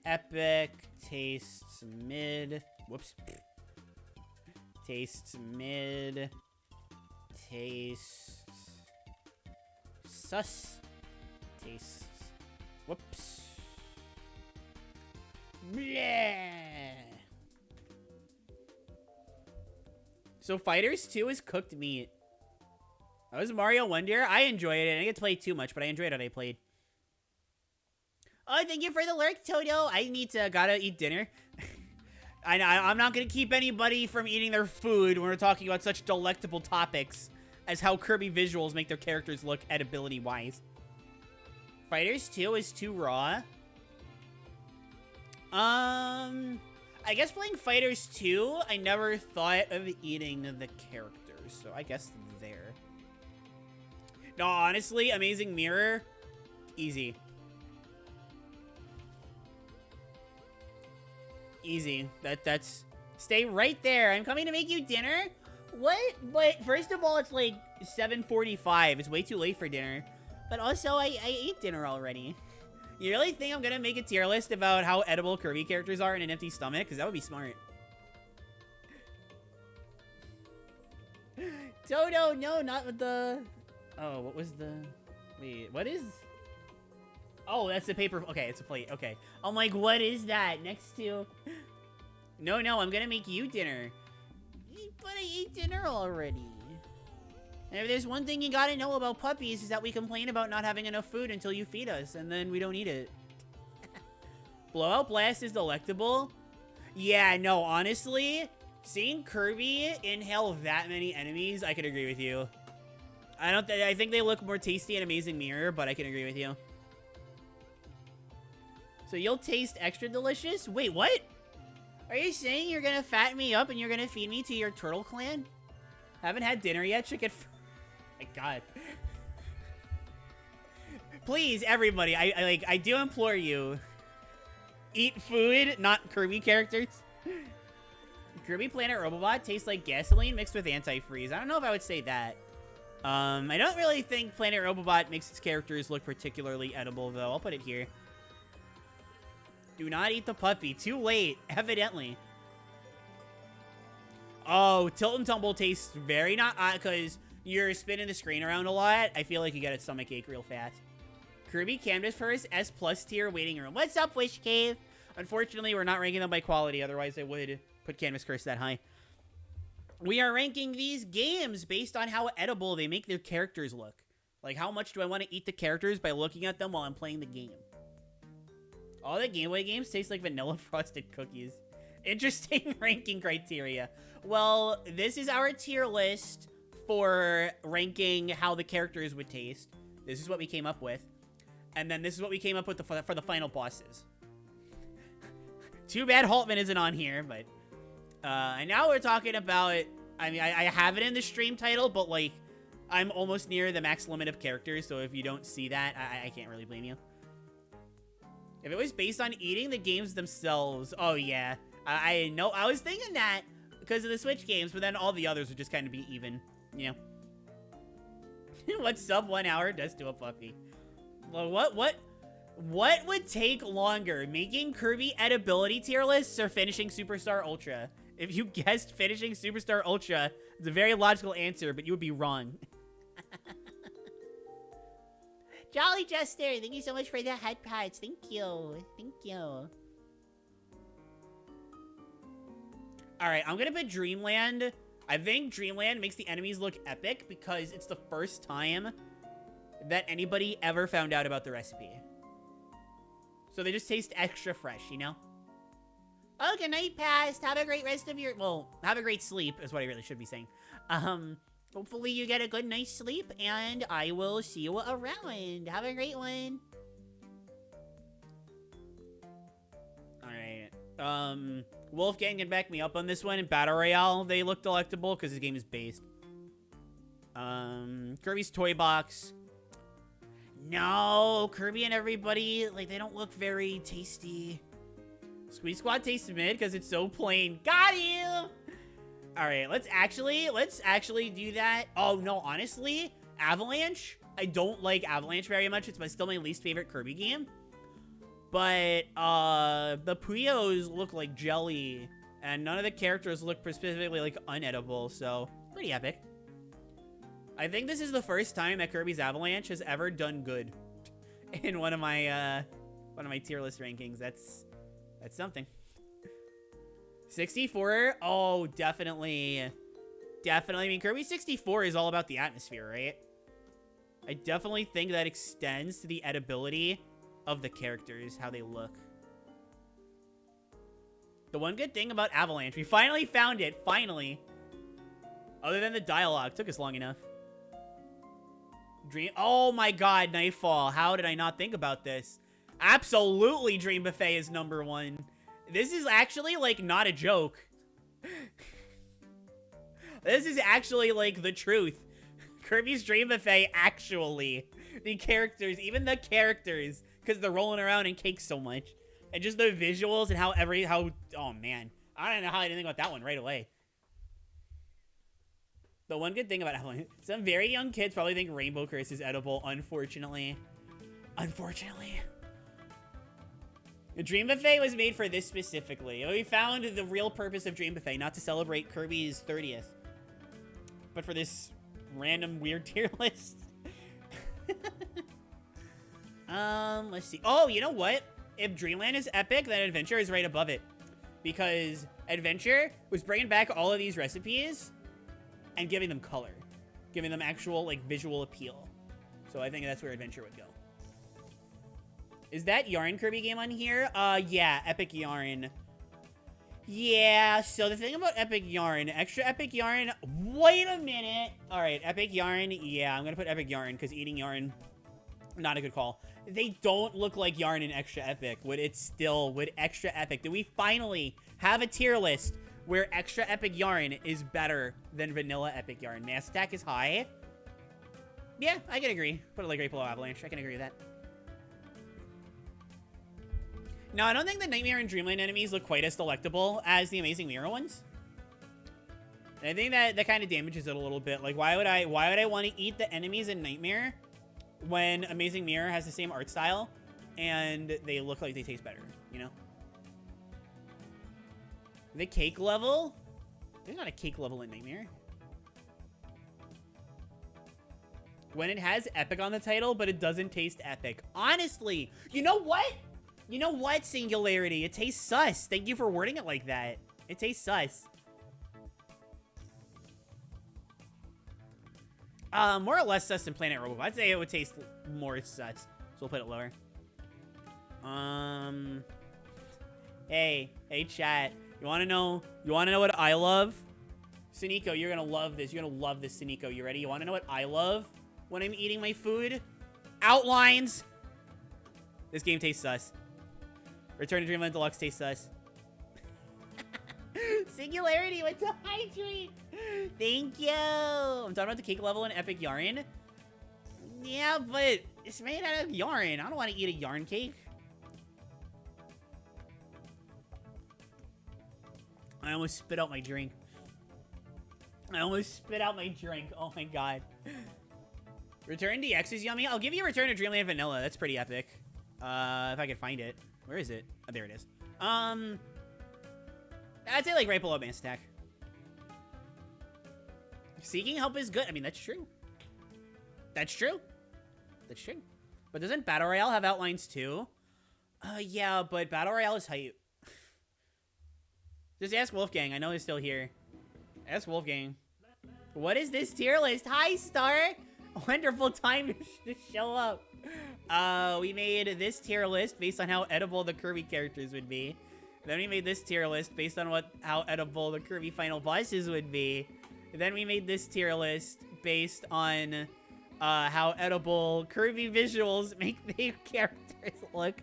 epic. Tastes mid. Whoops. Tastes mid. Tastes sus. Tastes. Whoops. Bleh. So Fighters 2 is cooked meat. That was Mario Wonder. I enjoyed it. I didn't get to play too much, but I enjoyed what I played. Oh, thank you for the lurk, Toto. Gotta eat dinner. I'm not gonna keep anybody from eating their food when we're talking about such delectable topics as how Kirby visuals make their characters look edibility-wise. Fighters 2 is too raw. I guess playing Fighters 2, I never thought of eating the characters, so I guess there. No, honestly, Amazing Mirror, easy. Easy. That's... Stay right there. I'm coming to make you dinner? What? But first of all, it's like 7:45. It's way too late for dinner. But also, I ate dinner already. You really think I'm gonna make a tier list about how edible Kirby characters are in an empty stomach? Because that would be smart. Toto, no, not with the... Oh, what was the... Wait, what is... Oh, that's the paper... Okay, it's a plate. Okay. I'm like, what is that next to... No, I'm gonna make you dinner. But I ate dinner already. And if there's one thing you gotta know about puppies is that we complain about not having enough food until you feed us, and then we don't eat it. Blowout Blast is delectable? Yeah, no, honestly, seeing Kirby inhale that many enemies, I could agree with you. I think they look more tasty in Amazing Mirror, but I can agree with you. So you'll taste extra delicious? Wait, what? Are you saying you're gonna fatten me up and you're gonna feed me to your turtle clan? Haven't had dinner yet, chicken. My God. Please, everybody, I do implore you. Eat food, not Kirby characters. Kirby Planet Robobot tastes like gasoline mixed with antifreeze. I don't know if I would say that. I don't really think Planet Robobot makes its characters look particularly edible, though. I'll put it here. Do not eat the puppy. Too late, evidently. Oh, Tilt and Tumble tastes very not... Because you're spinning the screen around a lot. I feel like you get a stomachache real fast. Kirby Canvas First S+ tier waiting room. What's up, Wish Cave? Unfortunately, we're not ranking them by quality. Otherwise, I would put Canvas Curse that high. We are ranking these games based on how edible they make their characters look. Like, how much do I want to eat the characters by looking at them while I'm playing the game? All the Game Boy games taste like vanilla frosted cookies. Interesting ranking criteria. Well, this is our tier list for ranking how the characters would taste. This is what we came up with. And then this is what we came up with for the final bosses. Too bad Haltman isn't on here, but... and now we're talking about... I mean, I have it in the stream title, but, like, I'm almost near the max limit of characters, so if you don't see that, I can't really blame you. If it was based on eating the games themselves... Oh, yeah. I know. I was thinking that because of the Switch games, but then all the others would just kind of be even, you know. What sub 1 hour does to a puppy? Well, what would take longer, making Kirby edibility tier lists or finishing Superstar Ultra? If you guessed finishing Superstar Ultra, it's a very logical answer, but you would be wrong. Jolly Jester, thank you so much for the head pats. Thank you. Thank you. Alright, I'm gonna put Dreamland. I think Dreamland makes the enemies look epic because it's the first time that anybody ever found out about the recipe. So they just taste extra fresh, you know? Oh, good night, Past. Have a great rest of your... Well, have a great sleep is what I really should be saying. Hopefully you get a good night's sleep, and I will see you around. Have a great one. Alright. Wolfgang can back me up on this one. In Battle Royale, they look delectable because the game is based. Kirby's Toy Box. No, Kirby and everybody, like, they don't look very tasty. Squeeze Squad tastes mid because it's so plain. Got you! Alright, let's actually do that. Oh, no, honestly, Avalanche. I don't like Avalanche very much. It's still my least favorite Kirby game. But, the Puyos look like jelly, and none of the characters look specifically, like, unedible, so pretty epic. I think this is the first time that Kirby's Avalanche has ever done good in one of my tier list rankings. That's something. 64? Oh, definitely. Definitely. I mean, Kirby 64 is all about the atmosphere, right? I definitely think that extends to the edibility of the characters, how they look. The one good thing about Avalanche, we finally found it, finally. Other than the dialogue, took us long enough. Oh my god, Nightfall. How did I not think about this? Absolutely, Dream Buffet is #1. This is actually, like, not a joke. This is actually, like, the truth. Kirby's Dream Buffet, actually. The characters, even the characters, because they're rolling around in cake so much. And just the visuals and how oh man. I don't know how I didn't think about that one right away. The one good thing about Avalanche, some very young kids probably think Rainbow Curse is edible, unfortunately. Unfortunately. The Dream Buffet was made for this specifically. We found the real purpose of Dream Buffet, not to celebrate Kirby's 30th, but for this random weird tier list. Let's see. Oh, you know what? If Dreamland is epic, then Adventure is right above it. Because Adventure was bringing back all of these recipes and giving them color. Giving them actual, like, visual appeal. So I think that's where Adventure would go. Is that Yarn Kirby game on here? Yeah, Epic Yarn. Yeah, so the thing about Epic Yarn, extra Epic Yarn, wait a minute. All right, Epic Yarn, yeah, I'm gonna put Epic Yarn because eating Yarn, not a good call. They don't look like Yarn in Extra Epic. Would Extra Epic? Do we finally have a tier list where Extra Epic Yarn is better than Vanilla Epic Yarn? Mass Attack is high. Yeah, I can agree. Put it like right below Avalanche. I can agree with that. No, I don't think the Nightmare and Dreamland enemies look quite as delectable as the Amazing Mirror ones. And I think that kind of damages it a little bit. Like, why would I want to eat the enemies in Nightmare when Amazing Mirror has the same art style and they look like they taste better, you know? The cake level? There's not a cake level in Nightmare. When it has epic on the title, but it doesn't taste epic. Honestly, you know what? You know what, Singularity? It tastes sus. Thank you for wording it like that. It tastes sus. More or less sus than Planet Robo. I'd say it would taste more sus. So we'll put it lower. Hey, chat. You wanna know what I love? Siniko, you're gonna love this. You're gonna love this, Siniko. You ready? You wanna know what I love when I'm eating my food? Outlines. This game tastes sus. Return to Dreamland Deluxe tastes sus. Singularity went to hydrate. Thank you. I'm talking about the cake level in Epic Yarn. Yeah, but it's made out of yarn. I don't want to eat a yarn cake. I almost spit out my drink. Oh my god. Return DX is yummy. I'll give you Return to Dreamland Vanilla. That's pretty epic. If I can find it. Where is it? Oh, there it is. I'd say like right below Advanced Attack. Seeking help is good. I mean, that's true. That's true. But doesn't Battle Royale have outlines too? Yeah, but Battle Royale is hype. Just ask Wolfgang. I know he's still here. Ask Wolfgang. What is this tier list? Hi, Star. Wonderful time to show up. We made this tier list based on how edible the Kirby characters would be. Then we made this tier list based on how edible the Kirby final bosses would be. Then we made this tier list based on how edible Kirby visuals make the characters look.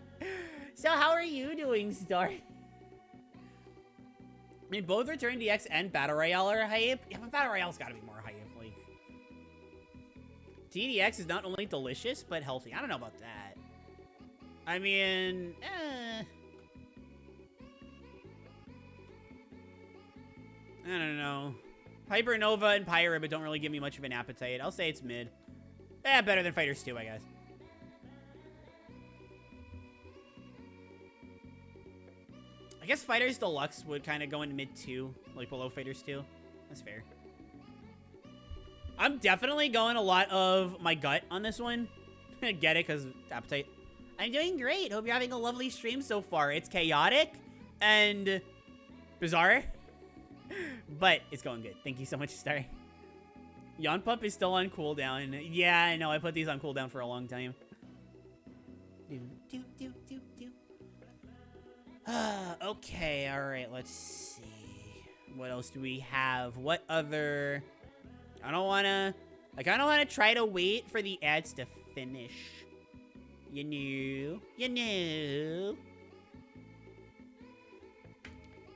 So how are you doing, Star? I mean, both Return DX and Battle Royale are hype. Yeah, but Battle Royale's gotta be more hype. Like, TDX is not only delicious, but healthy. I don't know about that. I mean, I don't know. Hypernova and Pyra don't really give me much of an appetite. I'll say it's mid. Better than Fighters 2, I guess. I guess Fighters Deluxe would kind of go in mid 2, like below Fighters 2. That's fair. I'm definitely going a lot of my gut on this one. Get it, because appetite. I'm doing great. Hope you're having a lovely stream so far. It's chaotic and bizarre, but it's going good. Thank you so much, Star. Yawn Pup is still on cooldown. Yeah, I know. I put these on cooldown for a long time. Okay, alright, let's see. What else do we have? What other... I kind of want to try to wait for the ads to finish. You know.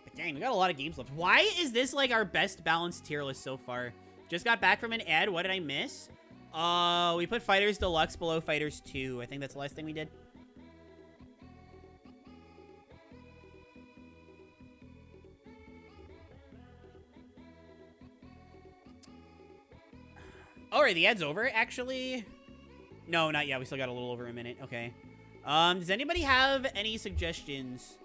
But dang, we got a lot of games left. Why is this like our best balanced tier list so far? Just got back from an ad. What did I miss? We put Fighters Deluxe below Fighters 2. I think that's the last thing we did. Oh, right, the ad's over, actually? No, not yet. We still got a little over a minute. Okay. Does anybody have any suggestions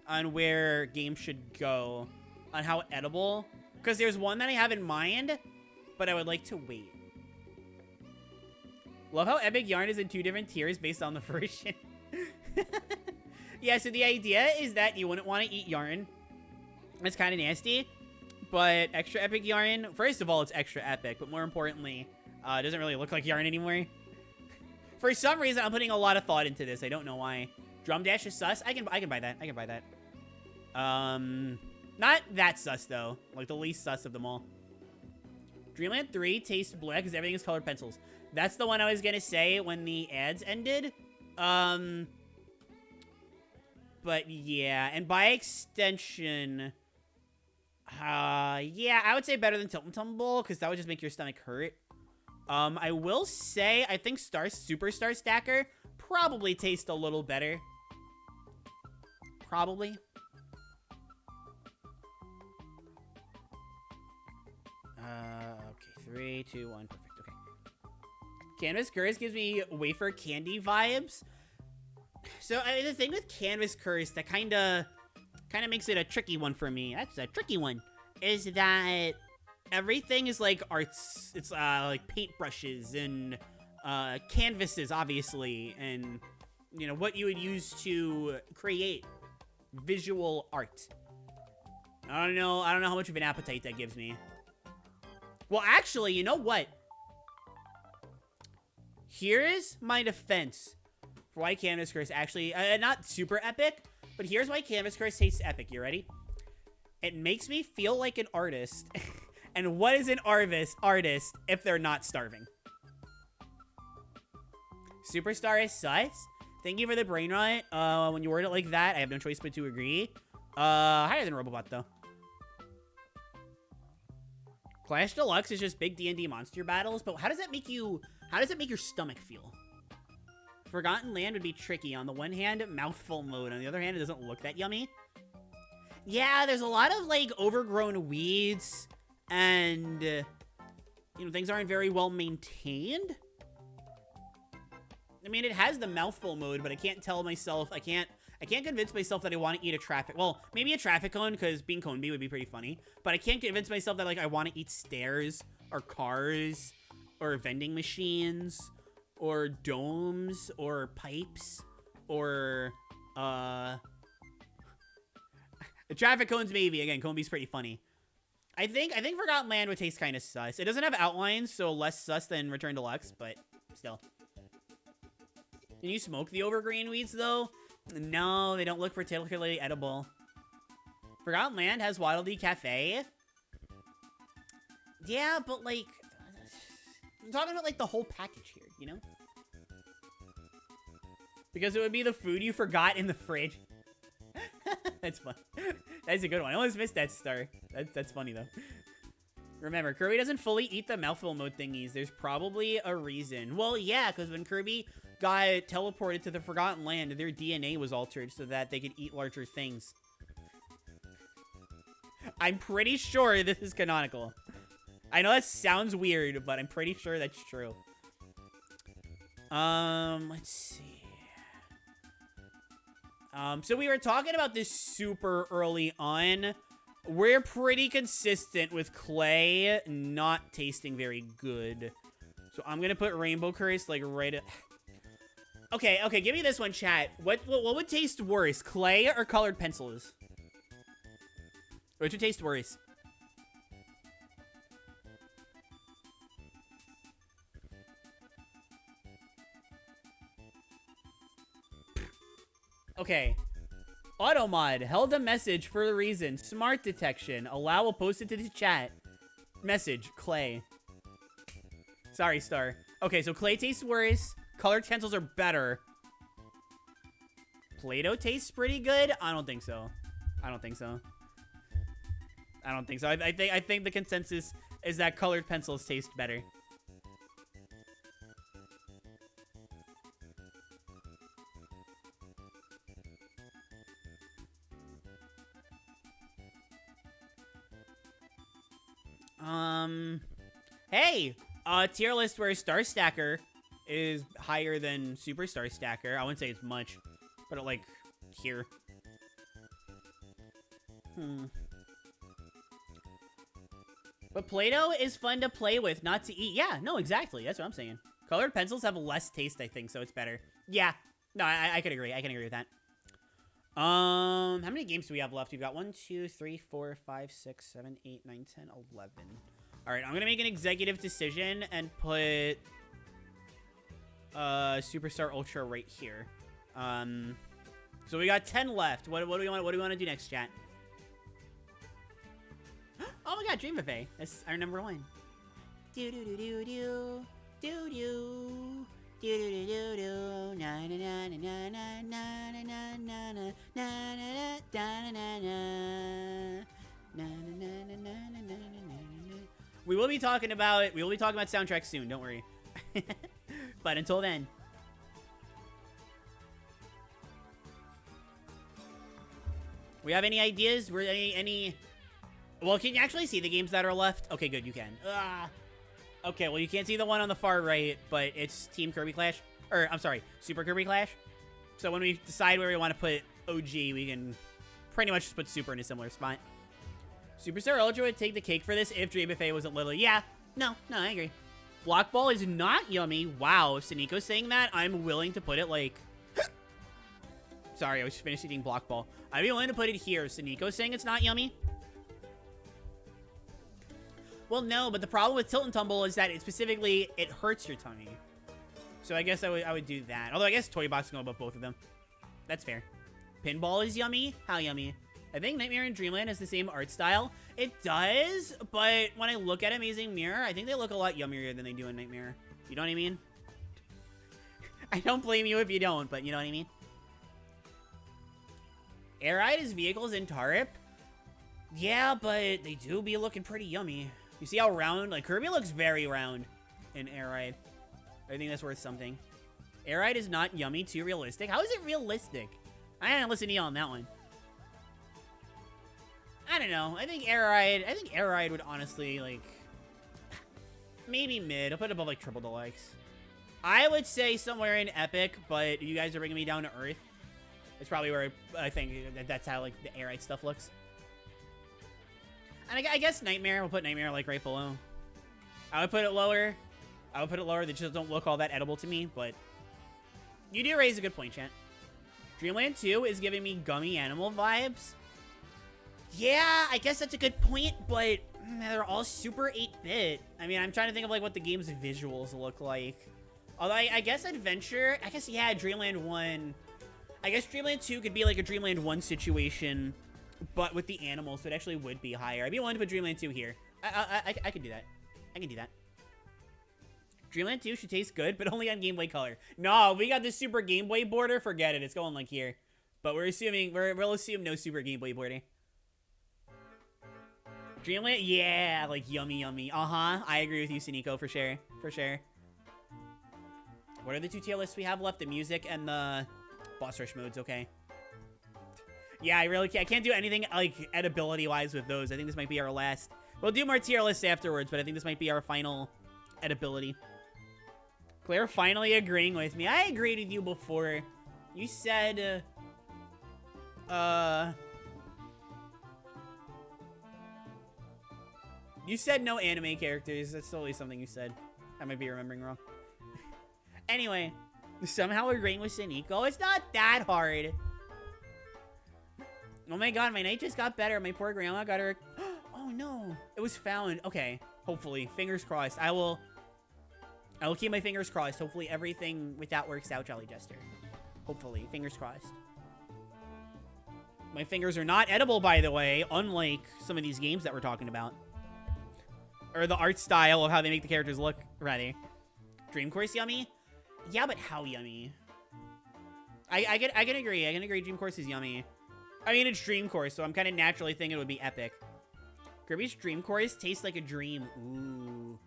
on where games should go? On how edible? Because there's one that I have in mind, but I would like to wait. Love how Epic Yarn is in 2 different tiers based on the version. Yeah, so the idea is that you wouldn't want to eat yarn. It's kind of nasty. But extra epic yarn, first of all, it's extra epic, but more importantly, it doesn't really look like yarn anymore. For some reason, I'm putting a lot of thought into this. I don't know why. Drum Dash is sus. I can buy that. I can buy that. Not that sus though. Like the least sus of them all. Dreamland 3 tastes black because everything is colored pencils. That's the one I was gonna say when the ads ended. But yeah, and by extension. Yeah, I would say better than Tilt and Tumble, because that would just make your stomach hurt. I will say, I think Superstar Stacker probably tastes a little better. Probably. Okay, 3, 2, 1, perfect, okay. Canvas Curse gives me wafer candy vibes. So, the thing with Canvas Curse that kind of makes it a tricky one for me. That's a tricky one. Is that everything is like arts. It's like paintbrushes and canvases, obviously, and you know what you would use to create visual art. I don't know how much of an appetite that gives me. Well, actually, you know what? Here's my defense for why Canvas Curse actually, not super epic, but here's why Canvas Curse tastes epic. You ready? It makes me feel like an artist. And what is an artist if they're not starving? Superstar is sus. Thank you for the brain rot. When you word it like that, I have no choice but to agree. Higher than Robobot, though. Clash Deluxe is just big D&D monster battles, but how does that make your stomach feel? Forgotten Land would be tricky. On the one hand, mouthful mode. On the other hand, it doesn't look that yummy. Yeah, there's a lot of, like, overgrown weeds, and, you know, things aren't very well maintained. I mean, it has the mouthful mode, but I can't tell myself, I can't convince myself that I want to eat a traffic, well, maybe a traffic cone, because being cone bee would be pretty funny, but I can't convince myself that, like, I want to eat stairs, or cars, or vending machines, or domes, or pipes, or, the traffic cones maybe, again, cone bee's pretty funny. I think Forgotten Land would taste kind of sus. It doesn't have outlines, so less sus than Return Deluxe, but still. Can you smoke the overgreen weeds, though? No, they don't look particularly edible. Forgotten Land has Waddle Dee Cafe. Yeah, but, like, I'm talking about, like, the whole package here, you know? Because it would be the food you forgot in the fridge. That's fun. That's a good one. I almost missed that star. That's funny, though. Remember, Kirby doesn't fully eat the mouthful mode thingies. There's probably a reason. Well, yeah, because when Kirby got teleported to the Forgotten Land, their DNA was altered so that they could eat larger things. I'm pretty sure this is canonical. I know that sounds weird, but I'm pretty sure that's true. Let's see. So we were talking about this super early on. We're pretty consistent with Clay not tasting very good. So I'm gonna put Rainbow Curse, like, right at... Okay, give me this one, chat. What would taste worse, Clay or colored pencils? Which would taste worse? Okay. Automod held a message for a reason. Smart detection. Allow will post it to the chat. Message. Clay. Sorry, Star. Okay, so Clay tastes worse. Colored pencils are better. Play-Doh tastes pretty good? I don't think so. I think the consensus is that colored pencils taste better. Hey! Tier list where Star Stacker is higher than Super Star Stacker. I wouldn't say it's much, but like, here. But Play-Doh is fun to play with, not to eat. Yeah, no, exactly. That's what I'm saying. Colored pencils have less taste, I think, so it's better. Yeah. No, I could agree. I can agree with that. How many games do we have left? We've got 1, 2, 3, 4, 5, 6, 7, 8, 9, 10, 11. All right, I'm gonna make an executive decision and put Superstar Ultra right here. So we got 10 left. What do we want to do next, chat? Oh my god, Dream Buffet. That's our number 1. Do do do do do do do. We will be talking about soundtracks soon, don't worry. But until then, we have any ideas? Well, can you actually see the games that are left? Okay, good, you can. Okay, well, you can't see the one on the far right, but it's Team Kirby Clash. Or, I'm sorry, Super Kirby Clash. So when we decide where we want to put OG, we can pretty much just put Super in a similar spot. Superstar Ultra would take the cake for this if Dream Buffet wasn't little. Yeah, no, I agree. Block Ball is not yummy. Wow, if Saniko's saying that, I'm willing to put it like... Sorry, I was just finished eating Block Ball. I'd be willing to put it here if Saniko's saying it's not yummy. Well, no, but the problem with Tilt and Tumble is that it hurts your tummy. So I guess I would do that. Although I guess Toy Box can go above both of them. That's fair. Pinball is yummy. How yummy? I think Nightmare in Dreamland has the same art style. It does, but when I look at Amazing Mirror, I think they look a lot yummier than they do in Nightmare. You know what I mean? I don't blame you if you don't, but you know what I mean? Air Ride is vehicles in Tarp. Yeah, but they do be looking pretty yummy. You see how round? Like, Kirby looks very round in Air Ride. I think that's worth something. Air Ride is not yummy, too realistic. How is it realistic? I didn't listen to you on that one. I don't know. I think Air Ride would honestly, like, maybe mid. I'll put it above, like, Triple Deluxe. I would say somewhere in Epic, but you guys are bringing me down to Earth. It's probably where I think that's how, like, the Air Ride stuff looks. And I guess Nightmare, we'll put Nightmare, like, right below. I would put it lower. They just don't look all that edible to me, but you do raise a good point, chat. Dreamland 2 is giving me gummy animal vibes. Yeah, I guess that's a good point, but they're all super 8-bit. I mean, I'm trying to think of, like, what the game's visuals look like. Although, I guess Adventure... yeah, Dreamland 1... I guess Dreamland 2 could be, like, a Dreamland 1 situation, but with the animals, so it actually would be higher. I'd be willing to put Dreamland 2 here. I could do that. I can do that. Dreamland 2 should taste good, but only on Game Boy Color. No, we got the Super Game Boy border. Forget it. It's going, like, here. But we'll assume no Super Game Boy border. Dreamland, yeah, like, yummy, yummy. I agree with you, Suniko, for sure. For sure. What are the two tier lists we have left? The music and the boss rush modes, okay. Yeah, I can't do anything, like, edibility-wise with those. I think this might be our last. We'll do more tier lists afterwards, but I think this might be our final edibility. Claire finally agreeing with me. I agreed with you before. You said, you said no anime characters. That's totally something you said. I might be remembering wrong. Anyway, somehow agreeing with Suniko. It's not that hard. Oh my god, my night just got better. My poor grandma got her... Oh no, it was found. Okay, hopefully. Fingers crossed. I will keep my fingers crossed. Hopefully everything with that works out, Jolly Jester. Hopefully. Fingers crossed. My fingers are not edible, by the way, unlike some of these games that we're talking about. Or the art style of how they make the characters look, rather. Dream Course yummy? Yeah, but how yummy? I can agree. I can agree Dream Course is yummy. I mean, it's Dream Course, so I'm kind of naturally thinking it would be epic. Kirby's Dream Course tastes like a dream. Ooh.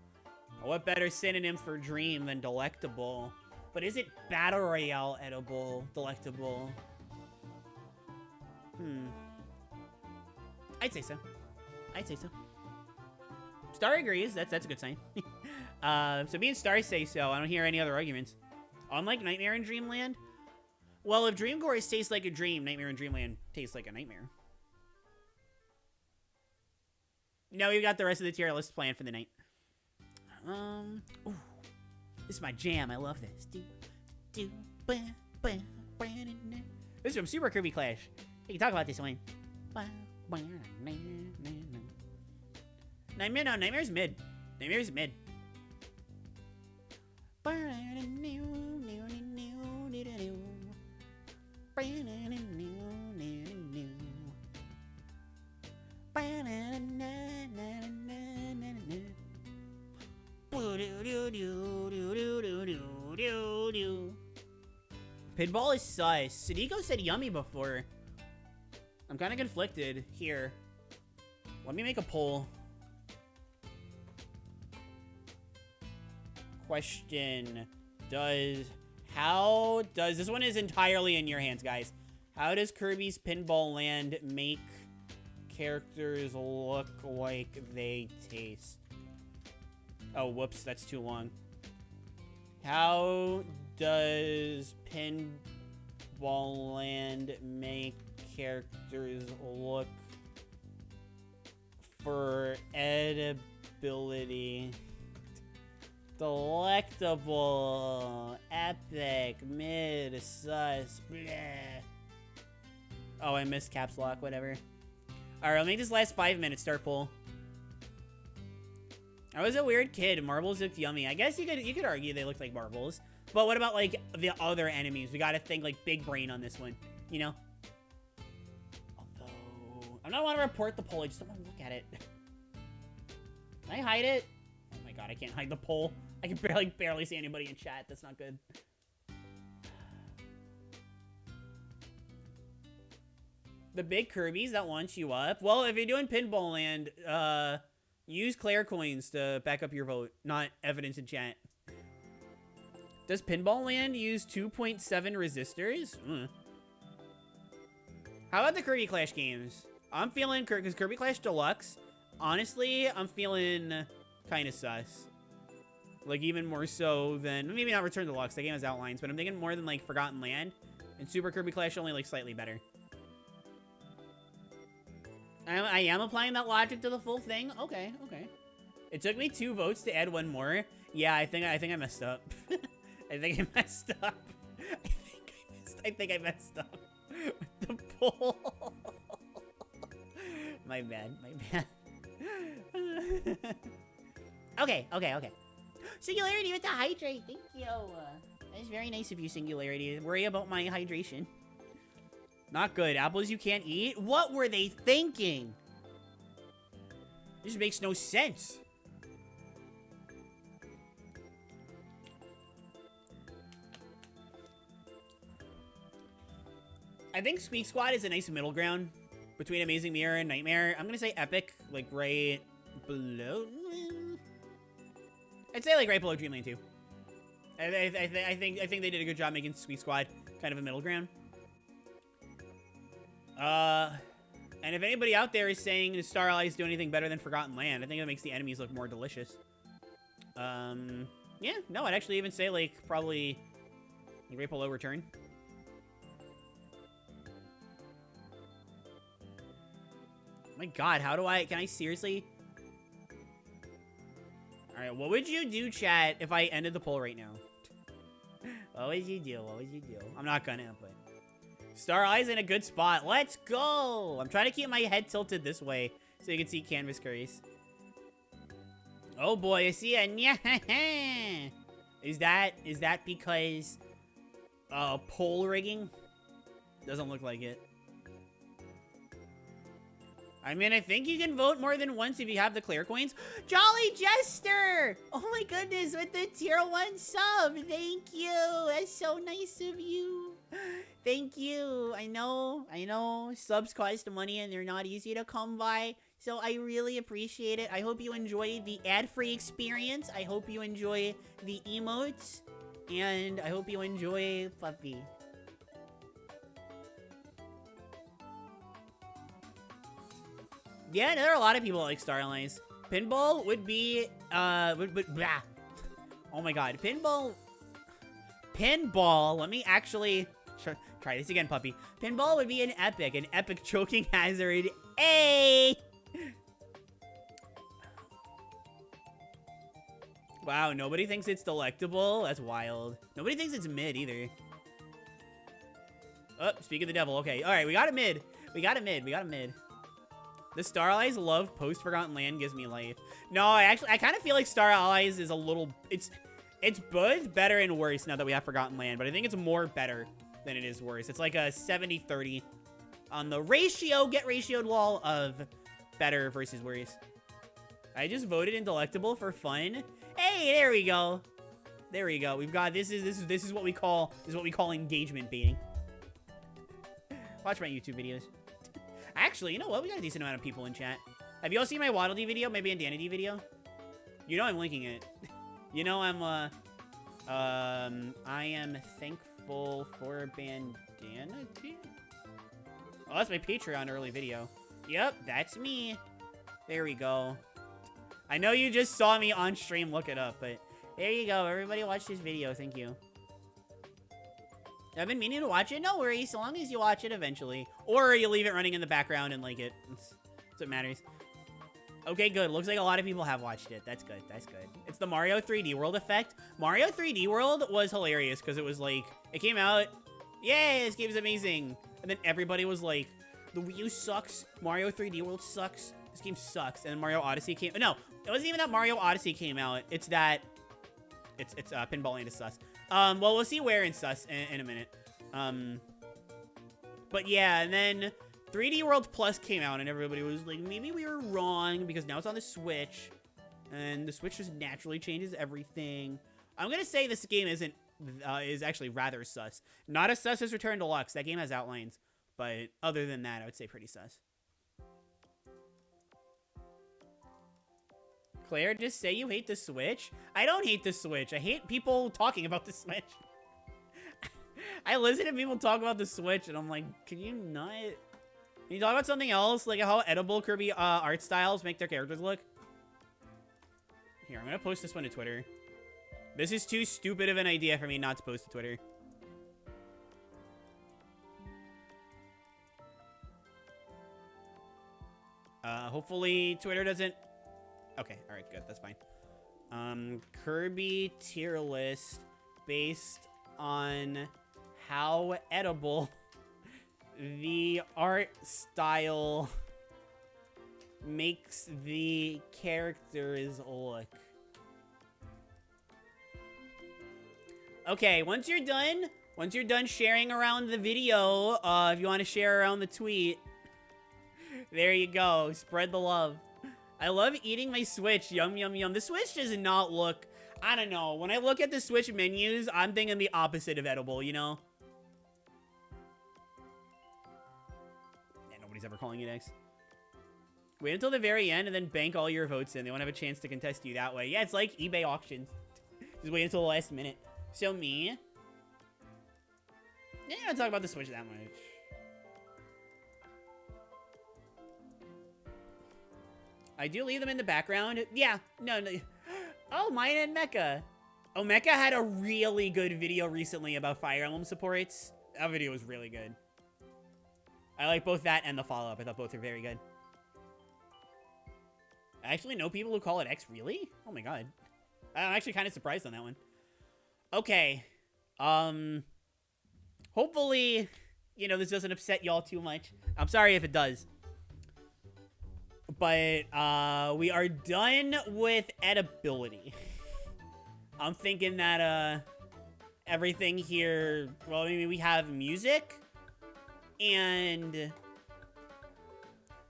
What better synonym for dream than delectable? But is it Battle Royale edible? Delectable? I'd say so. I'd say so. Star agrees. That's a good sign. So me and Star say so. I don't hear any other arguments. Unlike Nightmare in Dreamland. Well, if Dream Course tastes like a dream, Nightmare in Dreamland tastes like a nightmare. No, we've got the rest of the tier list planned for the night. Ooh, this is my jam. I love this. This is from Super Kirby Clash. You can talk about this one. Nightmare's mid. Nightmare's mid. Pinball is sus. Suniko said yummy before. I'm kind of conflicted here. Let me make a poll. Question. How does... This one is entirely in your hands, guys. How does Kirby's Pinball Land make characters look like they taste? Oh, whoops. That's too long. How does Pinball Land make characters look for edibility? Delectable, epic, mid, sus, bleh. Oh, I missed caps lock, whatever. Alright, I'll make this last 5 minutes start poll. I was a weird kid. Marbles looked yummy. I guess you could argue they looked like marbles. But what about, like, the other enemies? We gotta think, like, big brain on this one, you know? Although, I don't want to report the poll. I just don't want to look at it. Can I hide it? Oh my god, I can't hide the poll. I can barely see anybody in chat. That's not good. The big Kirby's that launch you up. Well, if you're doing Pinball Land, use Claire coins to back up your vote, not evidence in chat. Does Pinball Land use 2.7 resistors? How about the Kirby Clash games? I'm feeling, because Kirby Clash Deluxe, honestly, I'm feeling kind of sus. Like, even more so than, maybe not Return Deluxe, that game has outlines, but I'm thinking more than, like, Forgotten Land. And Super Kirby Clash only, like, slightly better. I am applying that logic to the full thing. Okay, okay. It took me 2 votes to add 1 more. Yeah, I think I messed up. I think I messed up. I think I messed up with the poll. My bad. Okay. Singularity with the hydrate. Thank you. That's very nice of you, Singularity. Worry about my hydration. Not good. Apples you can't eat? What were they thinking? This makes no sense. I think Squeak Squad is a nice middle ground between Amazing Mirror and Nightmare. I'm gonna say Epic, like right below. I'd say like right below Dreamland 2. I think they did a good job making Squeak Squad kind of a middle ground. And if anybody out there is saying the Star Allies do anything better than Forgotten Land, I think that makes the enemies look more delicious. Yeah, no, I'd actually even say, like, probably right below Return. My god, can I seriously? Alright, what would you do, chat, if I ended the poll right now? What would you do? I'm not gonna, but... Star Eye's in a good spot. Let's go! I'm trying to keep my head tilted this way so you can see Canvas Curries. Oh boy, I see a nya. Is that because poll rigging? Doesn't look like it. I mean, I think you can vote more than once if you have the Claire coins. Jolly Jester! Oh my goodness, with the tier 1 sub. Thank you. That's so nice of you. Thank you. I know. Subs cost money and they're not easy to come by. So I really appreciate it. I hope you enjoy the ad-free experience. I hope you enjoy the emotes. And I hope you enjoy Puppy. Yeah, there are a lot of people that like Star Allies. Pinball would be, blah. Oh my god, Pinball, let me actually try this again, Puppy. Pinball would be an epic choking hazard. Hey! Wow, nobody thinks it's delectable? That's wild. Nobody thinks it's mid, either. Oh, speak of the devil. Okay, alright, we got a mid. The Star Allies love post-Forgotten Land gives me life. No, I kind of feel like Star Allies is a little... It's both better and worse now that we have Forgotten Land, but I think it's more better than it is worse. It's like a 70-30 on the get ratioed wall of better versus worse. I just voted in delectable for fun. Hey, there we go. We've got this is what we call engagement baiting. Watch my YouTube videos. Actually, you know what? We got a decent amount of people in chat. Have you all seen my Waddle Dee video? Maybe a Danny Dee video? You know I'm linking it. You know I am thankful for Bandana Dee? Oh, that's my Patreon early video. Yep, that's me. There we go. I know you just saw me on stream look it up, but there you go. Everybody watch this video. Thank you. I've been meaning to watch it. No worries, so long as you watch it eventually. Or you leave it running in the background and like it. That's what matters. Okay, good. Looks like a lot of people have watched it. That's good. It's the Mario 3D World effect. Mario 3D World was hilarious because it was like, it came out, yay, this game's amazing. And then everybody was like, the Wii U sucks. Mario 3D World sucks. This game sucks. And then Mario Odyssey came, no, it wasn't even that Mario Odyssey came out. It's that, it's Pinball Land is sus. Well, we'll see where in Sus in a minute. But yeah, and then 3D World Plus came out, and everybody was like, maybe we were wrong, because now it's on the Switch, and the Switch just naturally changes everything. I'm gonna say this game is actually rather sus. Not as sus as Return Deluxe. That game has outlines, but other than that, I would say pretty sus. Claire, just say you hate the Switch. I don't hate the Switch. I hate people talking about the Switch. I listen to people talk about the Switch, and I'm like, can you not? Can you talk about something else? Like how edible Kirby art styles make their characters look? Here, I'm gonna post this one to Twitter. This is too stupid of an idea for me not to post to Twitter. Hopefully Twitter doesn't... Okay, alright, good, that's fine. Kirby tier list based on how edible the art style makes the characters look. Okay, once you're done sharing around the video, if you want to share around the tweet, there you go. Spread the love. I love eating my Switch. Yum, yum, yum. The Switch does not look... I don't know. When I look at the Switch menus, I'm thinking the opposite of edible, you know? Yeah, nobody's ever calling it X. Wait until the very end and then bank all your votes in. They won't have a chance to contest you that way. Yeah, it's like eBay auctions. Just wait until the last minute. So me... Yeah, I don't talk about the Switch that much. I do leave them in the background. Yeah, no. Oh, mine and Mecha. Oh, Mecha had a really good video recently about Fire Emblem supports. That video was really good. I like both that and the follow-up. I thought both are very good. I actually know people who call it X. Really? Oh my god. I'm actually kind of surprised on that one. Okay. Hopefully, you know, this doesn't upset y'all too much. I'm sorry if it does. But, we are done with edibility. I'm thinking that, everything here... Well, I mean, we have music and...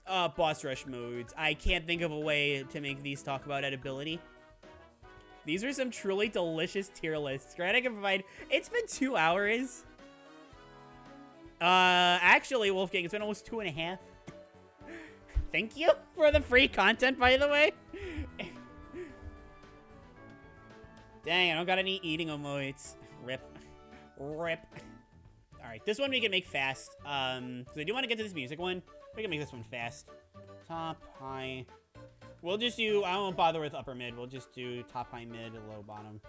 boss rush modes. I can't think of a way to make these talk about edibility. These are some truly delicious tier lists. Granted, I can provide... It's been 2 hours. Actually, Wolfgang, it's been almost 2.5. Thank you for the free content, by the way. Dang, I don't got any eating emotes. Rip. Rip. Alright, this one we can make fast. So I do want to get to this music one. We can make this one fast. Top, high. We'll just do... I won't bother with upper mid. We'll just do top, high, mid, low, bottom.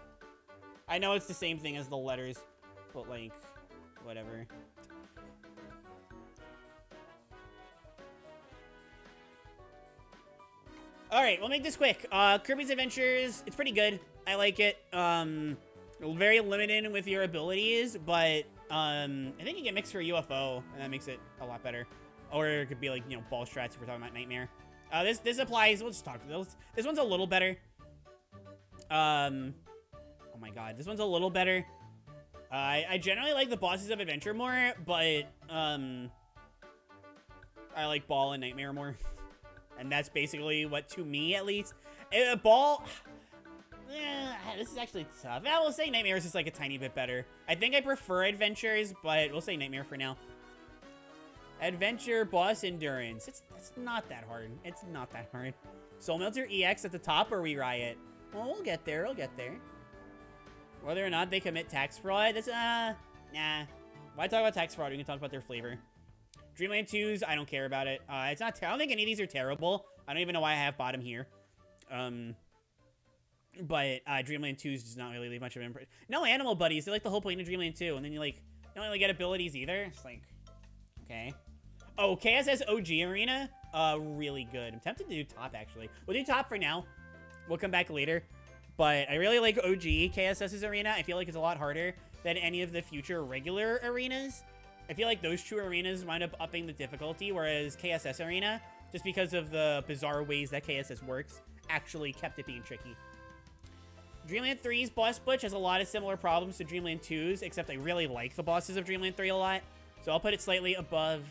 I know it's the same thing as the letters, but, like, whatever. Alright, we'll make this quick. Kirby's Adventures, it's pretty good. I like it. Very limited with your abilities, but I think you get mixed for UFO, and that makes it a lot better. Or it could be like, you know, ball strats if we're talking about Nightmare. This applies, we'll just talk to those. This one's a little better. Oh my god, this one's a little better. I generally like the bosses of Adventure more, but I like Ball and Nightmare more. And that's basically what, to me at least, Ball... this is actually tough. I will say Nightmare is just like a tiny bit better. I think I prefer Adventures, but we'll say Nightmare for now. Adventure, boss endurance. It's not that hard. It's not that hard. Soul Melter EX at the top, or we Riot? Well, we'll get there. We'll get there. Whether or not they commit tax fraud, that's, nah. Why talk about tax fraud? We can talk about their flavor. Dreamland 2s, I don't care about it. It's not, I don't think any of these are terrible. I don't even know why I have bottom here. But Dreamland 2s does not really leave much of an impression. No Animal Buddies, they're like the whole point of Dreamland 2. And then you, like, you don't really get abilities either. It's like, okay. Oh, KSS OG Arena, really good. I'm tempted to do top, actually. We'll do top for now. We'll come back later. But I really like OG KSS's Arena. I feel like it's a lot harder than any of the future regular arenas. I feel like those two arenas wind up upping the difficulty, whereas KSS Arena, just because of the bizarre ways that KSS works, actually kept it being tricky. Dreamland 3's boss butch has a lot of similar problems to Dreamland 2's, except I really like the bosses of Dreamland 3 a lot. So I'll put it slightly above.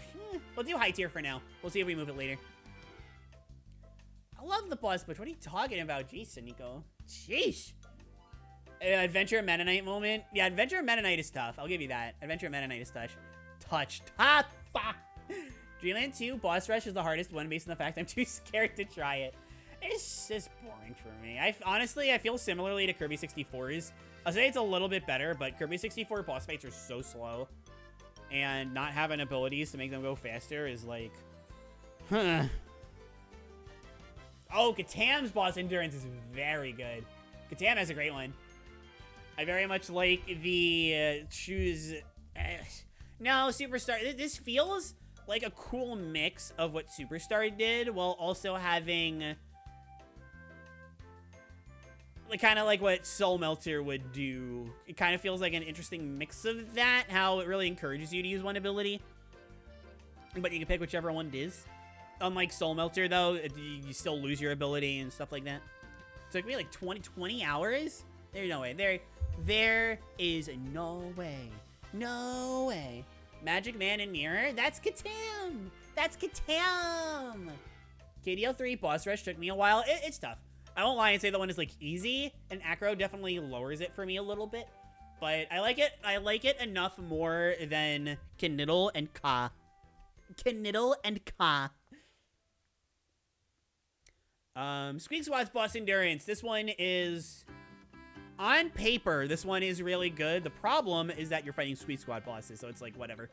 We'll do high tier for now. We'll see if we move it later. I love the boss butch. What are you talking about? Jeez, Nico. Sheesh. Adventure Mennonite moment. Yeah, Adventure Mennonite is tough. I'll give you that. Adventure Mennonite is tough. Dreamland 2 boss rush is the hardest one based on the fact I'm too scared to try it. It's just boring for me. Honestly, I feel similarly to Kirby 64's. I'll say it's a little bit better, but Kirby 64 boss fights are so slow. And not having abilities to make them go faster is like, huh. Oh, Katam's boss endurance is very good. Katam has a great one. I very much like the choose. No, Superstar. This feels like a cool mix of what Superstar did while also having kind of like what Soul Melter would do. It kind of feels like an interesting mix of that, how it really encourages you to use one ability, but you can pick whichever one it is. Unlike Soul Melter, though, you still lose your ability and stuff like that. It took me like 20 hours? There's no way. There is no way. No way. Magic Man and Mirror? That's Katam! That's Katam! KDL 3 boss rush took me a while. It's tough. I won't lie and say the one is like easy, and Acro definitely lowers it for me a little bit. But I like it. I like it enough more than Kniddle and Ka. Kniddle and Ka. Squeak Squad's boss endurance. This one is, on paper, this one is really good. The problem is that you're fighting Squeak Squad bosses, so it's like, whatever.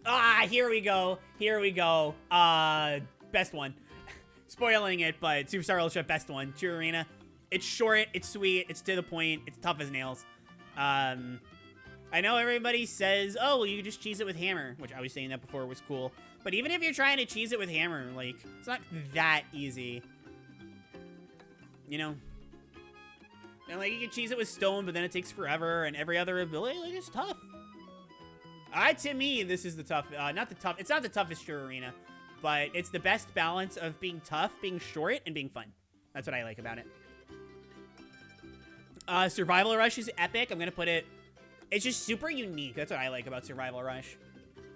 Ah, here we go. Here we go. Best one. Spoiling it, but Superstar Ultra, best one. True Arena. It's short, it's sweet, it's to the point, it's tough as nails. I know everybody says, oh, well, you can just cheese it with hammer, which I was saying that before was cool. But even if you're trying to cheese it with hammer, like, it's not that easy. You know? And, like, you can cheese it with stone, but then it takes forever, and every other ability, like, it's tough. To me, this is the tough, it's not the toughest True Arena, but it's the best balance of being tough, being short, and being fun. That's what I like about it. Survival Rush is epic. I'm gonna put it, it's just super unique. That's what I like about Survival Rush.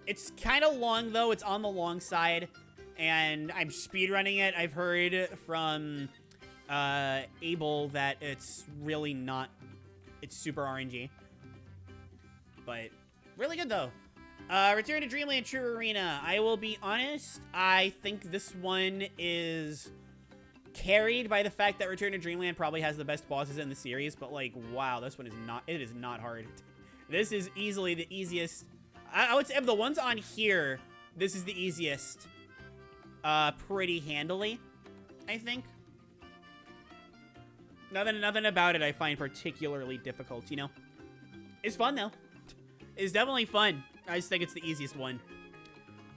It's kind of long, though. It's on the long side, and I'm speedrunning it. I've heard from Abel that it's really not, it's super RNG. But really good, though. Return to Dreamland True Arena. I will be honest, I think this one is carried by the fact that Return to Dreamland probably has the best bosses in the series, but like, wow, this one is not, it is not hard. This is easily the easiest. I would say of the ones on here, this is the easiest. Pretty handily, I think. Nothing about it I find particularly difficult, you know? It's fun, though. It's definitely fun. I just think it's the easiest one.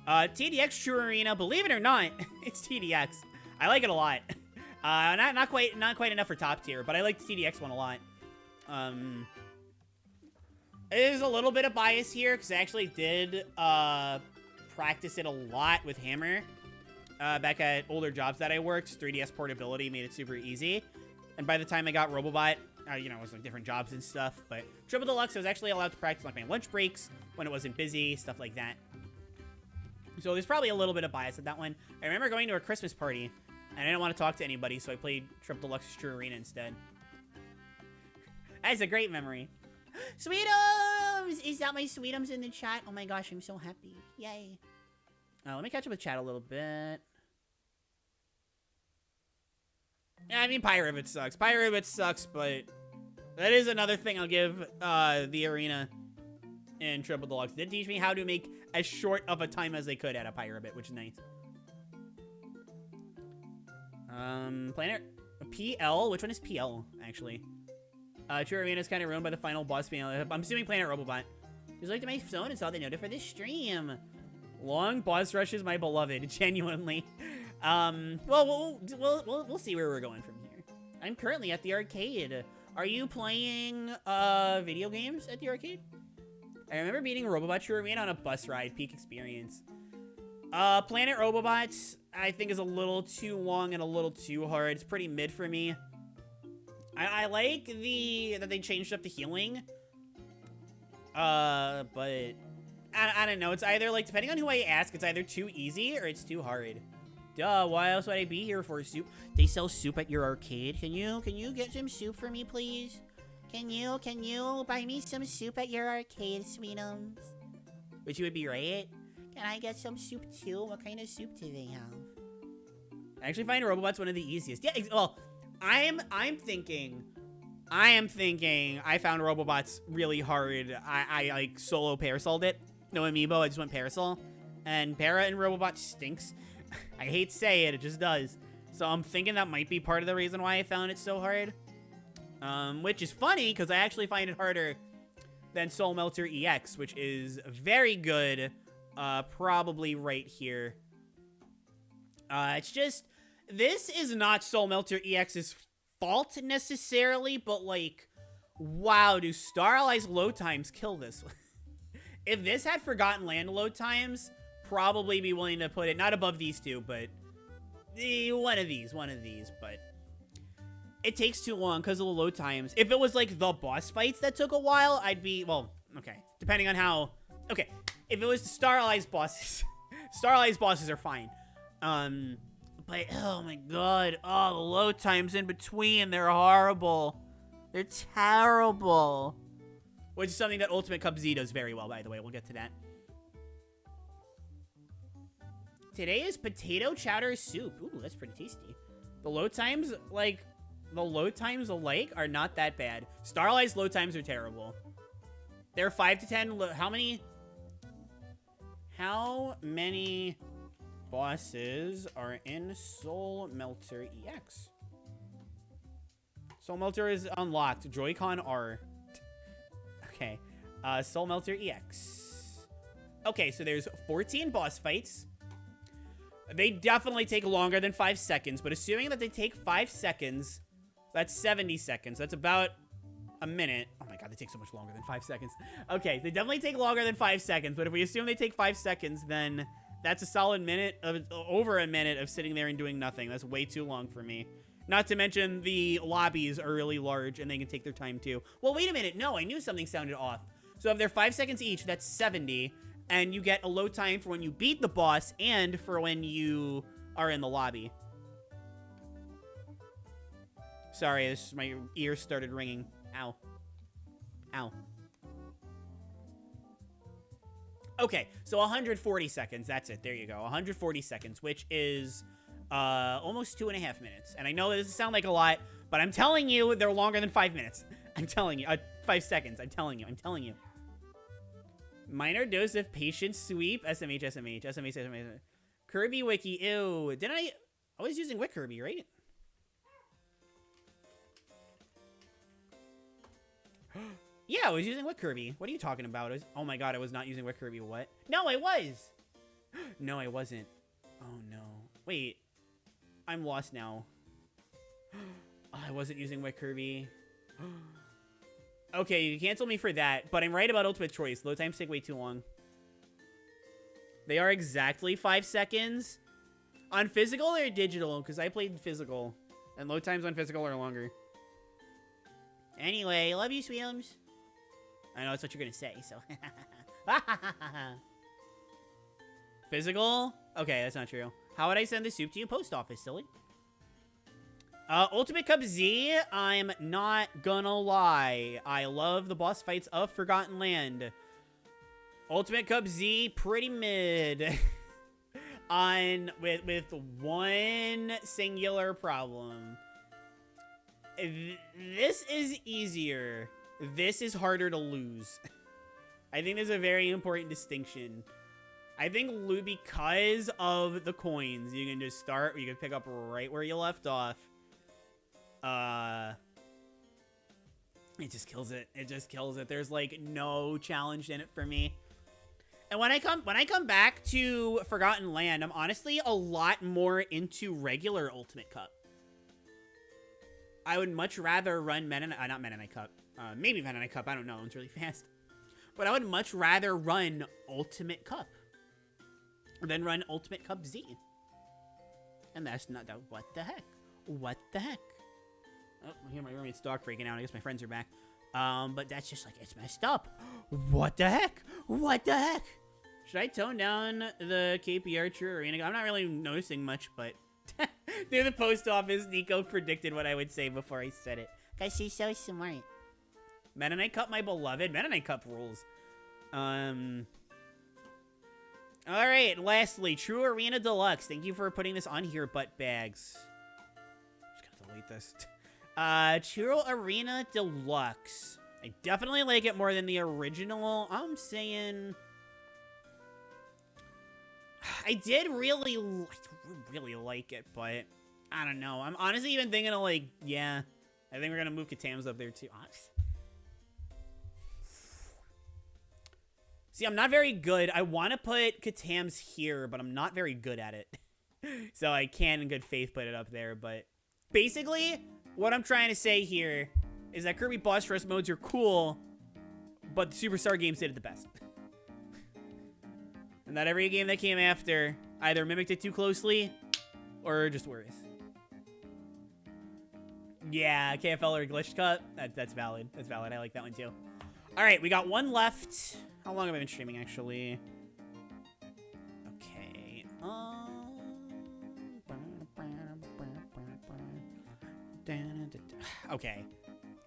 TDX True Arena, believe it or not, it's TDX. I like it a lot. Not quite enough for top tier, but I like the TDX one a lot. There's a little bit of bias here, because I actually did practice it a lot with Hammer. Back at older jobs that I worked, 3DS portability made it super easy. And by the time I got Robobot, you know, it was like different jobs and stuff. But Triple Deluxe, I was actually allowed to practice like my lunch breaks when it wasn't busy, stuff like that. So there's probably a little bit of bias at that one. I remember going to a Christmas party, and I didn't want to talk to anybody, so I played Triple Deluxe True Arena instead. That's a great memory. Sweetums! Is that my Sweetums in the chat? Oh my gosh, I'm so happy. Yay. Let me catch up with chat a little bit. I mean, Pyrovit sucks. Pyrovit sucks, but that is another thing I'll give the arena in Triple Deluxe. It did teach me how to make as short of a time as they could at a Pyrovit, which is nice. Planet PL? Which one is PL, actually? True Arena is kind of ruined by the final boss being. I'm assuming Planet Robobot. Just looked at my phone and saw the note for this stream. Long boss rushes, my beloved. Genuinely. Well, we'll see where we're going from here. I'm currently at the arcade. Are you playing video games at the arcade? I remember beating Robobot True Arena on a bus ride. Peak experience. Planet Robobots, I think, is a little too long and a little too hard. It's pretty mid for me. I like that they changed up the healing. But I don't know. It's either, like, depending on who I ask, it's either too easy or it's too hard. Duh, why else would I be here for soup? They sell soup at your arcade. Can you get some soup for me, please? Can you buy me some soup at your arcade, Sweetums? Which would be right. Can I get some soup too? What kind of soup do they have? I actually find Robobots one of the easiest. Yeah, well, I am thinking I found Robobots really hard. I like solo parasoled it. No amiibo, I just went parasol. And para and Robobot stinks. I hate to say it just does. So I'm thinking that might be part of the reason why I found it so hard. Which is funny, because I actually find it harder than Soul Melter EX, which is very good. Probably right here. It's just, this is not Soul Melter EX's fault necessarily, but like, wow, do Star Allies load times kill this? If this had Forgotten Land load times, probably be willing to put it not above these two, but one of these, but it takes too long because of the load times. If it was like the boss fights that took a while, I'd be, well, okay, depending on how, okay, if it was Star Allies bosses, Star Allies bosses are fine. But, oh my god, oh, the load times in between, they're horrible. They're terrible. Which is something that Ultimate Cup Z does very well, by the way. We'll get to that. Today is potato chowder soup. Ooh, that's pretty tasty. The load times, like, alike are not that bad. Star Allies load times are terrible. They're 5 to 10. How many bosses are in Soul Melter EX? Soul Melter is unlocked. Joy-Con R. Okay. Soul Melter EX. Okay, so there's 14 boss fights. They definitely take longer than 5 seconds, but assuming that they take 5 seconds, that's 70 seconds. That's about a minute. Oh my god, they take so much longer than 5 seconds. Okay, they definitely take longer than 5 seconds, but if we assume they take 5 seconds, then that's a solid minute of, over a minute of sitting there and doing nothing. That's way too long for me. Not to mention the lobbies are really large and they can take their time too. Well, wait a minute. No, I knew something sounded off. So if they're 5 seconds each, that's 70. And you get a load time for when you beat the boss and for when you are in the lobby. Sorry, my ears started ringing. Ow. Ow. Okay, so 140 seconds. That's it. There you go. 140 seconds, which is almost 2.5 minutes. And I know that doesn't sound like a lot, but I'm telling you, they're longer than 5 minutes. I'm telling you. 5 seconds. I'm telling you. Minor dose of patient sweep. SMH. Kirby wiki. Ew. Didn't I was using Wick Kirby, right? Yeah, I was using Wick Kirby. What are you talking about? Oh my god, I was not using Wick Kirby. What? No, I was. No, I wasn't. Oh no. Wait. I'm lost now. I wasn't using Wick Kirby. Okay, you cancel me for that, but I'm right about Ultimate Choice. Load times take way too long. They are exactly 5 seconds. On physical or digital? Because I played physical. And load times on physical are longer. Anyway, love you, Sweetums. I know that's what you're going to say, so. Physical? Okay, that's not true. How would I send the soup to you? Post office, silly. Ultimate Cup Z, I'm not gonna lie. I love the boss fights of Forgotten Land. Ultimate Cup Z, pretty mid. with one singular problem. This is easier. This is harder to lose. I think there's a very important distinction. I think because of the coins, you can just start, you can pick up right where you left off. It just kills it. It just kills it. There's like no challenge in it for me. And when I come back to Forgotten Land, I'm honestly a lot more into regular Ultimate Cup. I would much rather run not Mennonite Cup. Maybe Mennonite Cup. I don't know. It's really fast. But I would much rather run Ultimate Cup than run Ultimate Cup Z. And that's not what the heck. What the heck? Oh, I hear my roommate's dog freaking out. I guess my friends are back. But that's just like, it's messed up. What the heck? What the heck? Should I tone down the KP Archer Arena? I'm not really noticing much, but near the post office, Nico predicted what I would say before I said it. Guys, she's so smart. Mennonite Cup, my beloved. Mennonite Cup rules. Alright, lastly, True Arena Deluxe. Thank you for putting this on here, butt bags. Just gonna delete this. True Arena Deluxe. I definitely like it more than the original. I'm saying... I did really like it, but I don't know. I'm honestly even thinking of like, yeah, I think we're gonna move Katam's up there too. See, I'm not very good. I want to put Katam's here, but I'm not very good at it. So I can, in good faith, put it up there. But basically, what I'm trying to say here is that Kirby Boss Rush modes are cool, but the Superstar games did it the best. And that every game that came after either mimicked it too closely or just worse. Yeah, KFL or Glitch Cut. That's valid. That's valid. I like that one too. All right, we got one left. How long have I been streaming, actually? Okay. Okay.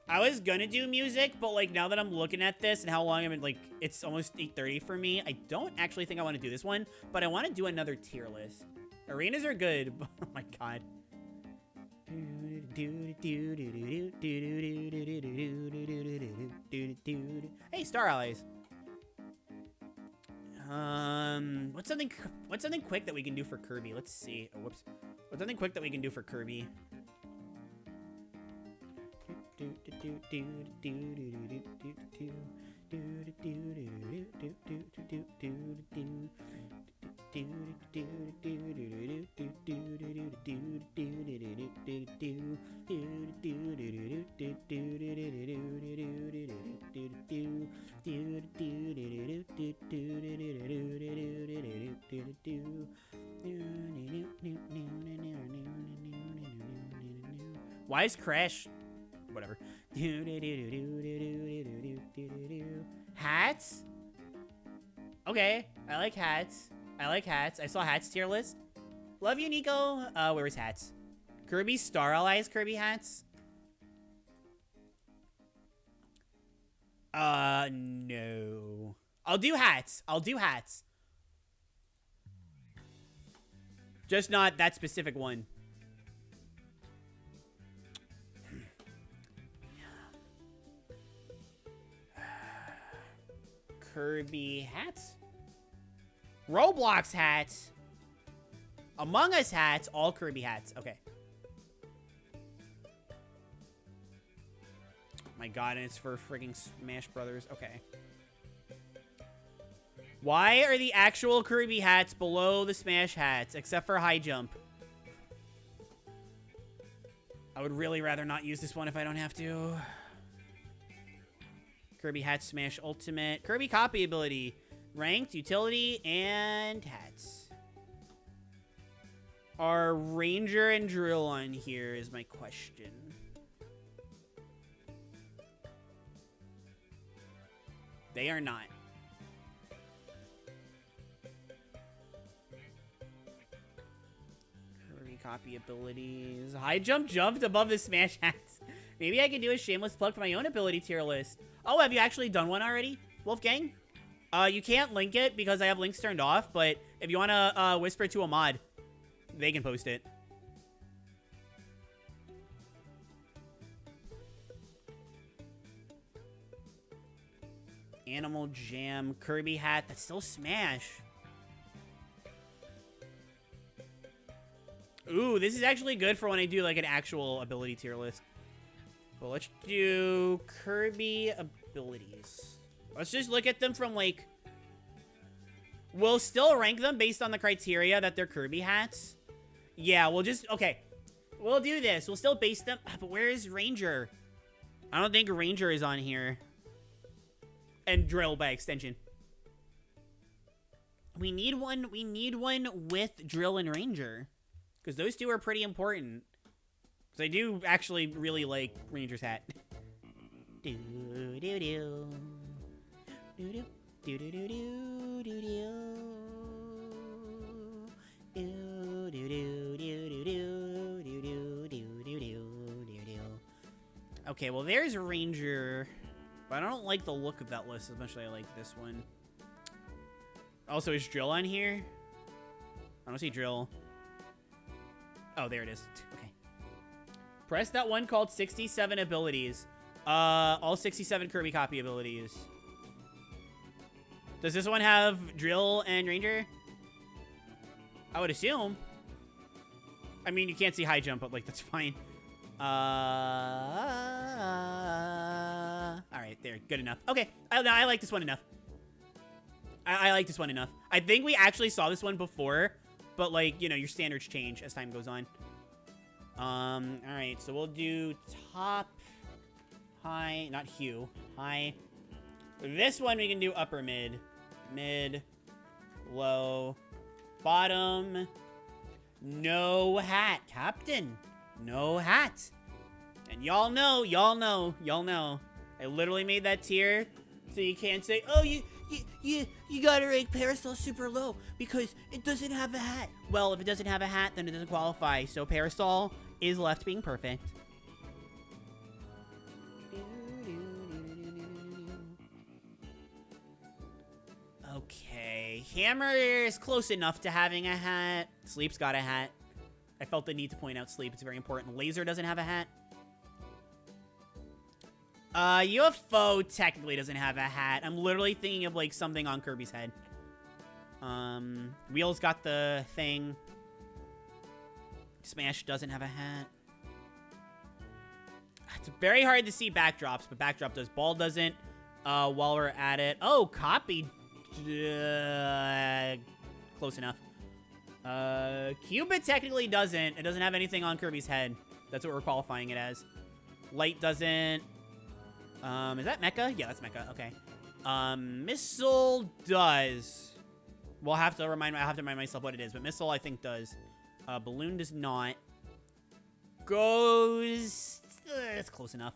I was gonna do music, but like now that I'm looking at this and how long I've been, like, it's almost 8:30 for me. I don't actually think I want to do this one, but I want to do another tier list. Arenas are good. Oh my god. Hey, Star Allies. What's something quick that we can do for Kirby? Let's see. Oh, whoops. What's something quick that we can do for Kirby? Why is Crash? Whatever. Hats? Okay, I like hats. I like hats. I saw hats tier list. Love you, Nico. Where's hats? Kirby Star Allies Kirby hats? No. I'll do hats. I'll do hats. Just not that specific one. Kirby hats? Roblox hats? Among Us hats? All Kirby hats. Okay. My god, and it's for freaking Smash Brothers. Okay. Why are the actual Kirby hats below the Smash hats, except for high jump? I would really rather not use this one if I don't have to. Kirby Hat Smash Ultimate. Kirby Copy Ability. Ranked, Utility, and Hats. Are Ranger and Drill on here is my question. They are not. Kirby Copy Abilities. High Jump jumped above the Smash Hats. Maybe I can do a shameless plug for my own ability tier list. Oh, have you actually done one already, Wolfgang? You can't link it because I have links turned off, but if you want to whisper to a mod, they can post it. Animal Jam, Kirby hat, that's still Smash. Ooh, this is actually good for when I do like an actual ability tier list. Well, let's do Kirby abilities. Let's just look at them from, like... We'll still rank them based on the criteria that they're Kirby hats. Yeah, we'll just... Okay. We'll do this. We'll still base them... But where is Ranger? I don't think Ranger is on here. And Drill by extension. We need one with Drill and Ranger. Because those two are pretty important. So I do actually really like Ranger's hat. Do do do do do do do do do do do do do do do do do. Okay, well there's Ranger, but I don't like the look of that list as much as I like this one. Also, is Drill on here? I don't see Drill. Oh, there it is. Okay. Press that one called 67 abilities. All 67 Kirby copy abilities. Does this one have Drill and Ranger? I would assume. I mean, you can't see high jump, but like that's fine. All right, there, good enough. Okay, I like this one enough. I like this one enough. I think we actually saw this one before, but like, you know, your standards change as time goes on. All right, so we'll do top, high, not hue, high. This one we can do upper mid, mid, low, bottom, no hat, Captain, no hat. And y'all know. I literally made that tier so you can't say, oh, you gotta rank Parasol super low because it doesn't have a hat. Well, if it doesn't have a hat, then it doesn't qualify. So Parasol is left being perfect. Okay, Hammer is close enough to having a hat. Sleep's got a hat. I felt the need to point out Sleep. It's very important. Laser doesn't have a hat. UFO technically doesn't have a hat. I'm literally thinking of, like, something on Kirby's head. Wheels got the thing. Smash doesn't have a hat. It's very hard to see backdrops, but backdrop does. Ball doesn't. While we're at it. Oh, copy. Close enough. Cupid technically doesn't. It doesn't have anything on Kirby's head. That's what we're qualifying it as. Light doesn't. Is that Mecha? Yeah, that's Mecha. Okay. Missile does. I'll have to remind myself what it is, but Missile I think does. Balloon does not. Goes. It's close enough.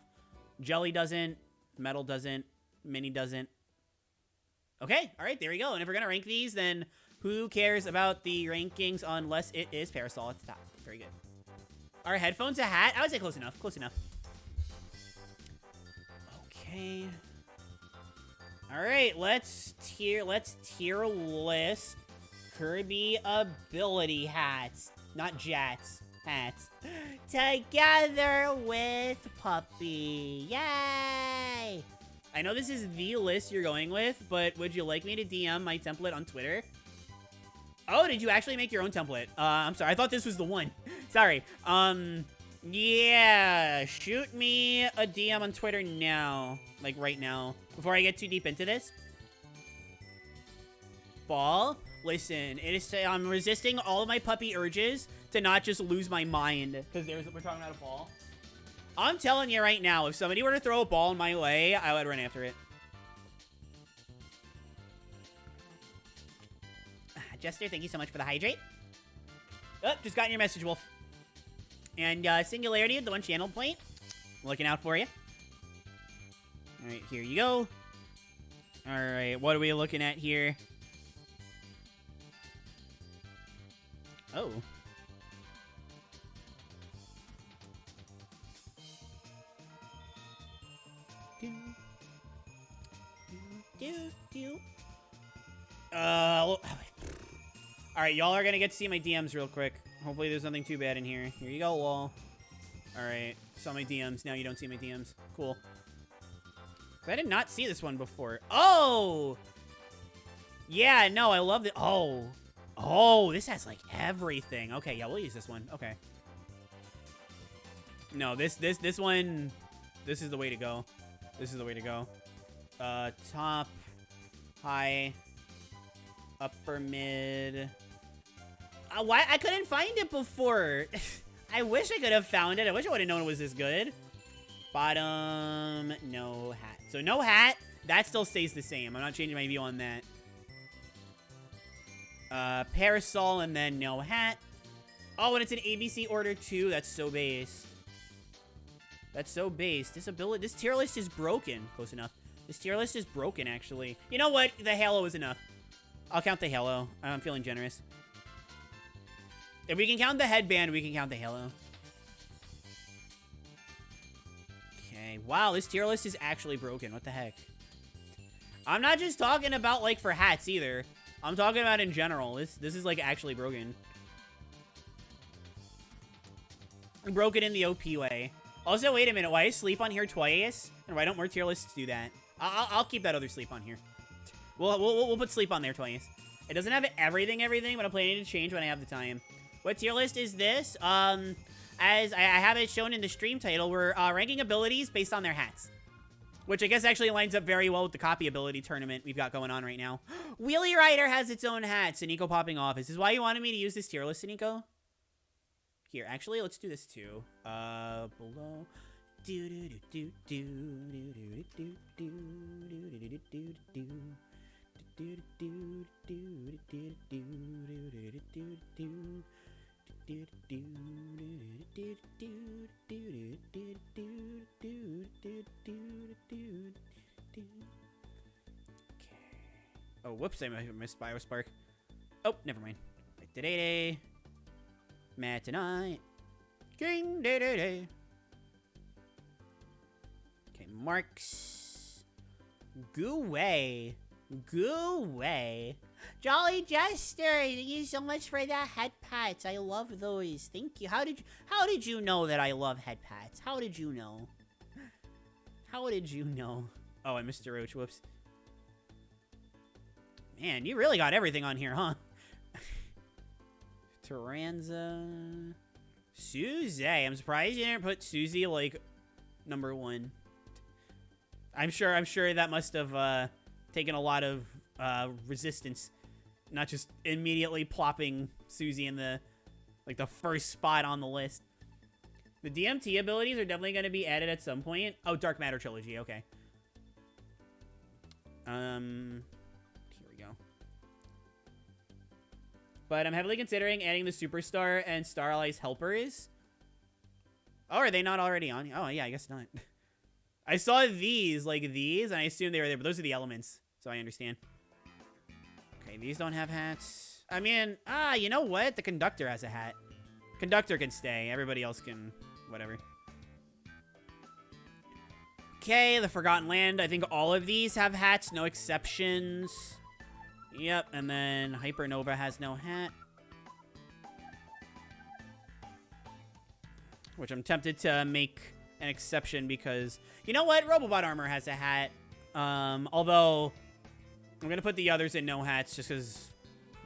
Jelly doesn't. Metal doesn't. Mini doesn't. Okay. All right. There we go. And if we're gonna rank these, then who cares about the rankings unless it is Parasol at the top? Very good. Are headphones a hat? I would say close enough. Close enough. Okay. All right, let's tier list Kirby ability hats, not jats, hats, together with Puppy. Yay! I know this is the list you're going with, but would you like me to DM my template on Twitter? Oh, did you actually make your own template? I'm sorry, I thought this was the one. Sorry. Yeah, shoot me a DM on Twitter now. Like, right now. Before I get too deep into this. Ball? Listen, I'm resisting all of my puppy urges to not just lose my mind. Because we're talking about a ball. I'm telling you right now, if somebody were to throw a ball in my way, I would run after it. Jester, thank you so much for the hydrate. Oh, just got your message, Wolf. And Singularity at the one channel point. Looking out for you. Alright, here you go. Alright, what are we looking at here? Oh. Alright, y'all are gonna get to see my DMs real quick. Hopefully there's nothing too bad in here. Here you go, lol. Alright, saw my DMs. Now you don't see my DMs. Cool. I did not see this one before. Oh! Yeah, no, I love it. Oh. Oh, this has, like, everything. Okay, yeah, we'll use this one. Okay. No, this one, this is the way to go. This is the way to go. Top, high, upper mid. Why? I couldn't find it before. I wish I could have found it. I wish I would have known it was this good. Bottom, no hat. So no hat. That still stays the same. I'm not changing my view on that. Parasol and then no hat. Oh, and it's an ABC order too. That's so base. That's so base. This tier list is broken. Close enough. This tier list is broken, actually. You know what? The halo is enough. I'll count the halo. I'm feeling generous. If we can count the headband, we can count the halo. Okay. Wow, this tier list is actually broken. What the heck? I'm not just talking about, like, for hats, either. I'm talking about in general. This is, like, actually broken. Broken in the OP way. Also, wait a minute. Why is sleep on here twice? And why don't more tier lists do that? I'll keep that other sleep on here. We'll put sleep on there twice. It doesn't have everything, but I'm planning to change when I have the time. What tier list is this? As I have it shown in the stream title, we're ranking abilities based on their hats. Which I guess actually lines up very well with the copy ability tournament we've got going on right now. Wheelie Rider has its own hat, Nico popping off. Is this why you wanted me to use this tier list, Nico? Here, actually, let's do this too. Below. Oh, whoops, I missed Biospark. Oh, never mind. Day-day-day. Matt tonight. King day-day-day. Okay, Marks. Go away. Go away. Jolly Jester, thank you so much for the head pats. I love those. Thank you. How did you know that I love head pats? How did you know? How did you know? Oh, I missed a roach. Whoops. Man, you really got everything on here, huh? Taranza. Suzy. I'm surprised you didn't put Suzy, like, #1. I'm sure that must have taken a lot of resistance. Not just immediately plopping Suzy in the first spot on the list. The DMT abilities are definitely going to be added at some point. Oh, Dark Matter Trilogy. Okay. Here we go. But I'm heavily considering adding the Superstar and Star Allies helpers. Oh, are they not already on? Oh, yeah, I guess not. I saw these, and I assumed they were there, but those are the elements, so I understand. Okay, these don't have hats. I mean, you know what? The Conductor has a hat. Conductor can stay. Everybody else can, whatever. Okay, the Forgotten Land. I think all of these have hats, no exceptions. Yep, and then Hypernova has no hat. Which I'm tempted to make an exception because, you know what? Robobot Armor has a hat. Although, I'm going to put the others in no hats just because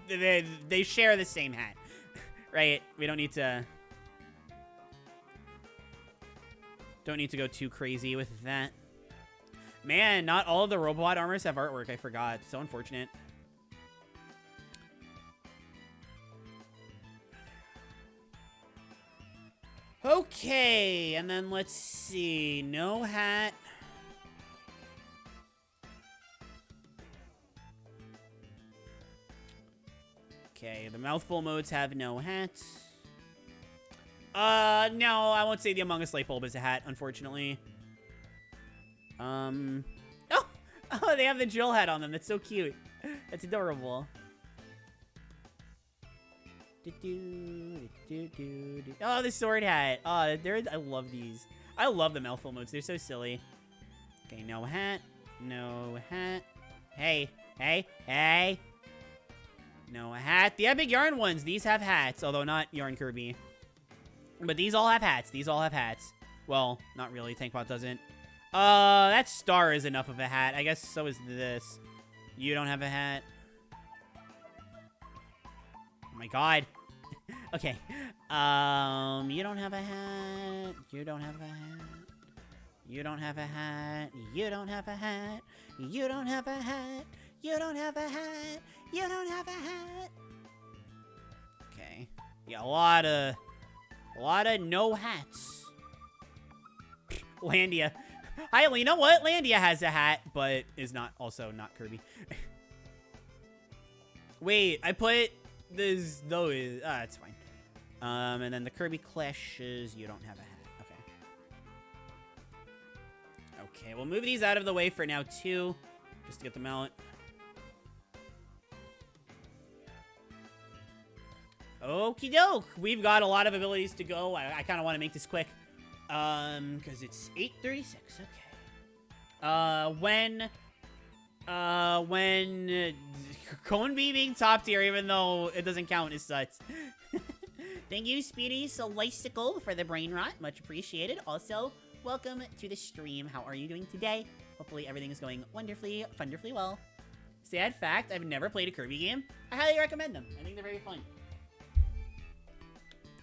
they share the same hat. Right? We don't need to go too crazy with that. Man, not all of the Robobot Armors have artwork. I forgot. So unfortunate. Okay, and then let's see. No hat. Okay, the mouthful modes have no hats. No, I won't say the Among Us light bulb is a hat, unfortunately. Oh, they have the drill hat on them. That's so cute. That's adorable. Oh, the sword hat. Oh, I love these. I love the mouthful modes. They're so silly. Okay, no hat. No hat. Hey. Hey. Hey. No hat. The Epic Yarn ones, these have hats. Although not Yarn Kirby. But these all have hats. These all have hats. Well, not really. Tankbot doesn't. That star is enough of a hat. I guess so is this. You don't have a hat. Oh my god. Okay. You don't have a hat. You don't have a hat. You don't have a hat. You don't have a hat. You don't have a hat. You don't have a hat. You don't have a hat. Okay. Yeah, a lot of no hats. Landia. You know what? Landia has a hat, but is also not Kirby. Wait, I put those. It's fine. And then the Kirby clashes. You don't have a hat. Okay. Okay, we'll move these out of the way for now, too. Just to get them out. Okie doke. We've got a lot of abilities to go. I kind of want to make this quick. Because it's 8:36. Okay. When Coneby being top tier, even though it doesn't count as such. Thank you, Speedy Solicicle, for the brain rot. Much appreciated. Also, welcome to the stream. How are you doing today? Hopefully everything is going wonderfully well. Sad fact, I've never played a Kirby game. I highly recommend them. I think they're very fun.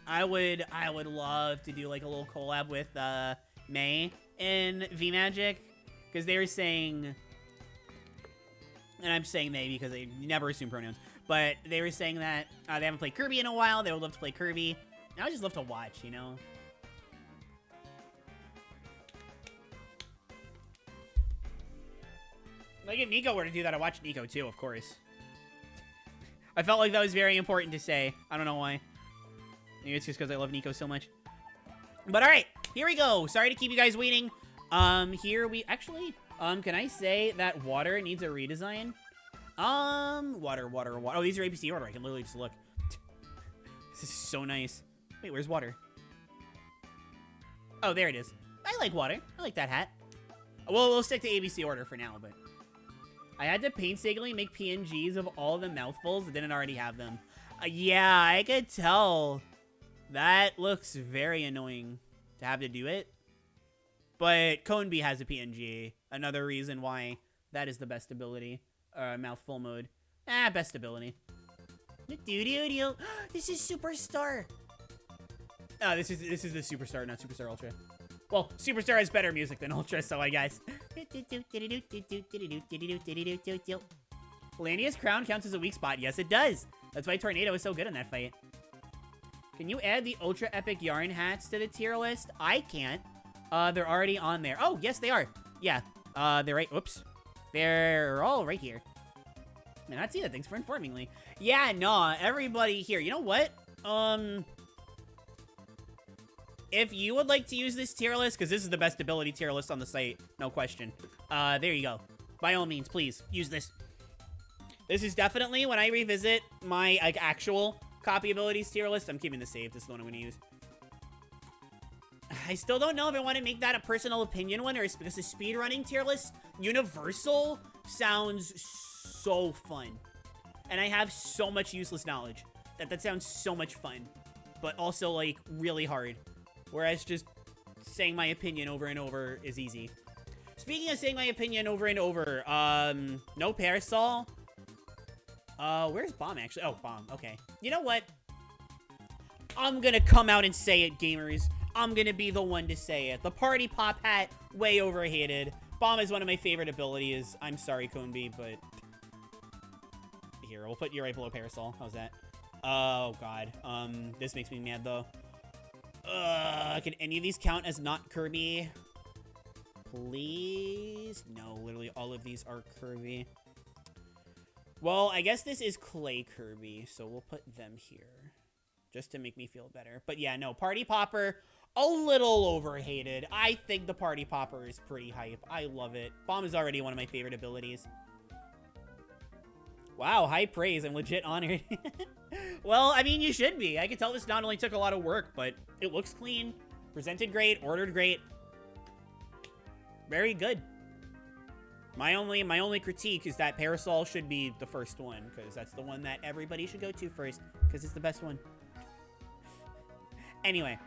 I would love to do like a little collab with May in VMagic, because they were saying, and I'm saying they because they never assume pronouns, but they were saying that they haven't played Kirby in a while. They would love to play Kirby. I would just love to watch, you know. Like if Nico were to do that, I'd watch Nico too, of course. I felt like that was very important to say. I don't know why. Maybe it's just because I love Nico so much. But alright, here we go. Sorry to keep you guys waiting. Here we actually, can I say that water needs a redesign? Water. Oh, these are ABC order. I can literally just look. This is so nice. Wait, where's water? Oh, there it is. I like water. I like that hat. Well, we'll stick to ABC order for now, but I had to painstakingly make PNGs of all the mouthfuls that didn't already have them. Yeah, I could tell. That looks very annoying to have to do it. But Coneby has a PNG. Another reason why that is the best ability. Mouthful mode. Best ability. This is Superstar. Oh, this is the Superstar, not Superstar Ultra. Well, Superstar has better music than Ultra, so I guess. Landia's crown counts as a weak spot. Yes, it does. That's why Tornado is so good in that fight. Can you add the Ultra Epic Yarn hats to the tier list? I can't. They're already on there. Oh, yes, they are. Yeah. They're right. Oops. They're all right here. I not see that. Thanks for informing me. Yeah, nah. Everybody here. You know what? If you would like to use this tier list, because this is the best ability tier list on the site, no question. There you go. By all means, please use this. This is definitely, when I revisit my like actual copy abilities tier list, I'm keeping this saved. This is the one I'm going to use. I still don't know if I want to make that a personal opinion one, or because the speedrunning tier list, universal, sounds so fun. And I have so much useless knowledge that sounds so much fun, but also like really hard. Whereas just saying my opinion over and over is easy. Speaking of saying my opinion over and over, no Parasol. Where's Bomb actually? Oh, Bomb. Okay. You know what? I'm gonna come out and say it, gamers. I'm gonna be the one to say it. The Party Pop hat, way overhated. Bomb is one of my favorite abilities. I'm sorry, Coneby, but... Here, we'll put you right below Parasol. How's that? Oh, God. This makes me mad, though. Can any of these count as not Kirby? Please? No, literally all of these are Kirby. Well, I guess this is Clay Kirby, so we'll put them here. Just to make me feel better. But yeah, no, Party Popper, a little overhated. I think the Party Popper is pretty hype. I love it. Bomb is already one of my favorite abilities. Wow, high praise. I'm legit honored. Well, I mean, you should be. I can tell this not only took a lot of work, but it looks clean, presented great, ordered great. Very good. My only critique is that Parasol should be the first one, because that's the one that everybody should go to first, because it's the best one. Anyway.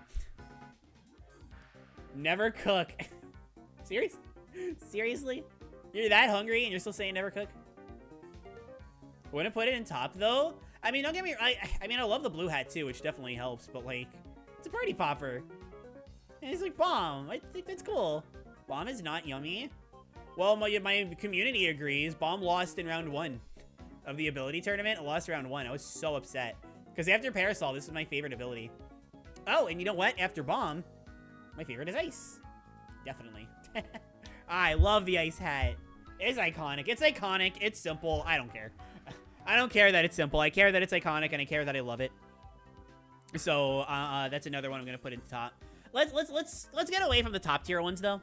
Never cook. Seriously? You're that hungry and you're still saying never cook? Wouldn't put it in top, though? I mean, don't get me... I mean, I love the blue hat, too, which definitely helps, but, like, it's a Party Popper. And it's like, Bomb. I think that's cool. Bomb is not yummy. Well, my community agrees. Bomb lost in round 1 of the ability tournament. I lost round 1. I was so upset. Because after Parasol, this is my favorite ability. Oh, and you know what? After Bomb, my favorite is Ice. Definitely. I love the Ice hat. It's iconic. It's iconic. It's simple. I don't care. I don't care that it's simple. I care that it's iconic, and I care that I love it. So, that's another one I'm gonna put in the top. Let's get away from the top tier ones, though.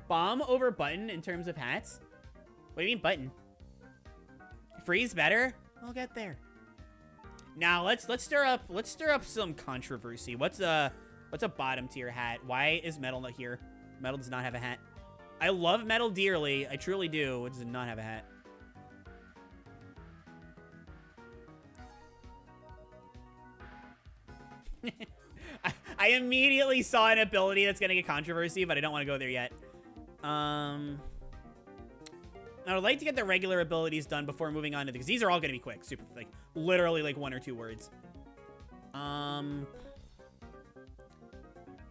Bomb over button in terms of hats? What do you mean button? Freeze better? We'll get there. Now let's stir up some controversy. What's a bottom tier hat? Why is Metal not here? Metal does not have a hat. I love Metal dearly. I truly do. It does not have a hat. I immediately saw an ability that's gonna get controversy, but I don't want to go there yet. I would like to get the regular abilities done before moving on to because these are all gonna be quick, super, like literally like 1 or 2 words.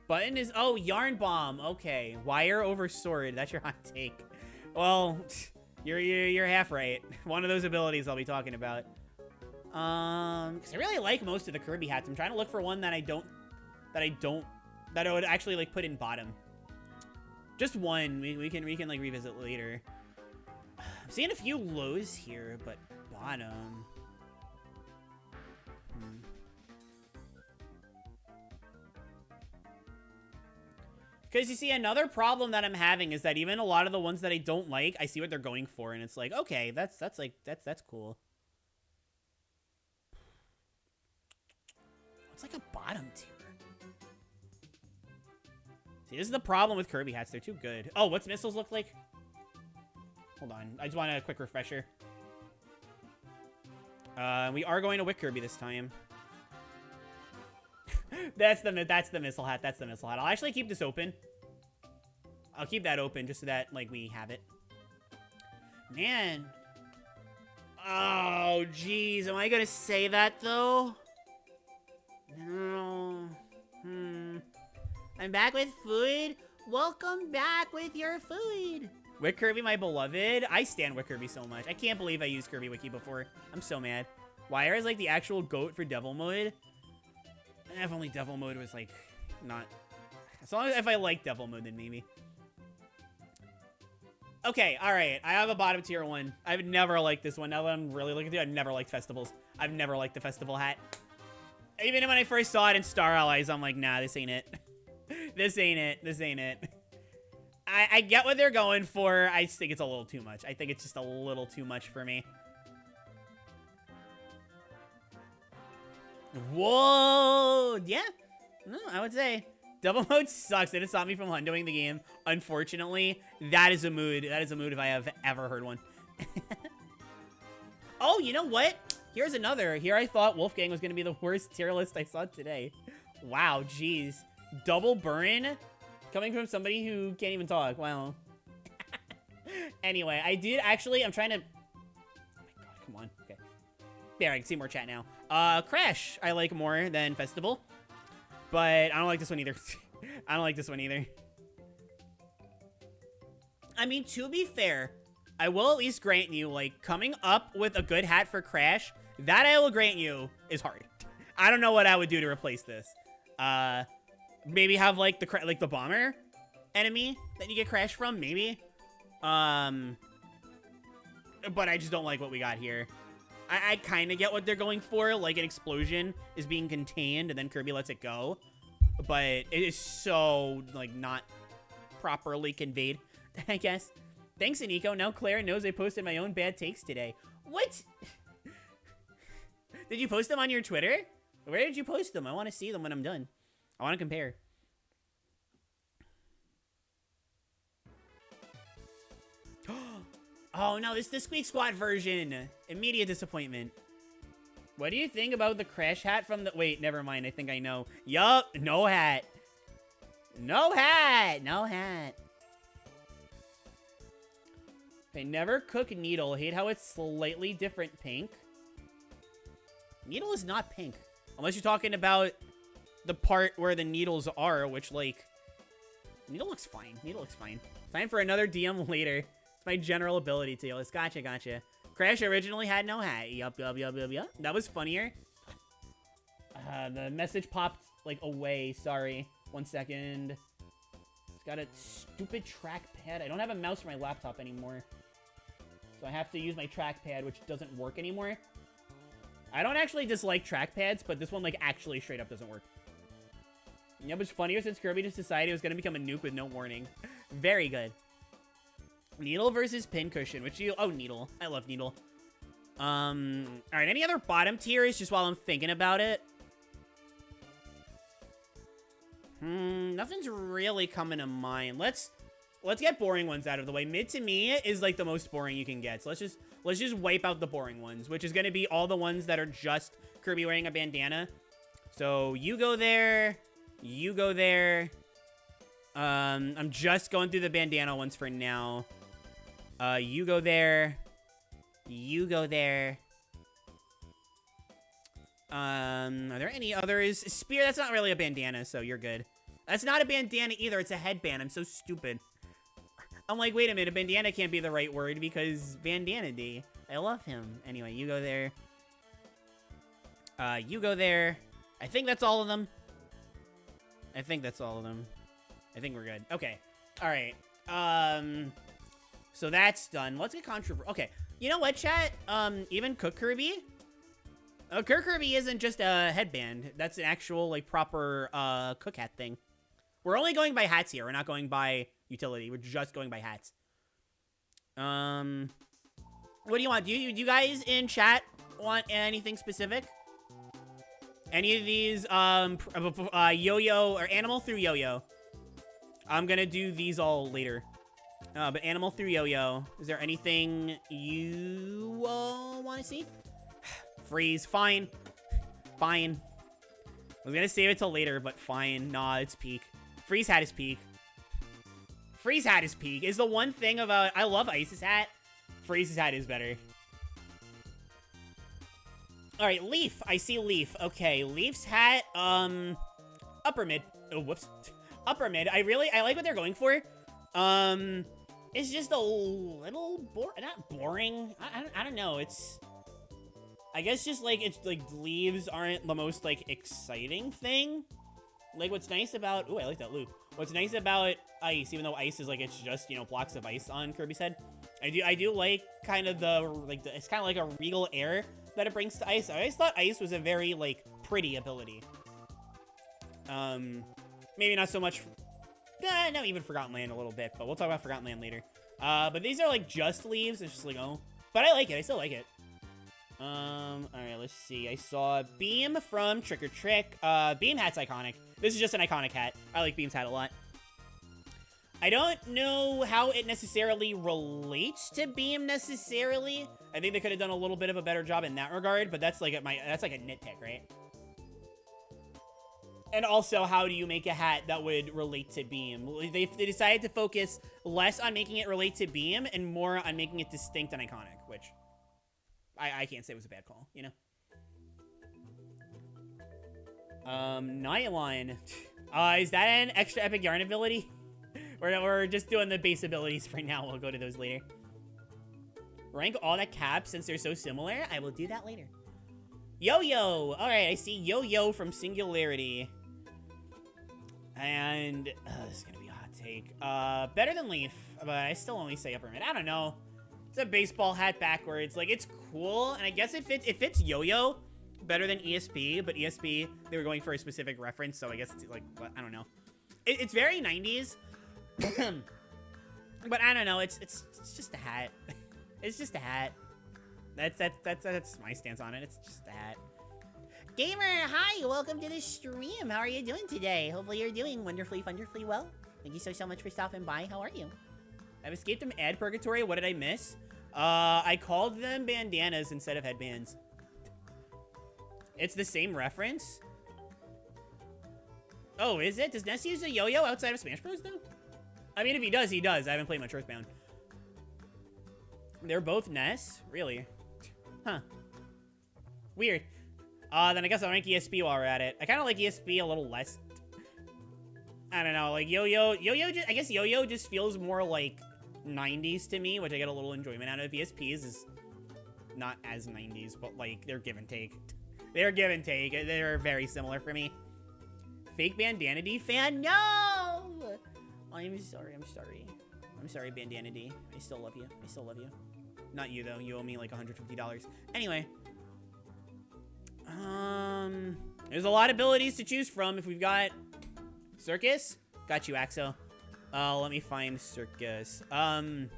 Button is Yarn Bomb. Okay, wire over sword. That's your hot take. Well, you're half right. One of those abilities I'll be talking about. Because I really like most of the Kirby hats. I'm trying to look for one that I would actually like put in bottom. Just one. We can like revisit later. I'm seeing a few lows here, but bottom. Because you see, another problem that I'm having is that even a lot of the ones that I don't like, I see what they're going for, and it's like, okay, that's cool. It's like a bottom tier. See, this is the problem with Kirby hats. They're too good. Oh, what's missiles look like? Hold on. I just want a quick refresher. We are going to Wick Kirby this time. That's the missile hat. That's the missile hat. I'll actually keep this open. I'll keep that open just so that, like, we have it. Man. Oh, jeez. Am I gonna say that, though? No. I'm back with food. Welcome back with your food. Wick Kirby, my beloved. I stand Wick Kirby so much. I can't believe I used Kirby Wiki before. I'm so mad. Wire is like the actual GOAT for Devil Mode. If only Devil Mode was like not. As long as if I like Devil Mode, then maybe. Okay, all right. I have a bottom tier one. I've never liked this one. Now that I'm really looking through, I've never liked festivals. I've never liked the festival hat. Even when I first saw it in Star Allies, I'm like, nah, this ain't it. This ain't it. This ain't it. I get what they're going for. I just think it's a little too much. I think it's just a little too much for me. Whoa! Yeah. No, I would say. Devil Mode sucks. It has stopped me from hundoing the game. Unfortunately, that is a mood. That is a mood if I have ever heard one. Oh, you know what? Here's another. Here I thought Wolfgang was going to be the worst tier list I saw today. Wow, jeez. Double burn? Coming from somebody who can't even talk. Wow. Anyway, I did actually... I'm trying to... Oh my god, come on. Okay. There, I can see more chat now. Crash, I like more than Festival. But I don't like this one either. I don't like this one either. I mean, to be fair, I will at least grant you, like, coming up with a good hat for Crash, that I will grant you is hard. I don't know what I would do to replace this. Maybe have, like, the bomber enemy that you get Crash from, maybe. But I just don't like what we got here. I kind of get what they're going for. Like, an explosion is being contained, and then Kirby lets it go. But it is so, like, not properly conveyed, I guess. Thanks, Aniko. Now Claire knows I posted my own bad takes today. What? Did you post them on your Twitter? Where did you post them? I want to see them when I'm done. I want to compare. Oh no, this is the Squeak Squad version. Immediate disappointment. What do you think about the Crash hat from the... Wait, never mind. I think I know. Yup. No hat. No hat. No hat. Okay, never cook Needle. Hate how it's slightly different pink. Needle is not pink. Unless you're talking about the part where the needles are, which, like... Needle looks fine. Needle looks fine. Time for another DM later. It's my general ability to list. Gotcha, gotcha. Crash originally had no hat. Yup. That was funnier. The message popped, like, away. Sorry. 1 second. It's got a stupid trackpad. I don't have a mouse for my laptop anymore. So I have to use my trackpad, which doesn't work anymore. I don't actually dislike trackpads, but this one, like, actually straight up doesn't work. Yeah, but it's funnier since Kirby just decided it was gonna become a nuke with no warning. Very good. Needle versus Pincushion, which you... Oh, Needle. I love Needle. Alright, any other bottom tiers just while I'm thinking about it? Nothing's really coming to mind. Let's get boring ones out of the way. Mid to me is like the most boring you can get. So let's just wipe out the boring ones, which is gonna be all the ones that are just Kirby wearing a bandana. So you go there. You go there. I'm just going through the bandana ones for now. You go there. You go there. Are there any others? Spear, that's not really a bandana, so you're good. That's not a bandana either. It's a headband. I'm so stupid. I'm like, wait a minute. A bandana can't be the right word because bandana D. I love him. Anyway, you go there. You go there. I think that's all of them. I think that's all of them. I think we're good. Okay. All right. So that's done. Let's get controversial. Okay. You know what, chat? Even Cook Kirby? Cook Kirby isn't just a headband. That's an actual, like, proper, cook hat thing. We're only going by hats here. We're not going by utility. We're just going by hats. What do you want? Do you guys in chat want anything specific? Any of these, yo-yo or animal through yo-yo? I'm gonna do these all later. But animal through yo-yo. Is there anything you want to see? Freeze. Fine. Fine. I was gonna save it till later, but fine. Nah, it's peak. Freeze hat is peak. Freeze hat is peak. Is the one thing about... I love Ice's hat. Freeze's hat is better. Alright, Leaf. I see Leaf. Okay, Leaf's hat, upper mid. Oh, whoops. Upper mid. I like what they're going for. It's just a little not boring. I don't know. It's... I guess just, like, it's, like, leaves aren't the most, like, exciting thing. Like, what's nice about... Ooh, I like that loop. What's nice about ice, even though ice is, like, it's just, you know, blocks of ice on Kirby's head. I do like kind of it's kind of like a regal air that it brings to ice. I always thought ice was a very, like, pretty ability. Maybe not so much... no, even Forgotten Land a little bit, but we'll talk about Forgotten Land later. But these are, like, just leaves. It's just like, oh. But I like it. I still like it. Alright, let's see. I saw Beam from Trick or Trick. Beam hat's iconic. This is just an iconic hat. I like Beam's hat a lot. I don't know how it necessarily relates to Beam necessarily. I think they could have done a little bit of a better job in that regard, but that's like that's like a nitpick, right? And also, how do you make a hat that would relate to Beam? They decided to focus less on making it relate to Beam and more on making it distinct and iconic, which I can't say was a bad call, you know? Nightline. Is that an extra epic yarn ability? We're just doing the base abilities for now. We'll go to those later. Rank all the caps since they're so similar. I will do that later. Yo-Yo. All right, I see Yo-Yo from Singularity. And this is going to be a hot take. Better than Leaf, but I still only say upper mid. I don't know. It's a baseball hat backwards. Like, it's cool, and I guess it fits Yo-Yo better than ESP, but ESP, they were going for a specific reference, so I guess it's like, I don't know. It's very 90s. But I don't know, it's just a hat. It's just a hat. That's my stance on it. It's just a hat. Gamer, hi, welcome to the stream. How are you doing today? Hopefully you're doing wonderfully well. Thank you so much for stopping by. How are you? I've escaped from ad purgatory. What did I miss? I called them bandanas instead of headbands. It's the same reference. Oh, is it? Does Ness use a yo-yo outside of Smash Bros, though? I mean, if he does, he does. I haven't played much Earthbound. They're both Ness? Really? Huh. Weird. Then I guess I'll rank ESP while we're at it. I kind of like ESP a little less. I don't know, like Yo-Yo just, I guess Yo-Yo just feels more like 90s to me, which I get a little enjoyment out of. ESPs is not as 90s, but like, they're give and take. They're give and take. They're very similar for me. Fake Bandana D fan? No! I'm sorry. I'm sorry, Bandana D. I still love you. I still love you. Not you, though. You owe me, like, $150. Anyway. There's a lot of abilities to choose from if we've got Circus? Got you, Axo. Let me find Circus. Man,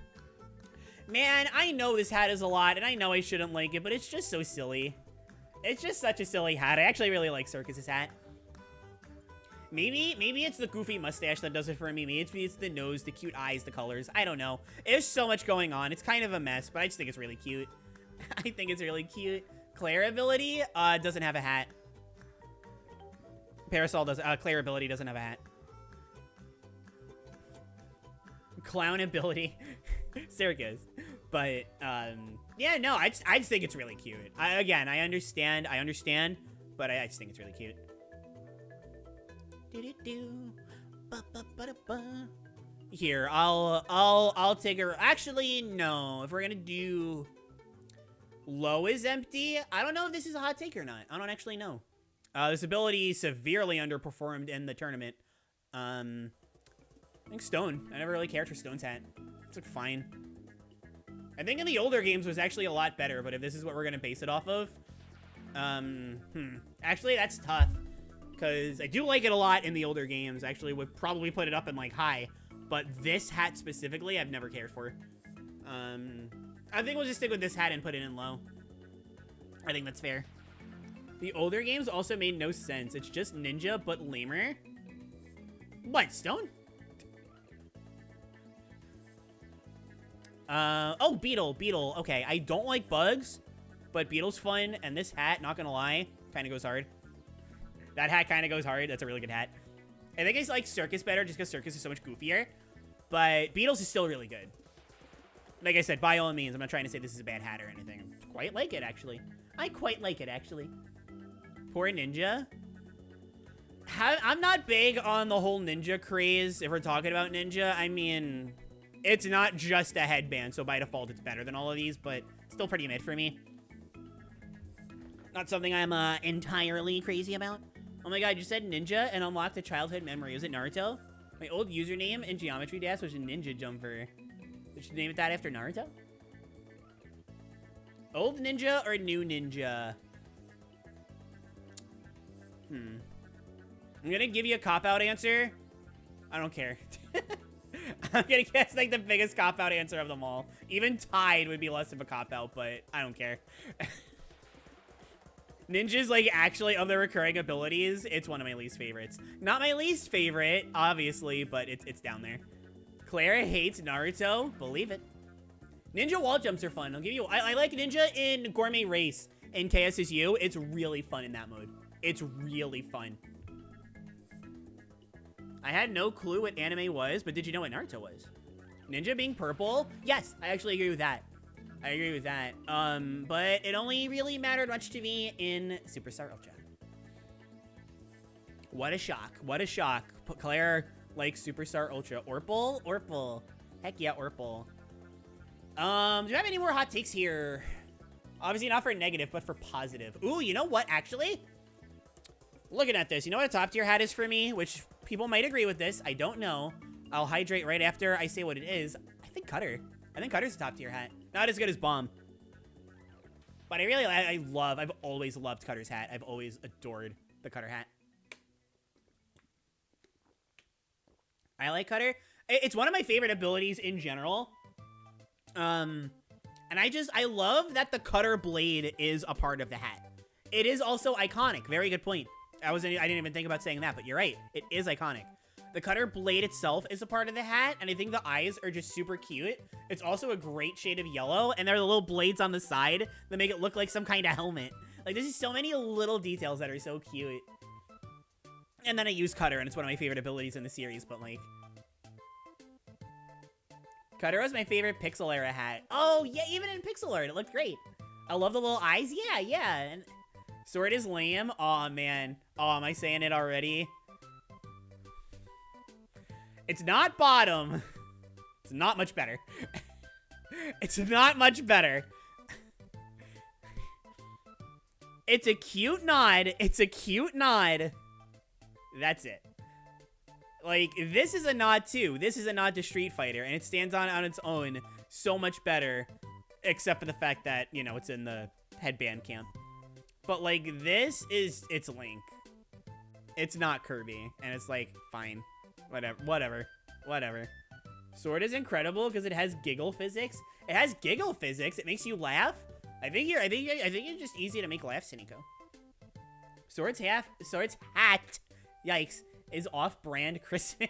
I know this hat is a lot, and I know I shouldn't like it, but it's just so silly. It's just such a silly hat. I actually really like Circus's hat. Maybe it's the goofy mustache that does it for me. Maybe it's the nose, the cute eyes, the colors. I don't know. There's so much going on. It's kind of a mess, but I just think it's really cute. I think it's really cute. Claire ability doesn't have a hat. Parasol does. Claire ability doesn't have a hat. Clown ability. Circus. But yeah, no, I just think it's really cute. Again, I understand, but I just think it's really cute. Here, I'll take her. Actually, no. If we're gonna do low is empty, I don't know if this is a hot take or not. I don't actually know. This ability severely underperformed in the tournament. I think Stone. I never really cared for Stone's hat. It's like fine. I think in the older games was actually a lot better, but if this is what we're gonna base it off of, actually that's tough, because I do like it a lot in the older games. Actually would probably put it up in like high, but this hat specifically I've never cared for. I think we'll just stick with this hat and put it in low. I think that's fair. The older games also made no sense. It's just Ninja but lamer. What, Stone? Oh, Beetle. Okay, I don't like bugs, but Beetle's fun, and this hat, not gonna lie, kind of goes hard. That hat kind of goes hard. That's a really good hat. I think I like Circus better just because Circus is so much goofier, but Beetle's is still really good. Like I said, by all means, I'm not trying to say this is a bad hat or anything. I quite like it, actually. I quite like it, actually. Poor Ninja. I'm not big on the whole Ninja craze, if we're talking about Ninja. I mean, it's not just a headband, so by default it's better than all of these, but still pretty mid for me. Not something I'm entirely crazy about. Oh my god, you said Ninja and unlocked a childhood memory. Was it Naruto? My old username in Geometry Dash was a Ninja Jumper. Did you name it that after Naruto? Old Ninja or new Ninja? I'm gonna give you a cop-out answer. I don't care. I'm gonna guess like the biggest cop-out answer of them all. Even tied would be less of a cop-out, but I don't care. Ninja's like actually of the recurring abilities, it's one of my least favorites. Not my least favorite, obviously, but it's down there. Clara hates Naruto, believe it. Ninja wall jumps are fun. I'll give you. I like Ninja in Gourmet Race in KSSU. It's really fun in that mode. It's really fun. I had no clue what anime was, but did you know what Naruto was? Ninja being purple? Yes, I actually agree with that. I agree with that. But it only really mattered much to me in Superstar Ultra. What a shock. What a shock. Claire likes Superstar Ultra. Orpal? Heck yeah, Orpal. Do you have any more hot takes here? Obviously not for negative, but for positive. Ooh, you know what, actually? Looking at this, you know what a top tier hat is for me? Which people might agree with this. I don't know. I'll hydrate right after I say what it is. I think Cutter. I think Cutter's a top tier hat. Not as good as Bomb. But I really, I've always loved Cutter's hat. I've always adored the Cutter hat. I like Cutter. It's one of my favorite abilities in general. And I love that the Cutter blade is a part of the hat. It is also iconic. Very good point. I didn't even think about saying that, but you're right. It is iconic. The Cutter blade itself is a part of the hat, and I think the eyes are just super cute. It's also a great shade of yellow, and there are the little blades on the side that make it look like some kind of helmet. Like, there's just so many little details that are so cute. And then I use Cutter, and it's one of my favorite abilities in the series, but like... Cutter was my favorite Pixel Era hat. Oh, yeah, even in Pixel Art, it looked great. I love the little eyes. Yeah. And Sword is lame. Aw, man. Oh, am I saying it already? It's not bottom. It's not much better. It's not much better. It's a cute nod. It's a cute nod. That's it. Like, this is a nod, too. This is a nod to Street Fighter, and it stands on its own so much better, except for the fact that, you know, it's in the headband camp. But, like, this is... It's Link. It's not Kirby. And it's like, fine. Whatever. Sword is incredible because it has giggle physics. It has giggle physics. It makes you laugh. I think you're just easy to make laugh, Cinco. Sword's hat, yikes, is off-brand Christmas.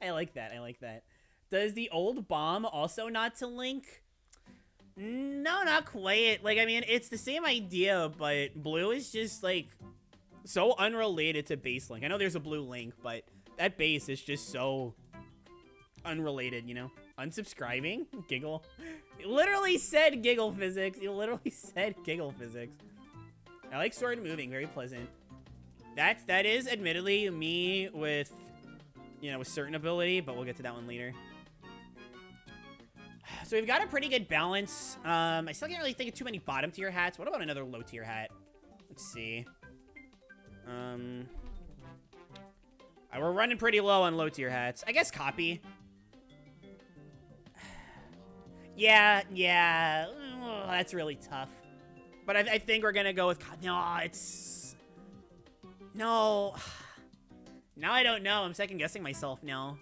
I like that. Does the old bomb also not to Link? No, not quite. Like, I mean, it's the same idea, but blue is just, like, so unrelated to base Link. I know there's a blue Link, but that base is just so unrelated, you know? Unsubscribing? Giggle. It literally said giggle physics. I like sword moving, very pleasant. That is admittedly me with, you know, with certain ability, but we'll get to that one later. So we've got a pretty good balance. I still can't really think of too many bottom tier hats. What about another low tier hat? Let's see. We're running pretty low on low tier hats. I guess copy. Yeah. Oh, that's really tough. But I think we're gonna go with... No, it's... No. Now I don't know. I'm second guessing myself now.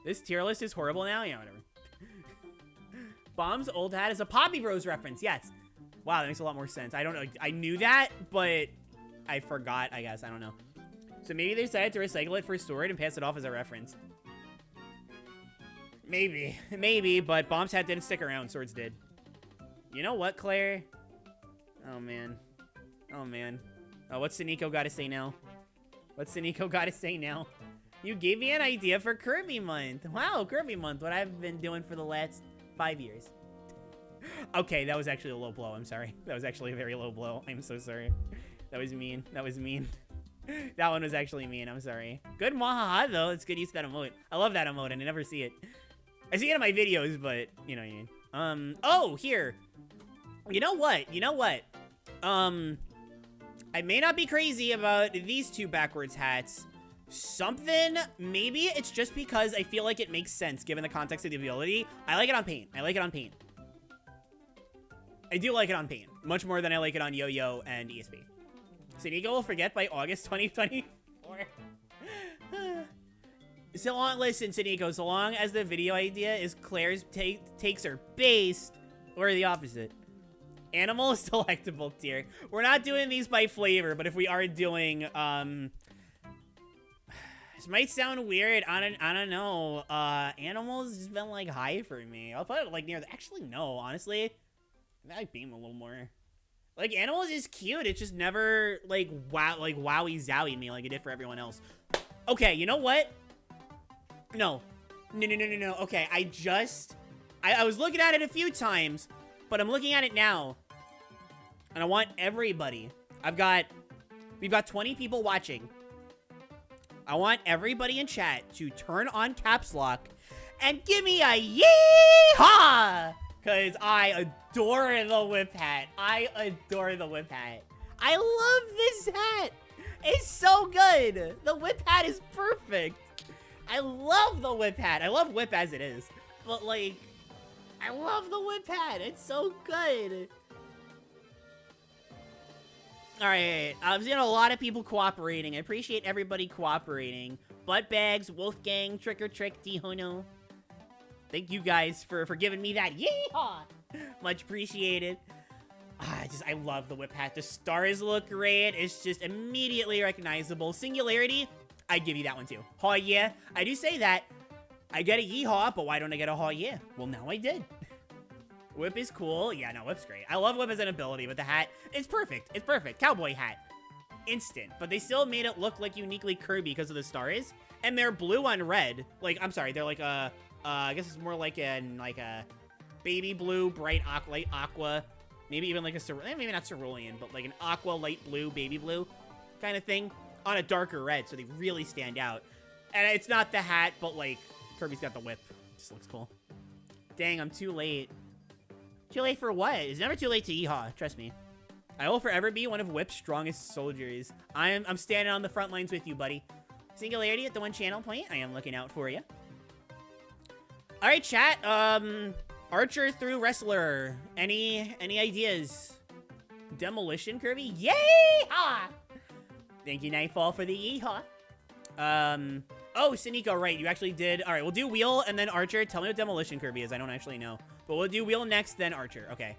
This tier list is horrible now? Yeah, whatever. Bomb's old hat is a Poppy Bros reference. Yes. Wow, that makes a lot more sense. I don't know. I knew that, but I forgot, I guess. I don't know. So maybe they decided to recycle it for sword and pass it off as a reference. Maybe, but Bomb's hat didn't stick around. Swords did. You know what, Claire? Oh, man. Oh, what's Nico got to say now? You gave me an idea for Kirby month. Wow, Kirby month. What I've been doing for the last 5 years. Okay, that was actually a low blow. I'm sorry. That was actually a very low blow. I'm so sorry. That was mean. That one was actually mean. I'm sorry. Good Mahaha, though. It's good use of that emote. I love that emote, and I never see it. I see it in my videos, but you know what I mean. Oh, here. You know what? I may not be crazy about these two backwards hats. Maybe it's just because I feel like it makes sense given the context of the ability. I like it on paint. I do like it on paint. Much more than I like it on Yo-Yo and ESP. Sinico will forget by August 2024. Listen, Sinico, so long as the video idea is Claire's takes are based, or the opposite. Animal is delectable tier. We're not doing these by flavor, but if we are doing, this might sound weird. I don't know. Animals has been like high for me. I'll put it like near the, actually no, honestly. I like Beam a little more. Like Animals is cute. It's just never like wowie zowie me like it did for everyone else. Okay, you know what? No. Okay, I was looking at it a few times, but I'm looking at it now. And I want everybody. We've got 20 people watching. I want everybody in chat to turn on caps lock and give me a yee-haw! Because I adore the whip hat. I love this hat. It's so good. The whip hat is perfect. I love the whip hat. I love whip as it is. But, like, I love the whip hat. It's so good. Alright, I'm seeing a lot of people cooperating. I appreciate everybody cooperating. Buttbags, Wolfgang, Trick or Trick, Dihono. Thank you guys for giving me that yeehaw. Much appreciated. I love the whip hat. The stars look great. It's just immediately recognizable. Singularity, I'd give you that one too. Haw yeah. I do say that. I get a yeehaw, but why don't I get a haw yeah? Well, now I did. Whip is cool. Yeah, no, Whip's great. I love Whip as an ability, but the hat, it's perfect. It's perfect. Cowboy hat. Instant. But they still made it look like uniquely Kirby because of the stars. And they're blue on red. Like, I'm sorry, they're like a, I guess it's more like a baby blue, bright light aqua. Maybe even like a, maybe not cerulean, but like an aqua, light blue, baby blue kind of thing on a darker red. So they really stand out. And it's not the hat, but like Kirby's got the whip. Just looks cool. Dang, I'm too late. Too late for what? It's never too late to yeehaw, trust me. I will forever be one of Whip's strongest soldiers. I'm standing on the front lines with you, buddy. Singularity at the one channel point. I am looking out for you. All right, chat. Archer through wrestler. Any ideas? Demolition Kirby? Yay! Thank you, Nightfall, for the yeehaw. Oh, Siniko, right. You actually did. All right, we'll do Wheel and then Archer. Tell me what Demolition Kirby is. I don't actually know. But we'll do Wheel next, then Archer. Okay.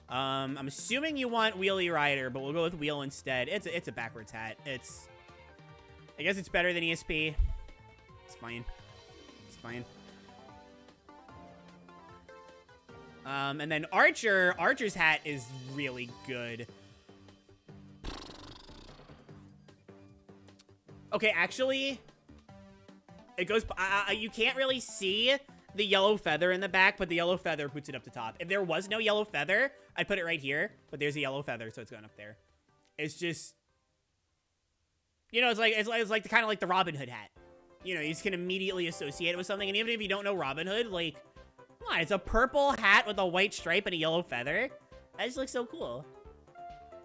I'm assuming you want Wheelie Rider, but we'll go with Wheel instead. It's a backwards hat. I guess it's better than ESP. It's fine. It's fine. And then Archer's hat is really good. Okay, actually, it goes, you can't really see the yellow feather in the back, but the yellow feather puts it up the top. If there was no yellow feather, I'd put it right here, but there's a yellow feather, so it's going up there. It's just, you know, it's like kind of like the Robin Hood hat. You know, you just can immediately associate it with something, and even if you don't know Robin Hood, like, come on, it's a purple hat with a white stripe and a yellow feather. That just looks so cool.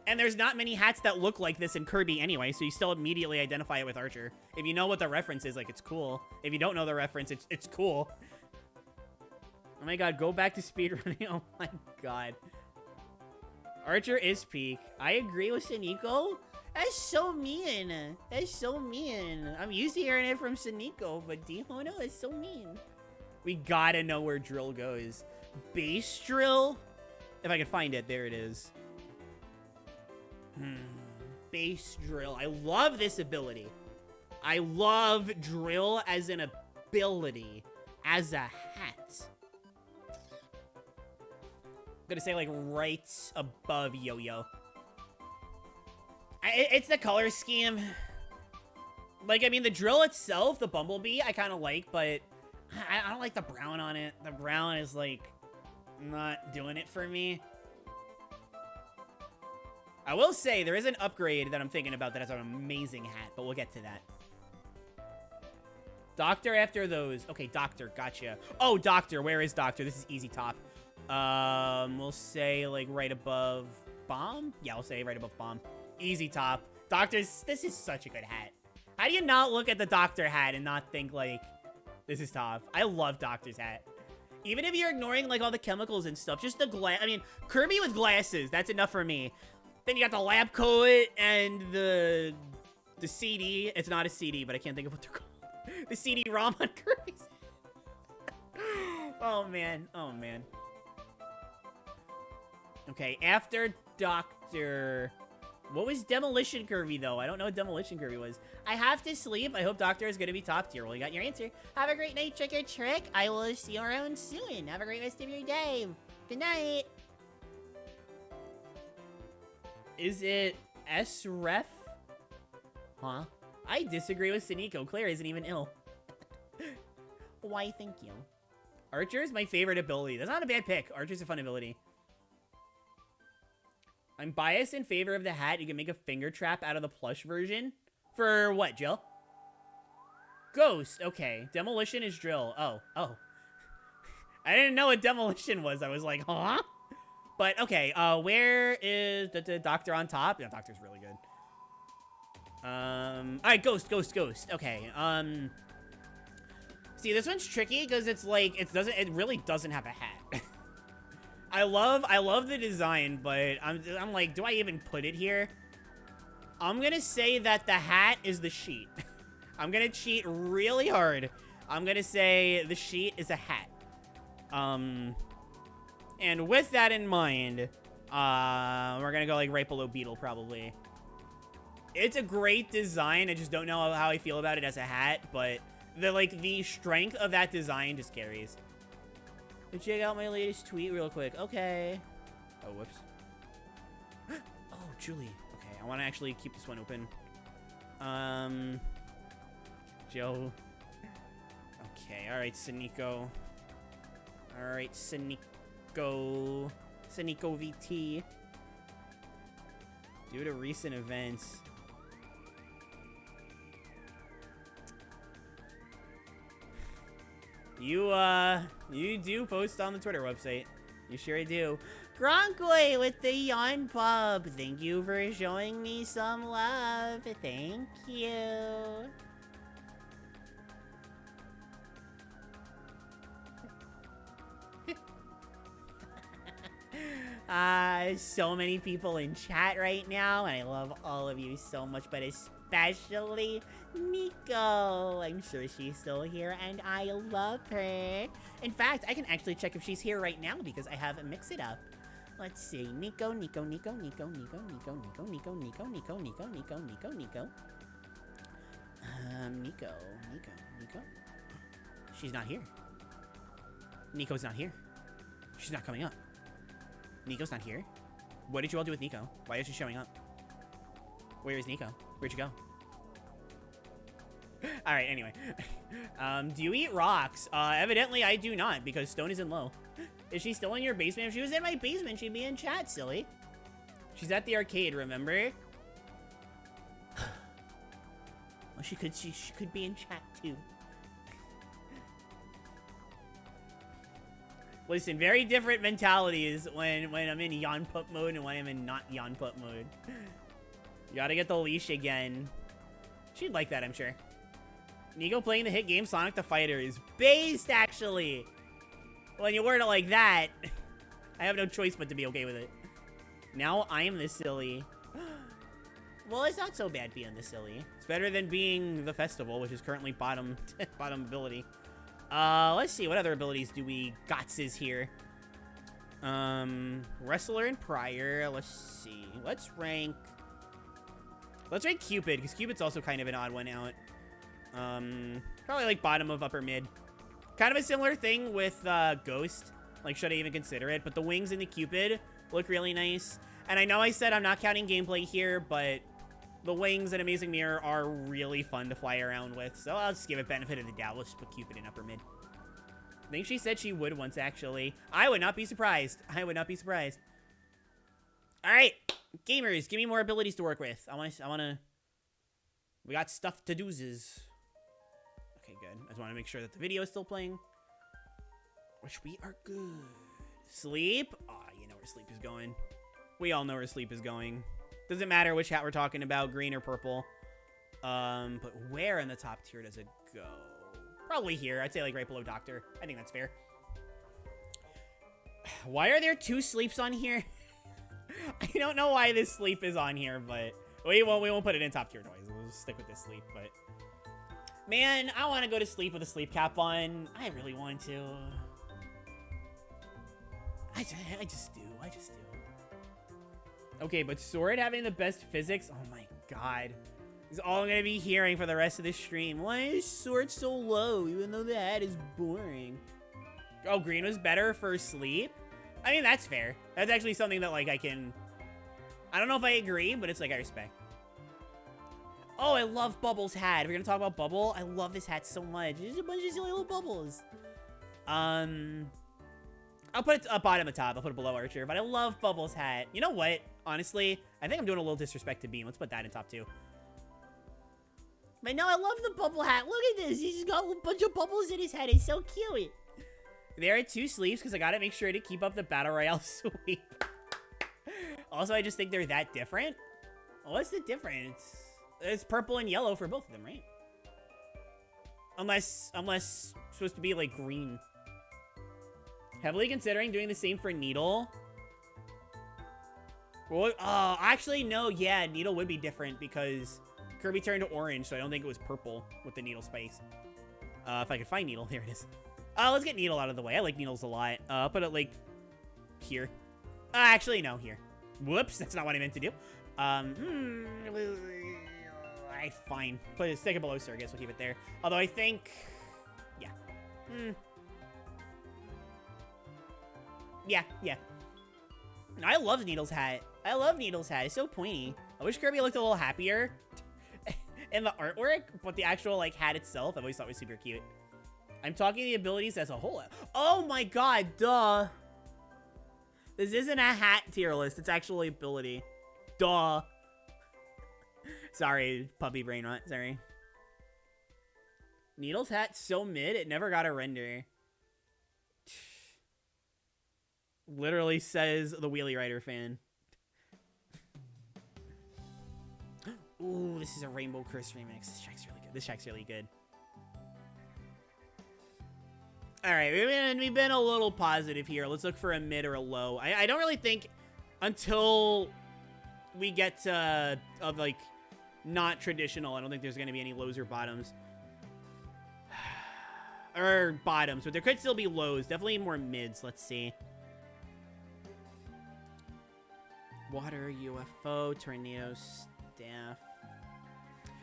And there's not many hats that look like this in Kirby anyway, so you still immediately identify it with Archer. If you know what the reference is, like, it's cool. If you don't know the reference, it's cool. Oh my god, go back to speedrunning. Oh my god. Archer is peak. I agree with Siniko. That's so mean. That's so mean. I'm used to hearing it from Siniko, but Dihono is so mean. We gotta know where drill goes. Base drill? If I can find it, there it is. Base drill. I love this ability. I love drill as an ability. As a hat. I'm gonna say, like, right above Yo-Yo. It's the color scheme. Like, I mean, the drill itself, the Bumblebee, I kind of like, but I don't like the brown on it. The brown is, like, not doing it for me. I will say, there is an upgrade that I'm thinking about that has an amazing hat, but we'll get to that. Doctor after those. Okay, Doctor, gotcha. Oh, Doctor, where is Doctor? This is easy top. We'll say, like, right above Bomb? Yeah, we'll say right above Bomb. Easy top. Doctor's, this is such a good hat. How do you not look at the Doctor hat and not think, like, this is top? I love Doctor's hat. Even if you're ignoring, like, all the chemicals and stuff, just the glass. I mean, Kirby with glasses, that's enough for me. Then you got the lab coat and the CD. It's not a CD, but I can't think of what they're called. The CD-ROM on Kirby's. Oh, man. Oh, man. Okay, after Doctor... What was Demolition Kirby, though? I don't know what Demolition Kirby was. I have to sleep. I hope Doctor is going to be top tier. Well, you got your answer. Have a great night, Trick or Trick. I will see you around soon. Have a great rest of your day. Good night. Is it S-Ref? Huh? I disagree with Siniko. Claire isn't even ill. Why, thank you. Archer is my favorite ability. That's not a bad pick. Archer's a fun ability. I'm biased in favor of the hat. You can make a finger trap out of the plush version. For what, Jill? Ghost. Okay. Demolition is drill. Oh. Oh. I didn't know what demolition was. I was like, huh? But, okay. Where is the Doctor on top? Yeah, Doctor's really good. Alright, Ghost. Okay. See, this one's tricky because it's like, it really doesn't have a hat. I love the design, but I'm like, do I even put it here? I'm gonna say that the hat is the sheet. I'm gonna cheat really hard. I'm gonna say the sheet is a hat. And with that in mind, we're gonna go like right below Beetle probably. It's a great design. I just don't know how I feel about it as a hat, but the strength of that design just carries. Check out my latest tweet real quick. Okay. Oh, whoops. Oh, Julie. Okay, I want to actually keep this one open. Joe. Okay, alright, Siniko. Alright, Siniko. Siniko VT. Due to recent events. You do post on the Twitter website. You sure do. Gronkoi with the yawn pub. Thank you for showing me some love. Thank you. So many people in chat right now, and I love all of you so much, but especially Nico. I'm sure she's still here, and I love her. In fact, I can actually check if she's here right now because I have Mix It Up. Let's see. Nico. Nico. She's not here. Nico's not here. She's not coming up. Nico's not here. What did you all do with Nico? Why is she showing up? Where is Nico? Where'd you go? Alright, anyway. Do you eat rocks? Evidently I do not, because Stone isn't low. Is she still in your basement? If she was in my basement, she'd be in chat, silly. She's at the arcade, remember? Well, she could be in chat, too. Listen, very different mentalities when I'm in Yanput mode and when I'm in not Yanput mode. You gotta get the leash again. She'd like that, I'm sure. Nico playing the hit game Sonic the Fighter is based, actually. When you word it like that, I have no choice but to be okay with it. Now I am the silly. Well, it's not so bad being the silly. It's better than being the festival, which is currently bottom ability. Let's see, what other abilities do we gotses here? Wrestler and Prior. Let's see. Let's rank Cupid, because Cupid's also kind of an odd one out. Probably like bottom of upper mid. Kind of a similar thing with Ghost. Like, should I even consider it? But the wings in the Cupid look really nice. And I know I said I'm not counting gameplay here, but the wings and Amazing Mirror are really fun to fly around with. So I'll just give it benefit of the doubt. Let's put Cupid in upper mid. I think she said she would once, actually. I would not be surprised. I would not be surprised. All right, gamers, give me more abilities to work with. I want to. We got stuff to do's. Okay, good. I just want to make sure that the video is still playing. Which we are good. Sleep? Ah, you know where sleep is going. We all know where sleep is going. Doesn't matter which hat we're talking about, green or purple. But where in the top tier does it go? Probably here. I'd say like right below Doctor. I think that's fair. Why are there 2 sleeps on here? I don't know why this sleep is on here, but we won't put it in top tier noise. We'll just stick with this sleep, but man, I want to go to sleep with a sleep cap on. I really want to. I just do. Okay, but Sword having the best physics? Oh my god. Is all I'm going to be hearing for the rest of this stream. Why is Sword so low, even though the hat is boring? Oh, green was better for sleep? I mean, that's fair. That's actually something that, like, I don't know if I agree, but it's like I respect. Oh, I love Bubbles' hat. If we're going to talk about Bubble, I love this hat so much. There's a bunch of silly little bubbles. I'll put it up bottom and top. I'll put it below Archer, but I love Bubbles' hat. You know what? Honestly, I think I'm doing a little disrespect to Beam. Let's put that in top 2. But no, I love the bubble hat. Look at this. He's just got a bunch of bubbles in his head. It's so cute. There are 2 sleeves because I got to make sure to keep up the Battle Royale sweep. Also, I just think they're that different. What's the difference? It's purple and yellow for both of them, right? Unless supposed to be like green. Heavily considering doing the same for Needle. Well, actually, no. Yeah, Needle would be different because Kirby turned orange, so I don't think it was purple with the Needle spice. If I could find Needle, there it is. Let's get Needle out of the way. I like Needles a lot. I'll put it like here. Actually, no, here. Whoops, that's not what I meant to do. Fine. Stick it below Surgus. We'll keep it there. Although I think, yeah. Yeah. I love Needle's hat. It's so pointy. I wish Kirby looked a little happier in the artwork, but the actual like hat itself, I always thought was super cute. I'm talking the abilities as a whole. Oh my god, duh. This isn't a hat tier list. It's actually ability. Duh. Sorry, puppy brain rot. Sorry. Needle's hat's so mid, it never got a render. Literally says the Wheelie Rider fan. Ooh, this is a Rainbow Curse remix. This track's really good. All right, we've been a little positive here. Let's look for a mid or a low. I don't really think until we get like not traditional. I don't think there's going to be any lows or bottoms. Or bottoms, but there could still be lows. Definitely more mids. Let's see. Water, UFO, tornado, staff.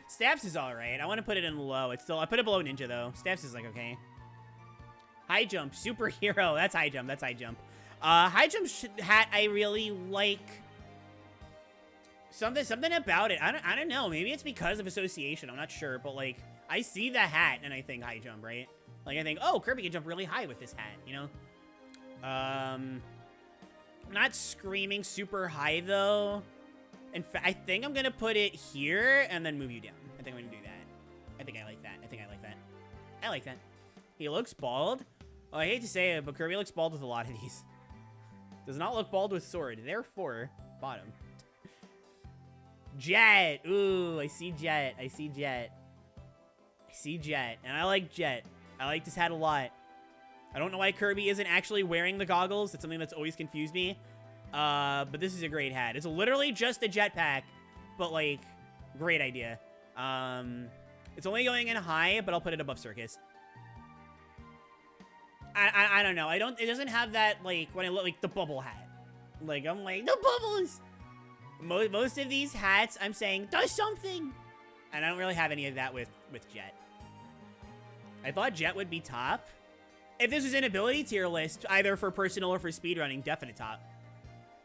Staffs is alright. I want to put it in low. It's still, I put it below ninja though. Staffs is like okay. High jump, superhero. That's high jump. That's high jump. High jump hat. I really like something about it. I don't know. Maybe it's because of association. I'm not sure, but like I see the hat and I think high jump, right? Like I think, oh, Kirby can jump really high with this hat, you know? I'm not screaming super high though. In fact, I think I'm gonna put it here and then move you down. I think I'm gonna do that. I think I like that. I think I like that. I like that. He looks bald. Oh, I hate to say it, but Kirby looks bald with a lot of these. Does not look bald with sword. Therefore, bottom. Jet. Ooh, I see Jet. I see Jet. I see Jet. And I like Jet. I like this hat a lot. I don't know why Kirby isn't actually wearing the goggles. It's something that's always confused me. But this is a great hat. It's literally just a jetpack, but like, great idea. It's only going in high, but I'll put it above Circus. I don't know. It doesn't have that, like, when I look like the bubble hat. Like, I'm like, the bubbles! Most of these hats, I'm saying, does something! And I don't really have any of that with Jet. I thought Jet would be top. If this was an ability tier list, either for personal or for speedrunning, definite top.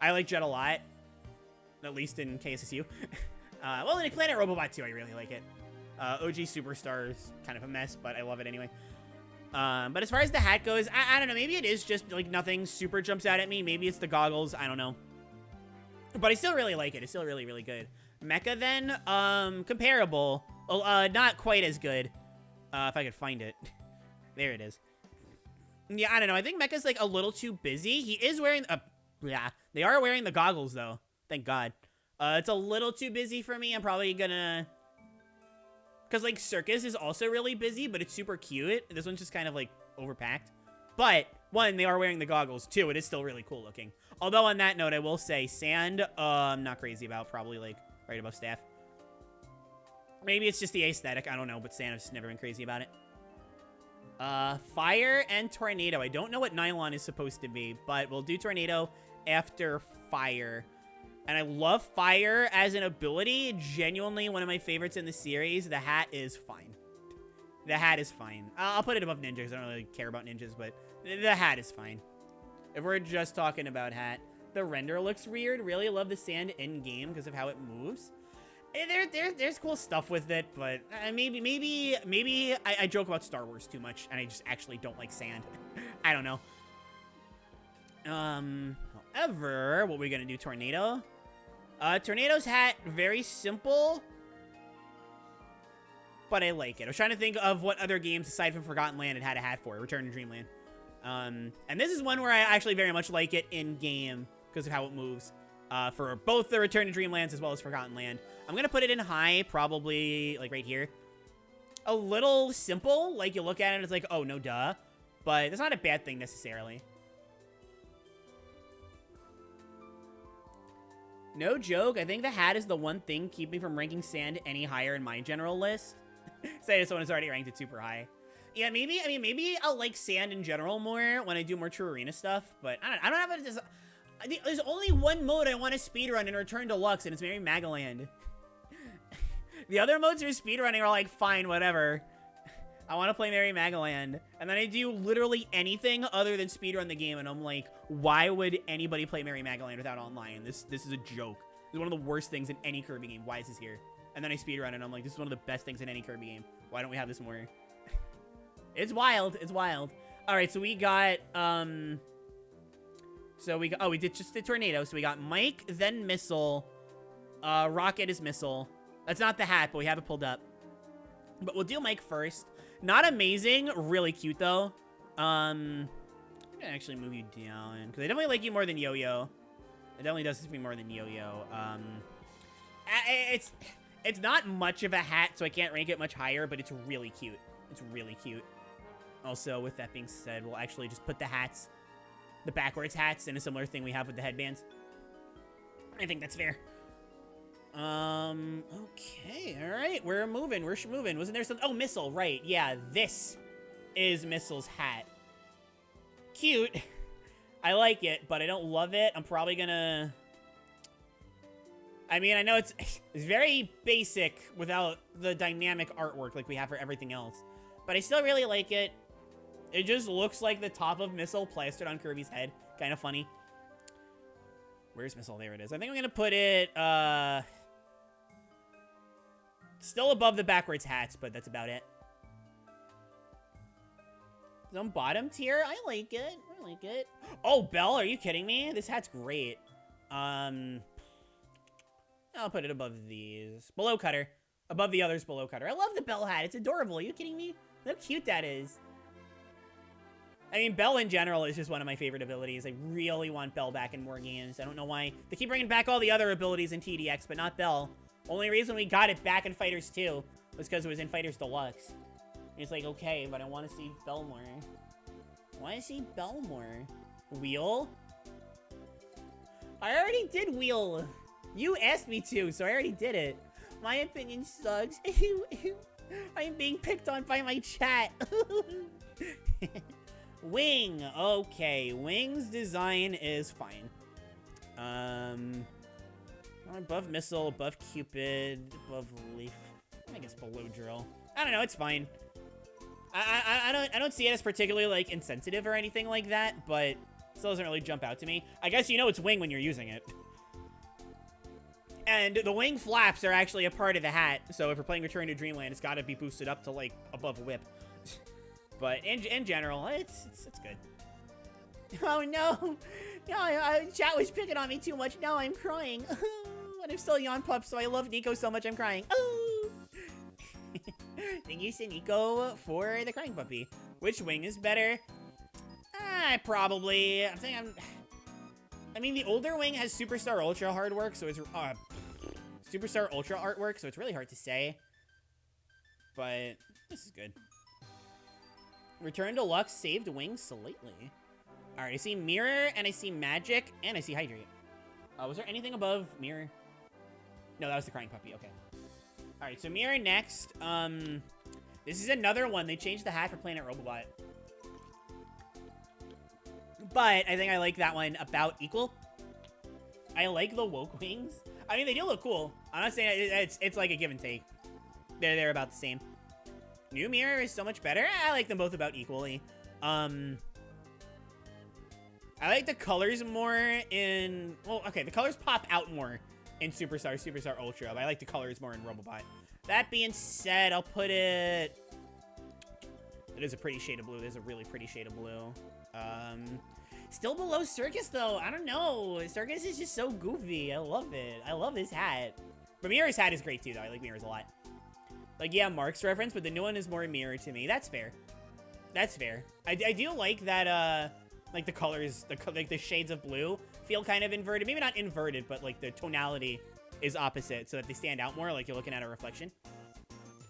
I like Jet a lot. At least in KSSU. Well, in Planet Robobot too, I really like it. OG Superstar is kind of a mess, but I love it anyway. But as far as the hat goes, I don't know. Maybe it is just, like, nothing super jumps out at me. Maybe it's the goggles. I don't know. But I still really like it. It's still really, really good. Mecha, then, comparable. Not quite as good. If I could find it. There it is. Yeah, I don't know. I think Mecha's, like, a little too busy. He is wearing... yeah, they are wearing the goggles, though. Thank God. It's a little too busy for me. I'm probably gonna... Because, like, Circus is also really busy, but it's super cute. This one's just kind of, like, overpacked. But, one, they are wearing the goggles. Two, it is still really cool looking. Although, on that note, I will say Sand, I'm not crazy about. Probably, like, right above Staff. Maybe it's just the aesthetic. I don't know, but Sand, I've just never been crazy about it. Fire and Tornado. I don't know what Nylon is supposed to be, but we'll do Tornado after Fire. And I love Fire as an ability. Genuinely one of my favorites in the series. The hat is fine. The hat is fine. I'll put it above ninjas. I don't really care about ninjas, but the hat is fine. If we're just talking about hat. The render looks weird. Really love the sand in-game because of how it moves. There's cool stuff with it, but maybe I joke about Star Wars too much, and I just actually don't like sand. I don't know. However, what we're gonna do, Tornado. Tornado's hat, very simple, but I like it. I was trying to think of what other games aside from Forgotten Land it had a hat for. Return to Dreamland. And this is one where I actually very much like it in game because of how it moves. For both the Return to Dreamlands as well as Forgotten Land. I'm gonna put it in high, probably like right here. A little simple, like you look at it, it's like, oh no, duh. But that's not a bad thing necessarily. No joke, I think the hat is the one thing keeping me from ranking Sand any higher in my general list. Say this one is already ranked at super high. Yeah, maybe, I mean, maybe I'll like Sand in general more when I do more True Arena stuff, but I don't have a... There's only one mode I want to speedrun in Return Deluxe, and it's Merry Magaland. The other modes for speedrunning are like, fine, whatever. I want to play Merry Magaland. And then I do literally anything other than speedrun the game, and I'm like, why would anybody play Merry Magaland without online? This is a joke. This is one of the worst things in any Kirby game. Why is this here? And then I speedrun, and I'm like, this is one of the best things in any Kirby game. Why don't we have this more? It's wild. It's wild. All right, so we got, we did just the Tornado. So we got Mike, then Missile. Rocket is Missile. That's not the hat, but we have it pulled up. But we'll do Mike first. Not amazing. Really cute, though. I'm gonna actually move you down. Because I definitely like you more than Yo-Yo. It definitely does me more than Yo-Yo. It's not much of a hat, so I can't rank it much higher, but it's really cute. It's really cute. Also, with that being said, we'll actually just put the hats, the backwards hats, in a similar thing we have with the headbands. I think that's fair. Okay, all right, we're moving, we're moving. Wasn't there some, oh, Missile, right, yeah, this is Missile's hat. Cute. I like it, but I don't love it. I'm probably gonna, I mean, I know it's very basic without the dynamic artwork like we have for everything else, but I still really like it. It just looks like the top of Missile plastered on Kirby's head. Kind of funny. Where's Missile? There it is. I think I'm gonna put it, still above the backwards hats, but that's about it. Some bottom tier. I like it. I like it. Oh, Belle, are you kidding me? This hat's great. I'll put it above these. Below Cutter. Above the others below Cutter. I love the Belle hat. It's adorable. Are you kidding me? Look how cute that is. I mean, Belle in general is just one of my favorite abilities. I really want Belle back in more games. I don't know why. They keep bringing back all the other abilities in TDX, but not Belle. Only reason we got it back in Fighters 2 was because it was in Fighters Deluxe. And it's like, okay, but I want to see Belle more. I want to see Belle more. Wheel? I already did Wheel. You asked me to, so I already did it. My opinion sucks. I'm being picked on by my chat. Wing. Okay, Wing's design is fine. Above Missile, above Cupid, above Leaf. I guess below Drill. I don't know, it's fine. I don't see it as particularly, like, insensitive or anything like that, but it still doesn't really jump out to me. I guess you know it's Wing when you're using it. And the wing flaps are actually a part of the hat, so if we're playing Return to Dreamland, it's got to be boosted up to, like, above Whip. But in general, it's good. Oh, no. No, chat was picking on me too much. Now I'm crying. And I'm still Yawn Pup, so I love Nico so much I'm crying. Oh. Thank you to Nico for the crying puppy. Which wing is better? I mean, the older wing has Superstar Ultra hard work, so it's Superstar Ultra artwork, so it's really hard to say. But this is good. Return Deluxe saved wings slightly. All right, I see Mirror, and I see Magic, and I see Hydrate. Was there anything above Mirror? No, that was the crying puppy. Okay. All right, so Mirror next. This is another one. They changed the hat for Planet Robobot. But I think I like that one about equal. I like the woke wings. I mean, they do look cool. I'm not saying it's like a give and take. They're about the same. New Mirror is so much better. I like them both about equally. I like the colors more in... Well, okay, the colors pop out more in Superstar Ultra, but I like the colors more in Robobot. That being said, I'll put it... It is a pretty shade of blue. There's a really pretty shade of blue. Still below Circus, though. I don't know. Circus is just so goofy. I love it. I love this hat. But Mirror's hat is great, too, though. I like Mirror's a lot. Like, yeah, Mark's reference, but the new one is more Mirror to me. That's fair. That's fair. I do like that, like, the colors, like, the shades of blue feel kind of inverted. Maybe not inverted, but, like, the tonality is opposite so that they stand out more, like you're looking at a reflection.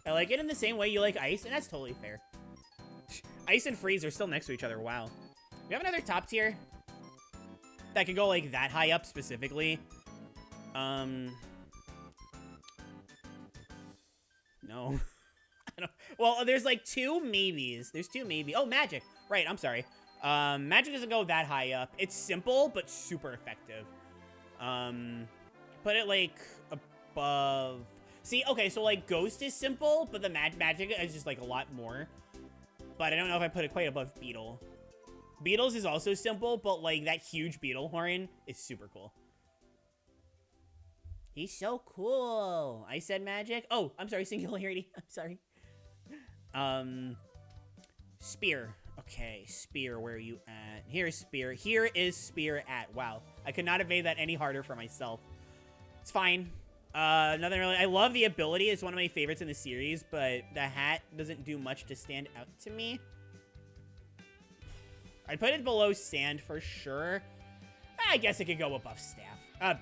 I like it in the same way you like Ice, and that's totally fair. Ice and Freeze are still next to each other. Wow. We have another top tier that could go, like, that high up specifically. No. I don't... Well, there's, like, two maybes. There's two maybe. Oh, Magic. Right, I'm sorry. Magic doesn't go that high up. It's simple, but super effective. Put it, like, above... See, okay, so, like, Ghost is simple, but the Magic is just, like, a lot more. But I don't know if I put it quite above Beetle. Beetle's is also simple, but, like, that huge Beetle horn is super cool. He's so cool. I said Magic. Oh, I'm sorry, Singularity. I'm sorry. Spear. Okay, Spear, where are you at? Here's Spear. Here is Spear at. Wow. I could not have made that any harder for myself. It's fine. Nothing really. I love the ability. It's one of my favorites in the series, but the hat doesn't do much to stand out to me. I'd put it below Sand for sure. I guess it could go above Staff.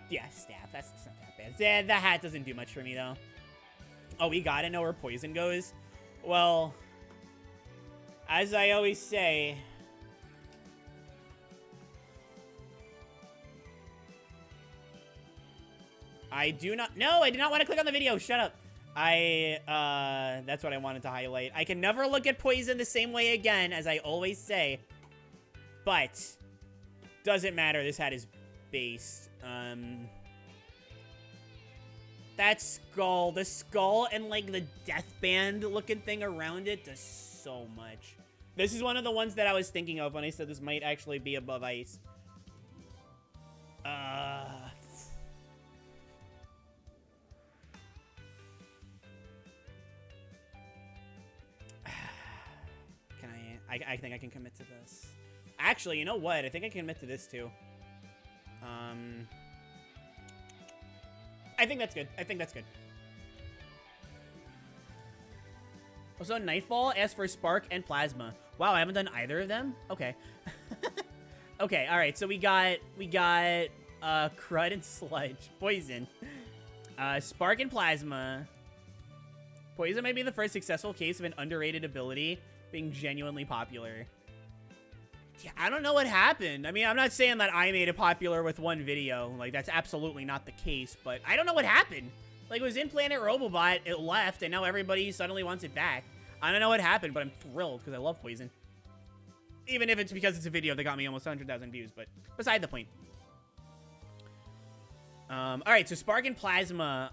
Yeah, Staff. That's not that bad. The hat doesn't do much for me, though. Oh, we gotta know where Poison goes? Well, as I always say... I do not... No, I did not want to click on the video. Shut up. That's what I wanted to highlight. I can never look at Poison the same way again, as I always say. But, doesn't matter. This hat is based. That skull. The skull and, like, the deathband looking thing around it does so much. This is one of the ones that I was thinking of when I said this might actually be above ice. I think I can commit to this. Actually, you know what? I think I can commit to this too. I think that's good. I think that's good. Also, Nightfall asked for Spark and Plasma. Wow, I haven't done either of them? Okay. Okay, alright, so we got Crud and Sludge. Poison. Spark and Plasma. Poison may be the first successful case of an underrated ability being genuinely popular. Yeah, I don't know what happened. I mean, I'm not saying that I made it popular with one video. Like, that's absolutely not the case, but I don't know what happened. Like, it was in Planet Robobot, it left, and now everybody suddenly wants it back. I don't know what happened, but I'm thrilled because I love Poison. Even if it's because it's a video that got me almost 100,000 views, but beside the point. Alright, so Spark and Plasma.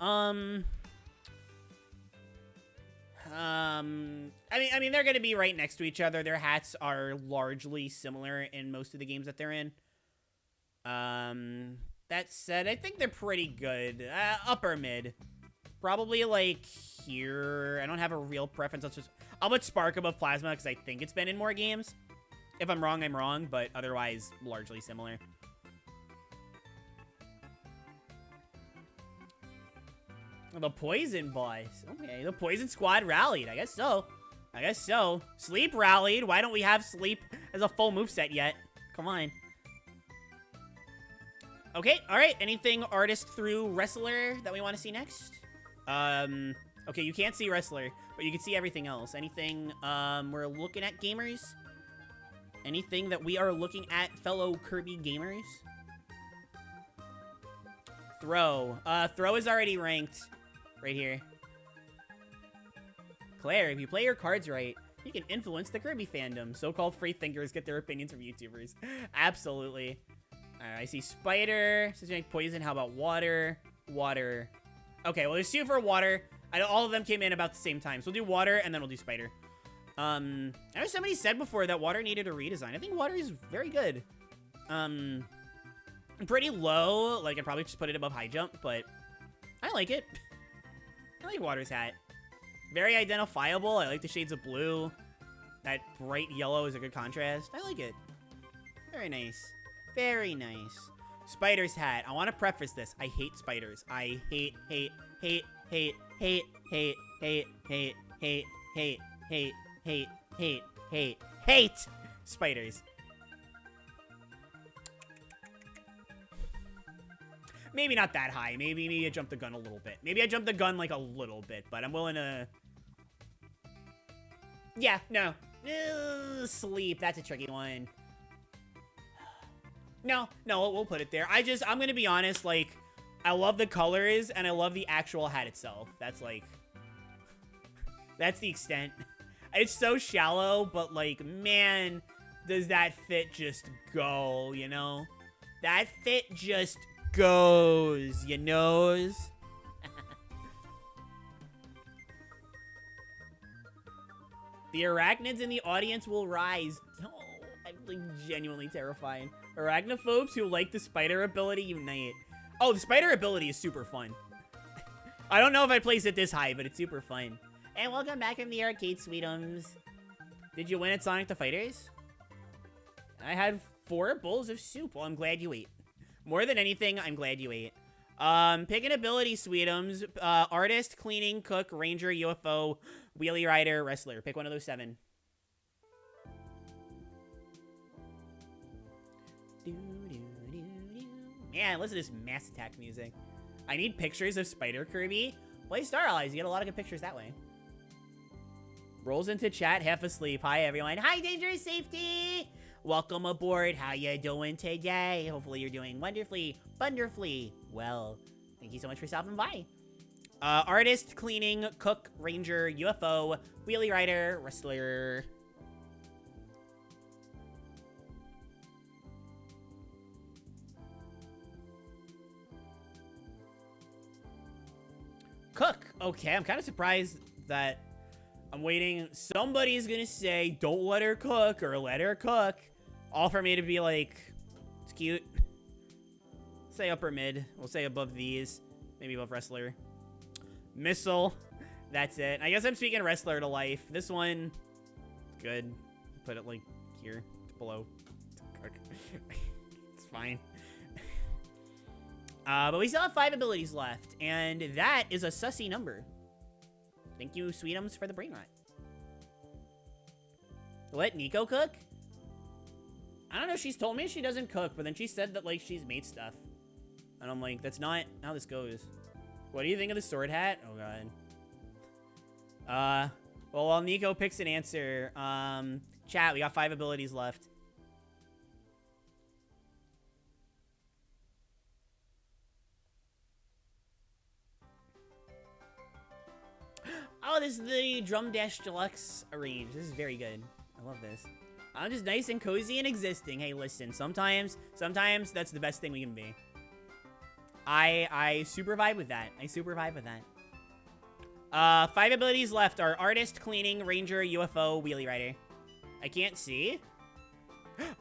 I mean, they're gonna be right next to each other. Their hats are largely similar in most of the games that they're in. That said, I think they're pretty good. Upper mid. Probably, like, here. I don't have a real preference. I'll put Spark above Plasma because I think it's been in more games. If I'm wrong, I'm wrong, but otherwise, largely similar. The Poison boys. Okay, the Poison squad rallied. I guess so. I guess so. Sleep rallied. Why don't we have Sleep as a full moveset yet? Come on. Okay, alright. Anything artist through wrestler that we want to see next? Okay, you can't see wrestler, but you can see everything else. Anything we're looking at, gamers? Anything that we are looking at, fellow Kirby gamers? Throw. Throw is already ranked. Right here. Claire, if you play your cards right, you can influence the Kirby fandom. So-called free thinkers get their opinions from YouTubers. Absolutely. Alright, I see Spider. Says make Poison. How about Water? Water. Okay, well, there's two for Water. All of them came in about the same time. So we'll do Water, and then we'll do Spider. I know somebody said before that Water needed a redesign. I think Water is very good. Pretty low. Like, I'd probably just put it above High Jump, but I like it. I like Water's hat. Very identifiable. I like the shades of blue. That bright yellow is a good contrast. I like it. Very nice. Very nice. Spider's hat. I want to preface this. I hate spiders. I hate spiders. Maybe not that high. Maybe I jumped the gun a little bit. Maybe I jumped the gun like a little bit, but I'm willing to... Yeah, no. Sleep. That's a tricky one. No, we'll put it there. I'm gonna be honest, like, I love the colors and I love the actual hat itself. That's like... That's the extent. It's so shallow, but like, man, does that fit just go, you know? That fit just goes, you knows? The arachnids in the audience will rise. Oh, I'm like genuinely terrifying. Arachnophobes who like the spider ability unite. Oh, the spider ability is super fun. I don't know if I place it this high, but it's super fun. And welcome back from the arcade, sweetums. Did you win at Sonic the Fighters? I had 4 bowls of soup. Well, I'm glad you ate. More than anything, I'm glad you ate. Pick an ability, sweetums. Artist, cleaning, cook, ranger, UFO, wheelie rider, wrestler. Pick one of those 7. Man, listen to this Mass Attack music. I need pictures of Spider Kirby. Play Star Allies. You get a lot of good pictures that way. Rolls into chat, half asleep. Hi, everyone. Hi, Dangerous Safety. Welcome aboard. How you doing today? Hopefully you're doing wonderfully, wonderfully well. Thank you so much for stopping by. Artist, cleaning, cook, ranger, UFO, wheelie rider, wrestler. Cook. Okay, I'm kind of surprised that I'm waiting. Somebody's gonna say, don't let her cook or let her cook. All for me to be like, it's cute. Say upper mid. We'll say above these. Maybe above wrestler. Missile. That's it. I guess I'm speaking wrestler to life. This one, good. Put it like here, below. It's fine. But we still have 5 abilities left, and that is a sussy number. Thank you, Sweetums, for the brain rot. Let Nico cook? I don't know, she's told me she doesn't cook, but then she said that, like, she's made stuff. And I'm like, that's not how this goes. What do you think of the sword hat? Oh, God. Well, while Nico picks an answer, chat, we got 5 abilities left. Oh, this is the Drum Dash Deluxe arrange. This is very good. I love this. I'm just nice and cozy and existing. Hey, listen, sometimes that's the best thing we can be. I super vibe with that. I super vibe with that. 5 abilities left are Artist, Cleaning, Ranger, UFO, Wheelie Rider. I can't see.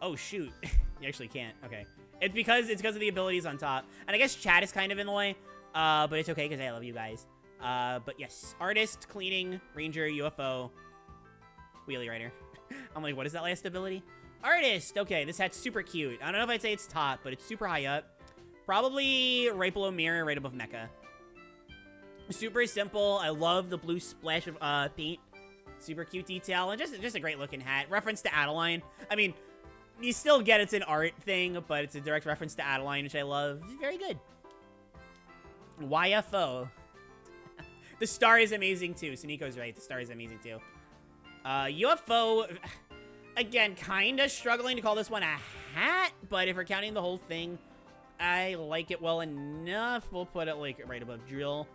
Oh, shoot. You actually can't. Okay. It's because of the abilities on top. And I guess chat is kind of in the way. But it's okay because I love you guys. But yes. Artist, Cleaning, Ranger, UFO, Wheelie Rider. I'm like, what is that last ability? Artist! Okay, this hat's super cute. I don't know if I'd say it's top, but it's super high up. Probably right below Mirror, right above Mecha. Super simple. I love the blue splash of paint. Super cute detail. And just a great looking hat. Reference to Adeline. I mean, you still get it's an art thing, but it's a direct reference to Adeline, which I love. It's very good. YFO. The star is amazing too. So Nico's right. The star is amazing too. UFO, again, kind of struggling to call this one a hat, but if we're counting the whole thing, I like it well enough. We'll put it like right above drill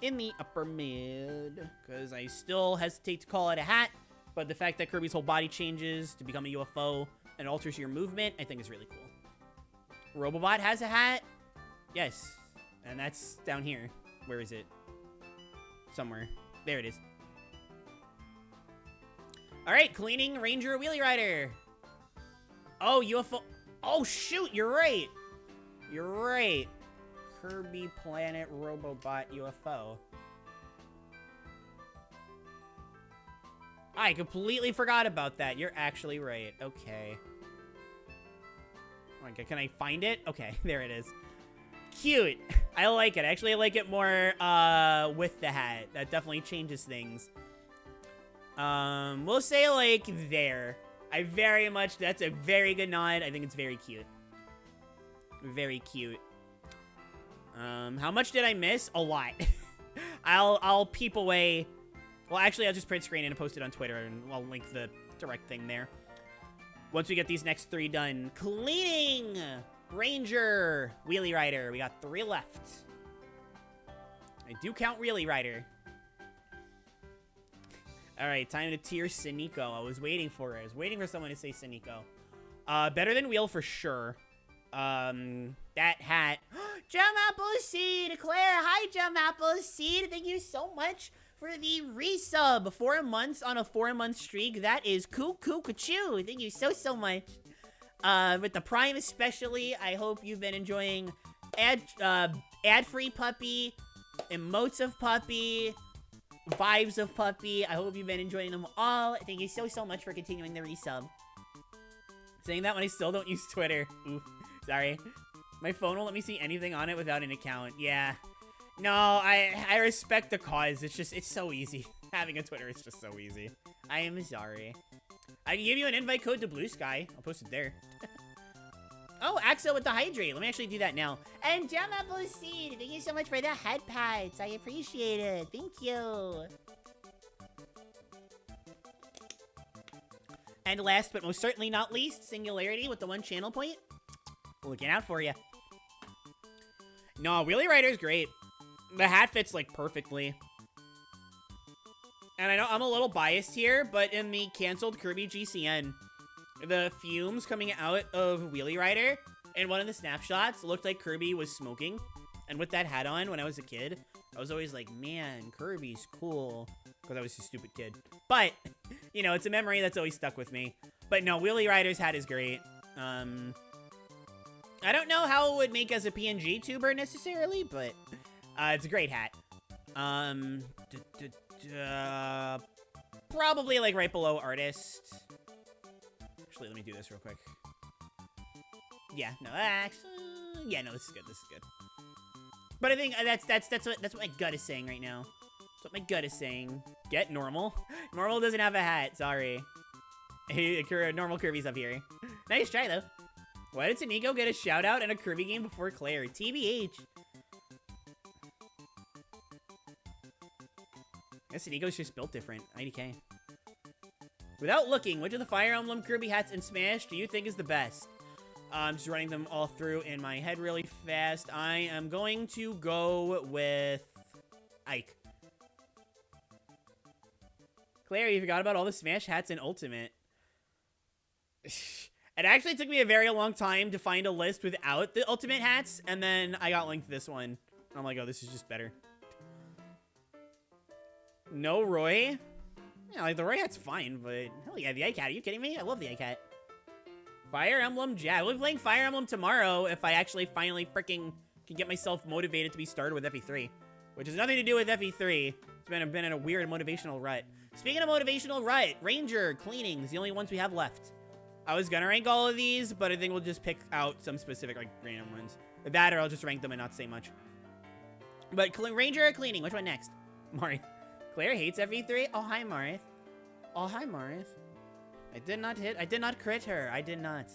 in the upper mid, because I still hesitate to call it a hat, but the fact that Kirby's whole body changes to become a UFO and alters your movement, I think is really cool. Robobot has a hat. Yes, and that's down here. Where is it? Somewhere. There it is. All right, Cleaning, Ranger, Wheelie Rider. Oh, UFO. Oh, shoot, you're right. You're right. Kirby, Planet, Robobot, UFO. I completely forgot about that. You're actually right. Okay. Okay, can I find it? Okay, there it is. Cute. I like it. Actually, I like it more with the hat. That definitely changes things. We'll say like there. That's a very good nod. I think it's very cute. Very cute. How much did I miss? A lot. I'll peep away. Well, actually, I'll just print screen and post it on Twitter, and I'll link the direct thing there. Once we get these next 3 done. Cleaning, Ranger, Wheelie Rider. We got 3 left. I do count Wheelie Rider. All right, time to tier Sinico. I was waiting for it. I was waiting for someone to say Sinico. Better than Wheel for sure. That hat. Gem Apple Seed, Claire. Hi, Gem Apple Seed. Thank you so much for the resub. 4 months on a 4-month streak. That is cool-cool-ka-choo. Thank you so much. With the Prime especially, I hope you've been enjoying ad-free Puppy, emotes of Puppy, vibes of Puppy. I hope you've been enjoying them all. Thank you so much for continuing the resub. Saying that when I still don't use Twitter. Oof. Sorry. My phone won't let me see anything on it without an account. Yeah. No, I respect the cause. It's so easy. Having a Twitter is just so easy. I am sorry. I can give you an invite code to Blue Sky. I'll post it there. Oh, Axel with the hydrate. Let me actually do that now. And Gem Apple Seed, thank you so much for the head pads. I appreciate it. Thank you. And last but most certainly not least, Singularity with the 1 channel point. Looking out for you. No, Wheelie Rider's great. The hat fits, like, perfectly. And I know I'm a little biased here, but in the canceled Kirby GCN, the fumes coming out of Wheelie Rider in one of the snapshots looked like Kirby was smoking. And with that hat on when I was a kid, I was always like, man, Kirby's cool. Because I was a stupid kid. But, you know, it's a memory that's always stuck with me. But no, Wheelie Rider's hat is great. I don't know how it would make as a PNG tuber necessarily, but it's a great hat. Probably like right below artist. Actually, let me do this real quick. Yeah, no, actually, yeah, no, this is good. This is good. But I think that's what my gut is saying right now. That's what my gut is saying. Get normal. Normal doesn't have a hat. Sorry. Normal Kirby's up here. Nice try though. Why did Sanico get a shout out in a Kirby game before Claire? TBH. I guess Sanico's just built different. IDK. Without looking, which of the Fire Emblem Kirby hats in Smash do you think is the best? I'm just running them all through in my head really fast. I am going to go with Ike. Claire, you forgot about all the Smash hats in Ultimate. It actually took me a very long time to find a list without the Ultimate hats, and then I got linked this one. I'm like, oh, this is just better. No Roy? Yeah, like, the Roy hat's fine, but hell yeah, the Ike hat. Are you kidding me? I love the Ike hat. Fire Emblem, yeah, we'll be playing Fire Emblem tomorrow if I actually finally freaking can get myself motivated to be started with FE3. Which has nothing to do with FE3. It's been in a weird motivational rut. Speaking of motivational rut, Ranger, Cleaning is the only ones we have left. I was gonna rank all of these, but I think we'll just pick out some specific, like, random ones. That, or I'll just rank them and not say much. But Ranger or Cleaning, which one next? Marth. Claire hates FE3? Oh, hi, Marth. Oh, hi, Marth. I did not crit her. I did not.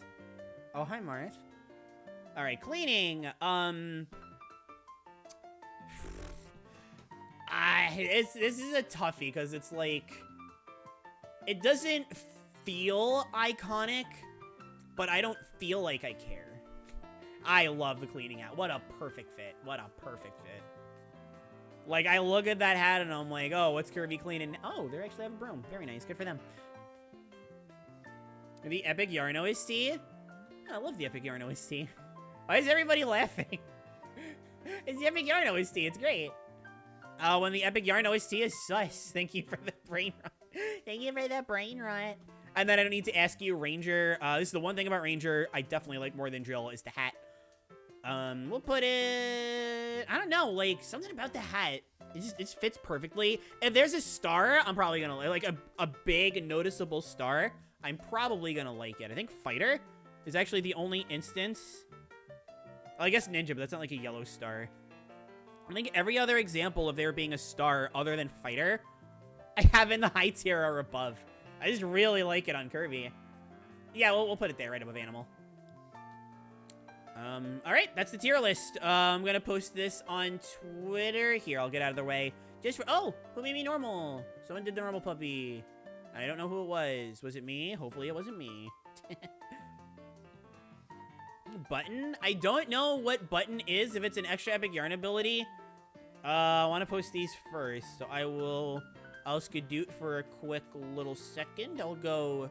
Oh, hi, Marth. Alright, Cleaning. This is a toughie, because it's like, it doesn't feel iconic, but I don't feel like I care. I love the Cleaning hat. What a perfect fit. What a perfect fit. Like, I look at that hat and I'm like, oh, what's Kirby cleaning? Oh, they actually have a broom. Very nice. Good for them. The Epic Yarn OST? Oh, I love the Epic Yarn OST. Why is everybody laughing? It's the Epic Yarn OST. It's great. When the Epic Yarn OST is sus. Thank you for the brain rot. Thank you for the brain rot. And then I don't need to ask you, Ranger. This is the one thing about Ranger I definitely like more than Drill is the hat. We'll put it... I don't know, like, something about the hat. It just fits perfectly. If there's a star, I'm probably gonna like a big, noticeable star. I'm probably gonna like it. I think Fighter is actually the only instance... Well, I guess Ninja, but that's not like a yellow star. I think every other example of there being a star other than Fighter, I have in the high tier or above. I just really like it on Kirby. Yeah, we'll put it there right above Animal. Alright, that's the tier list. I'm gonna post this on Twitter. Here, I'll get out of the way. Just for- oh! Who made me normal? Someone did the normal puppy. I don't know who it was. Was it me? Hopefully it wasn't me. Button? I don't know what Button is, if it's an extra Epic Yarn ability. I want to post these first, so I'll skedoot for a quick little second. I'll go...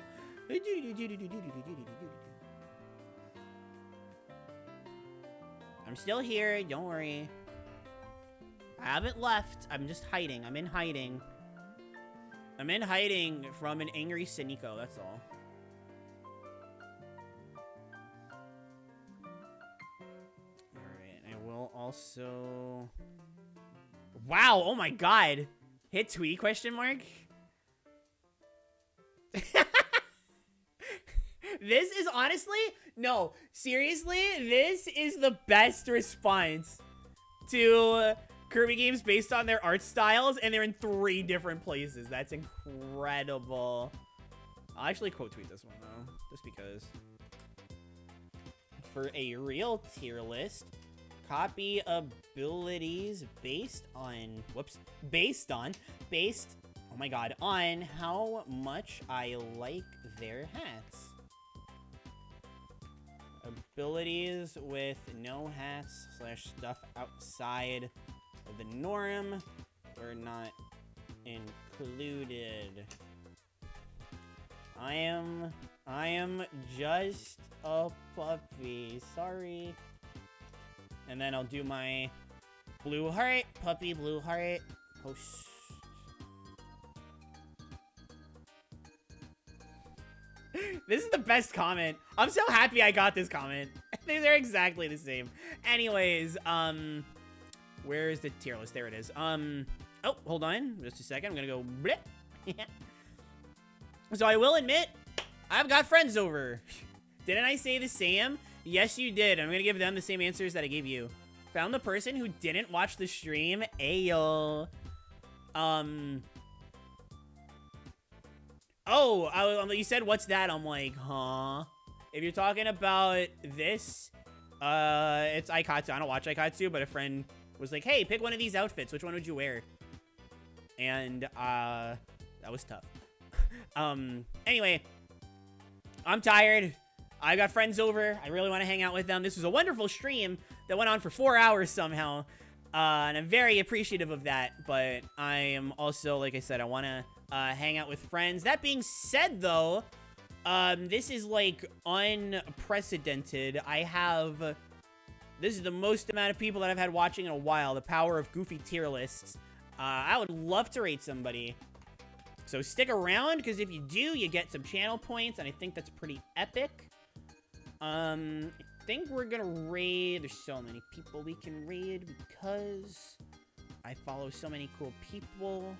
I'm still here, don't worry. I haven't left, I'm just hiding. I'm in hiding. I'm in hiding from an angry Sanico, that's all. Alright, I will also... Wow, oh my god! Hit tweet, question mark? This is honestly, no, seriously, this is the best response to Kirby games based on their art styles, and they're in 3 different places. That's incredible. I'll actually quote tweet this one, though, just because. For a real tier list, copy abilities based on, oh my god, on how much I like their hats. abilities with no hats / stuff outside of the norm were not included. I am just a puppy. Sorry. And then I'll do my blue heart. Puppy blue heart. Post. This is the best comment. I'm so happy I got this comment. These are exactly the same. Anyways, where is the tier list? There it is. Oh, hold on. Just a second. I'm gonna go bleh. So I will admit, I've got friends over. Didn't I say the same? Yes, you did. I'm gonna give them the same answers that I gave you. Found the person who didn't watch the stream. Ayo. Oh, you said, what's that? I'm like, huh? If you're talking about this, it's Aikatsu. I don't watch Aikatsu, but a friend was like, hey, pick one of these outfits. Which one would you wear? And, that was tough. Anyway, I'm tired. I got friends over. I really want to hang out with them. This was a wonderful stream that went on for 4 hours somehow. And I'm very appreciative of that. But I am also, like I said, I want to hang out with friends. That being said, though, this is, like, unprecedented. This is the most amount of people that I've had watching in a while. The power of goofy tier lists. I would love to rate somebody. So stick around, because if you do, you get some channel points, and I think that's pretty epic. I think we're gonna raid. There's so many people we can raid, because I follow so many cool people.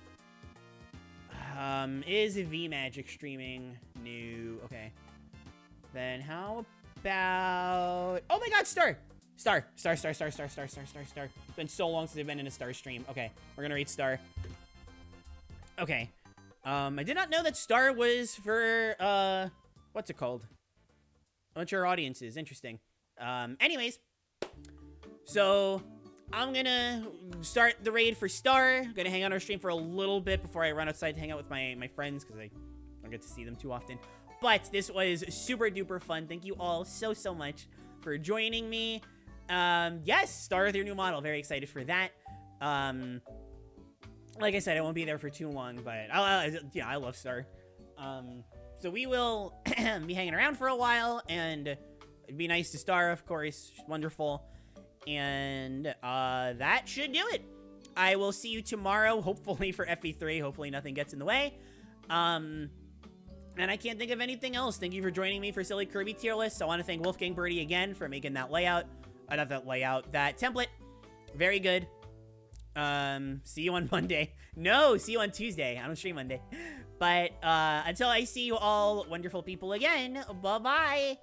Is VMagic streaming? No. Okay. Then how about... Oh my god, Star! Star. It's been so long since I've been in a Star stream. Okay, we're gonna raid Star. Okay. I did not know that Star was for, what's it called? Mature audiences. Interesting. Anyways. So, I'm gonna start the raid for Star. I'm gonna hang on our stream for a little bit before I run outside to hang out with my friends, because I don't get to see them too often. But this was super duper fun. Thank you all so much for joining me. Yes, Star with your new model. Very excited for that. Like I said, I won't be there for too long, but yeah, I love Star. So we will be hanging around for a while, and it'd be nice to Star, of course. She's wonderful. And that should do it. I will see you tomorrow, hopefully for FE3. Hopefully nothing gets in the way. And I can't think of anything else. Thank you for joining me for Silly Kirby tier lists. I want to thank Wolfgang Birdie again for making that layout. Not that layout, that template. Very good. See you on Monday. No, see you on Tuesday. I don't stream Monday. But until I see you all wonderful people again, bye-bye.